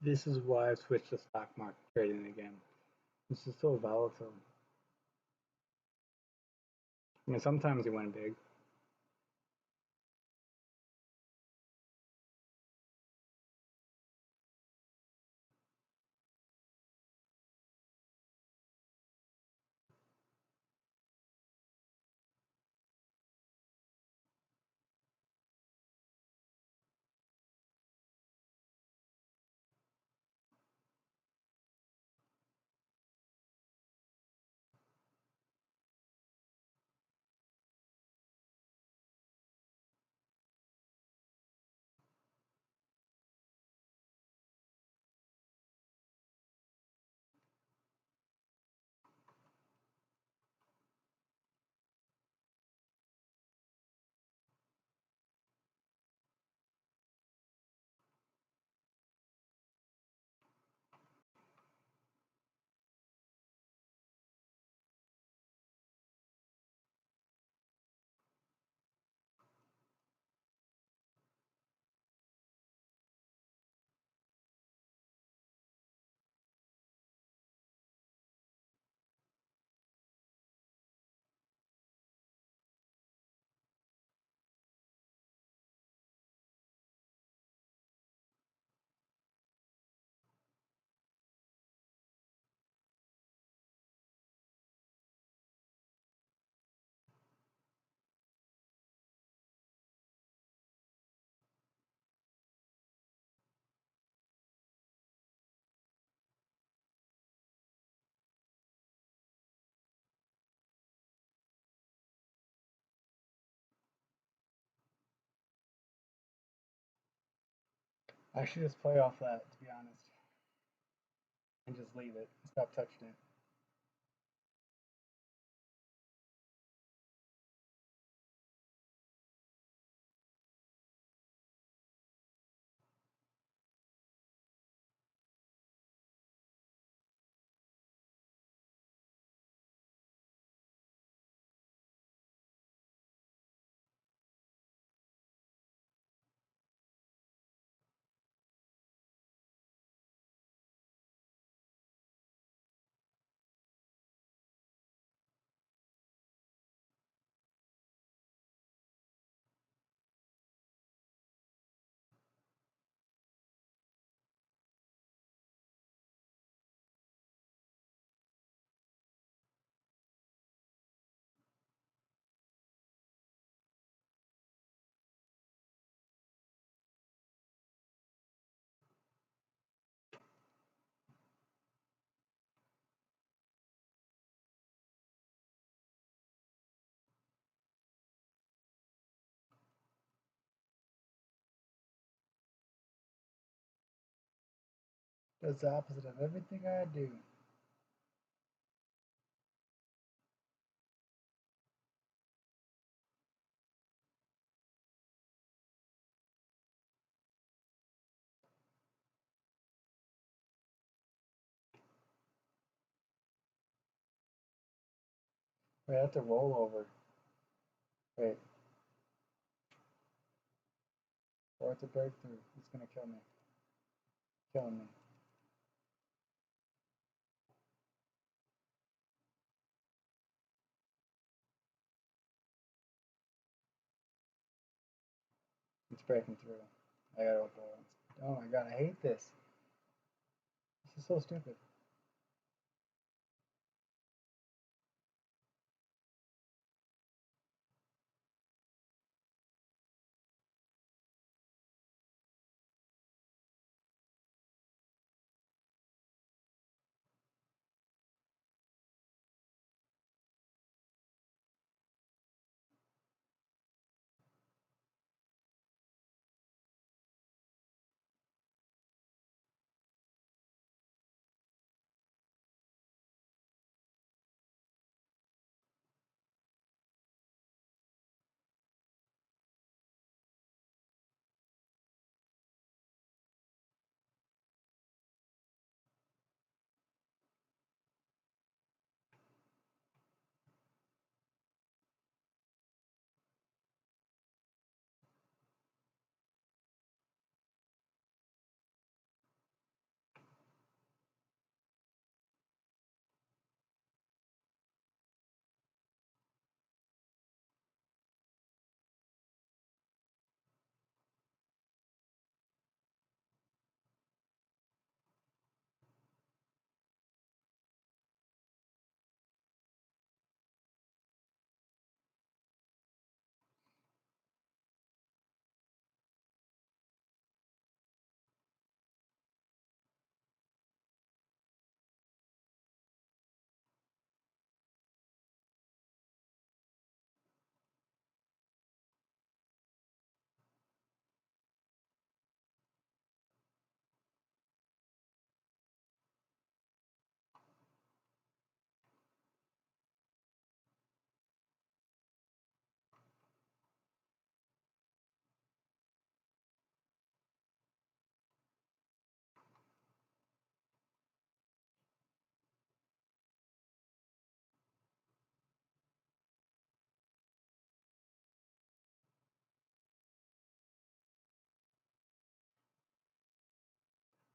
This is why I switched to stock market trading again. This is so volatile. I mean, sometimes you win big. I should just play off that, to be honest, and just leave it. Stop touching it. That's the opposite of everything I do. Wait, I have to roll over. Wait, or it's a breakthrough. It's gonna kill me. Killing me. It's breaking through. I gotta go. Oh my god, I hate this. This is so stupid.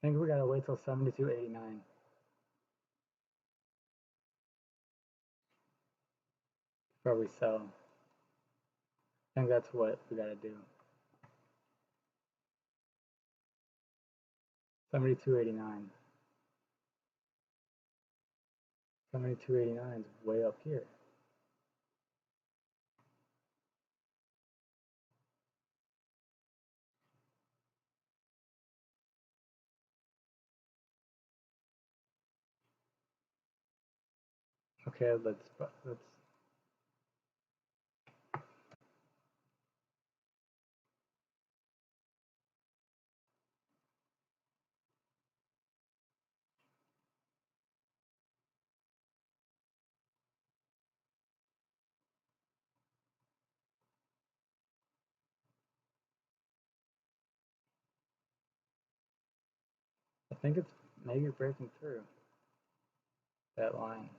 I think we gotta wait till 72.89 before we sell. I think that's what we gotta do. 72.89. 72.89 is way up here. Okay, let's I think it's maybe breaking through that line.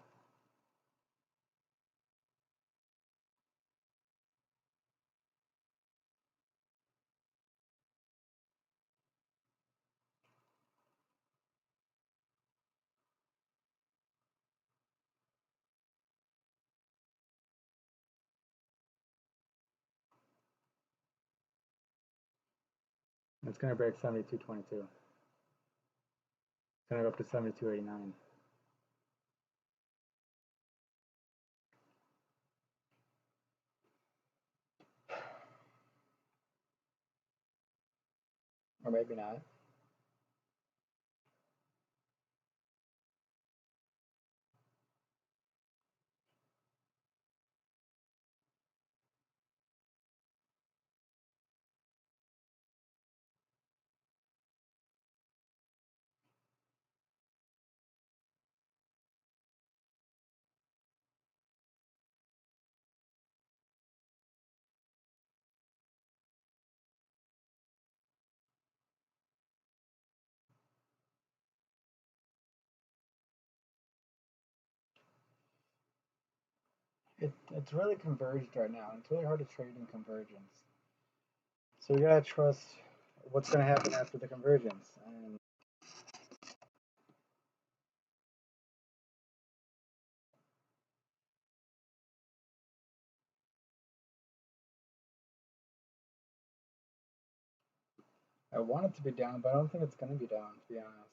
It's going to break 72.22. It's going to go up to 72.89. Or maybe not. It's really converged right now. It's really hard to trade in convergence. So you gotta trust what's gonna happen after the convergence. And I want it to be down, but I don't think it's gonna be down, to be honest.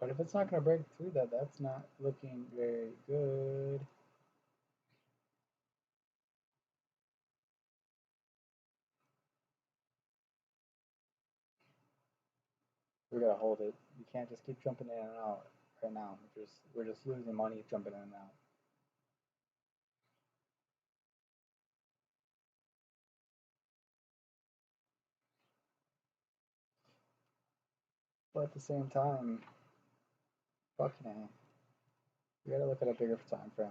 But if it's not gonna break through that, that's not looking very good. We gotta hold it. You can't just keep jumping in and out right now. We're just losing money jumping in and out. But at the same time, fucking A. We gotta look at a bigger time frame.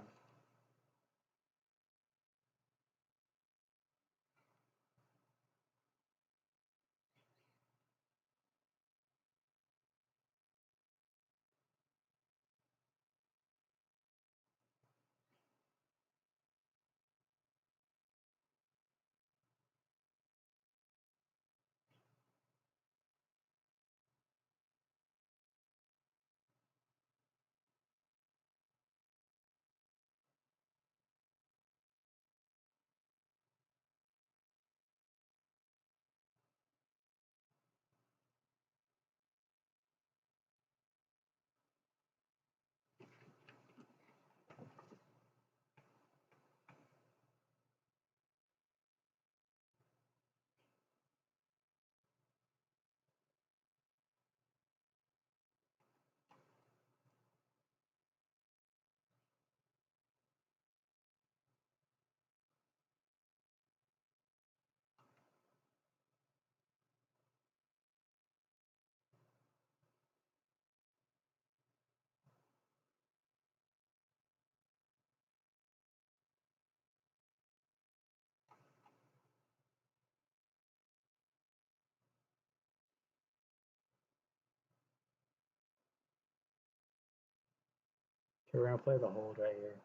Okay, we're gonna play the hold right here.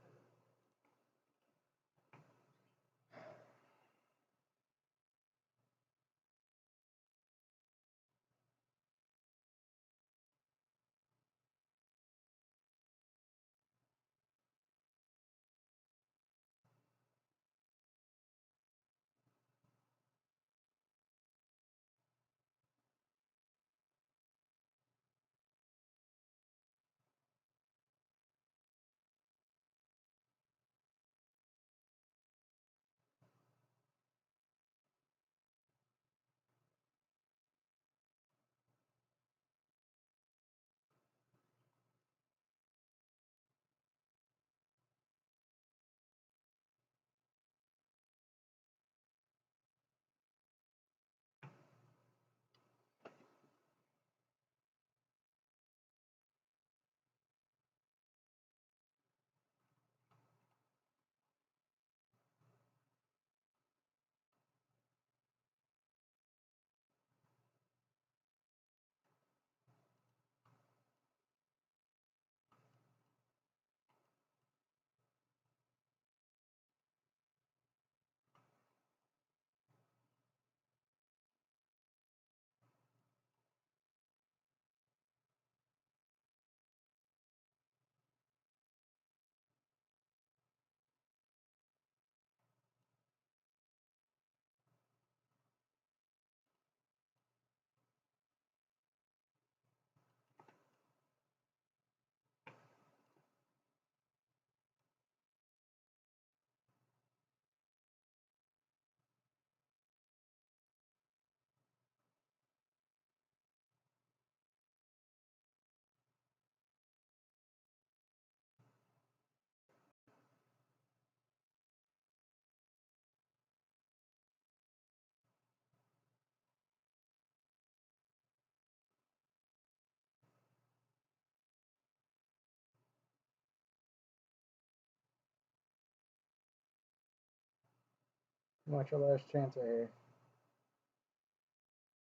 Watch our last chance right here.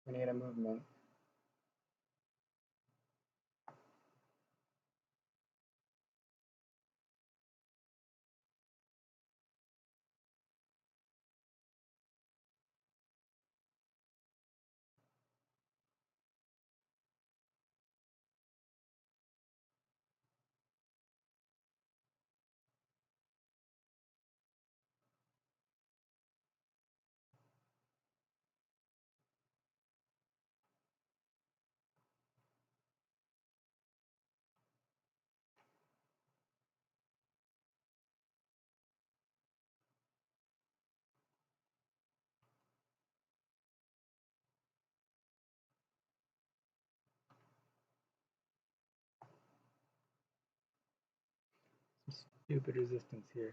We need a movement. Some stupid resistance here.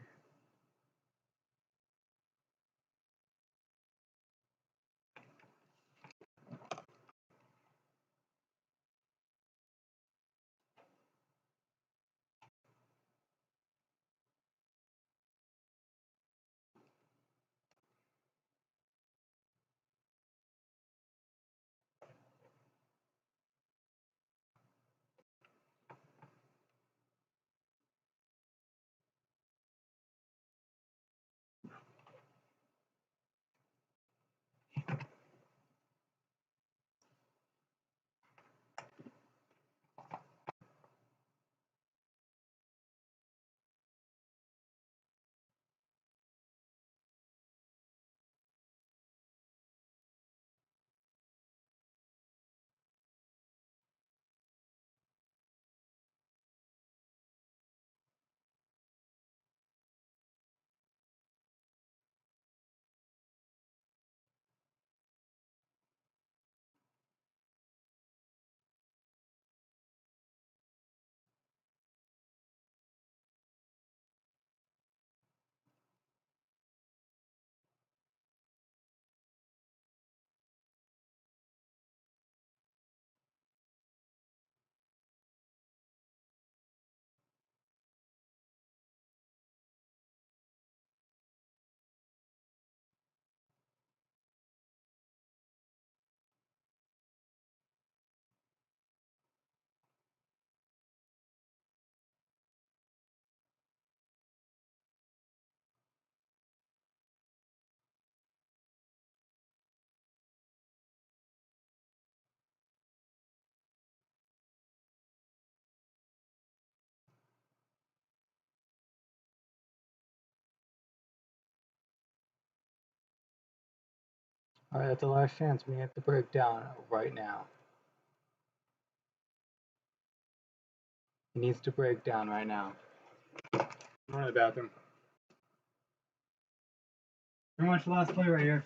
All right, that's the last chance. We have to break down right now. It needs to break down right now. I'm going to the bathroom. Pretty much the last play right here.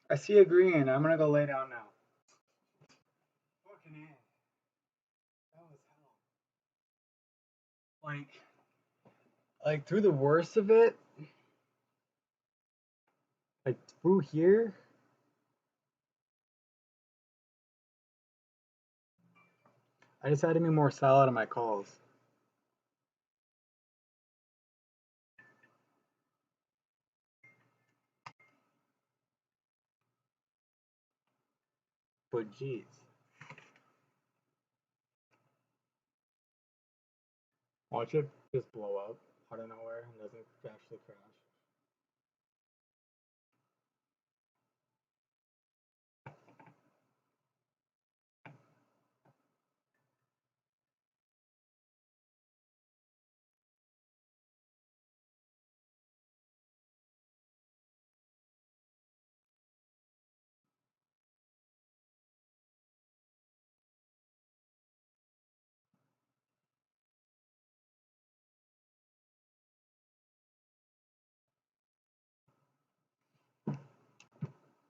I see a green. I'm gonna go lay down now. Fucking A. That was hell. Like through the worst of it, like through here, I just had to be more solid on my calls. But geez. Watch it just blow up out of nowhere and doesn't actually crash.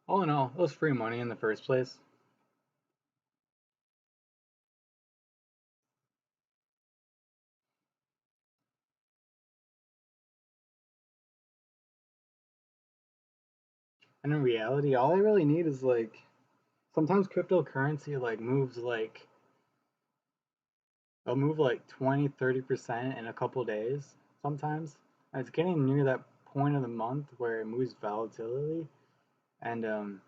All in all, it was free money in the first place. And in reality, all I really need is like sometimes cryptocurrency like moves like it'll move like 20-30% in a couple days sometimes. And it's getting near that point of the month where it moves volatility and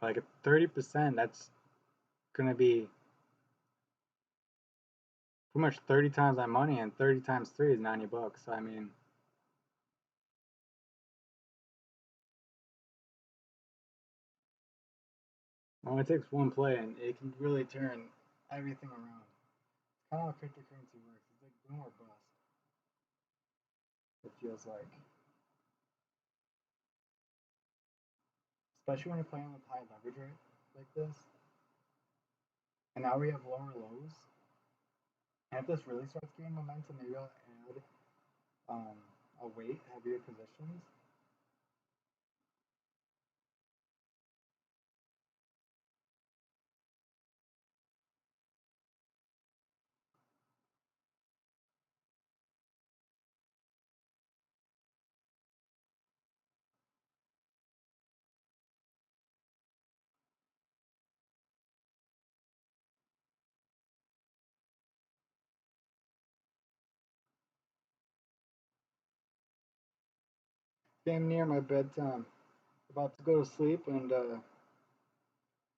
like at 30% that's gonna be pretty much 30 times that money, and 30 times 3 is 90 bucks. So I mean, well, it takes one play and it can really turn everything around. It's kind of how cryptocurrency works. It's like boom or bust. It feels like, especially when you're playing with high leverage rate like this. And now we have lower lows. And if this really starts gaining momentum, maybe I'll add a weight, heavier positions. Damn near my bedtime. About to go to sleep and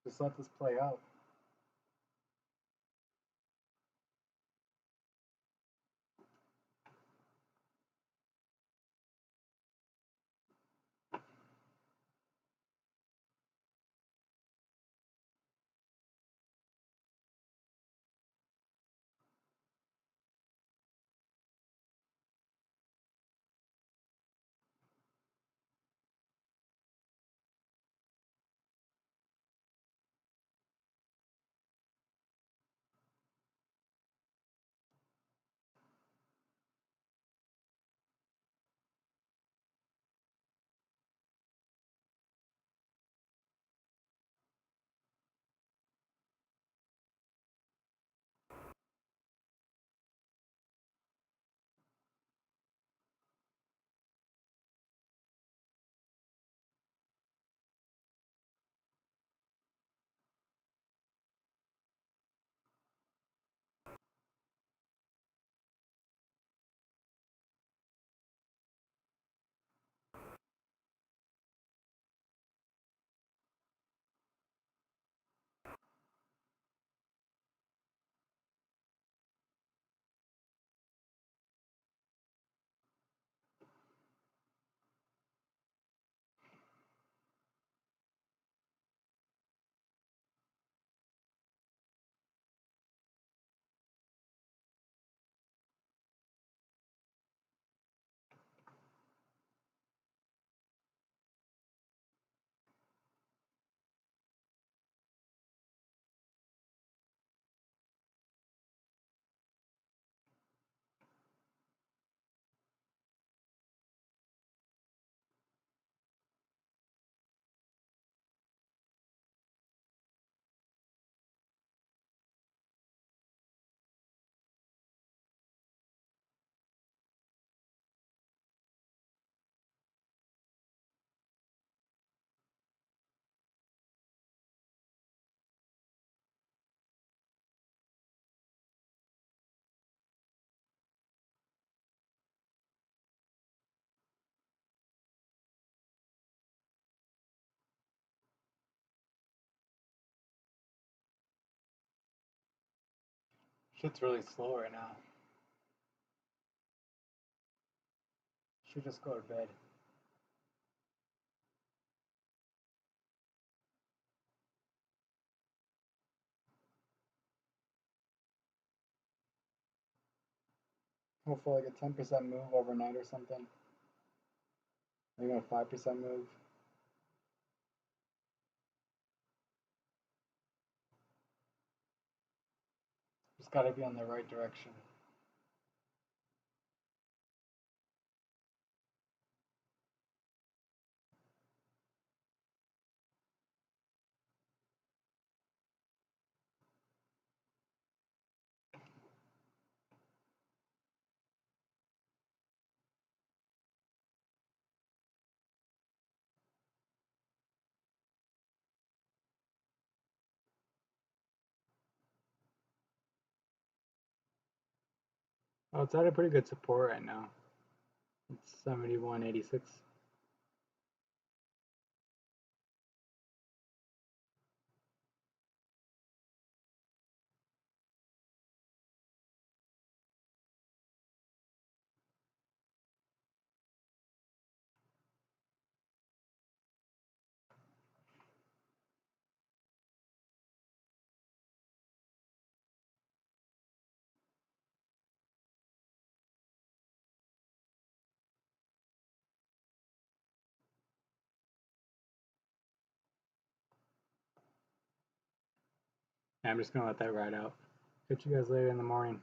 just let this play out. Shit's really slow right now. Should just go to bed. Hopefully like a 10% move overnight or something. Maybe a 5% move. Just gotta be on the right direction. Oh, it's at a pretty good support right now. It's 71.86. I'm just gonna let that ride out. Catch you guys later in the morning.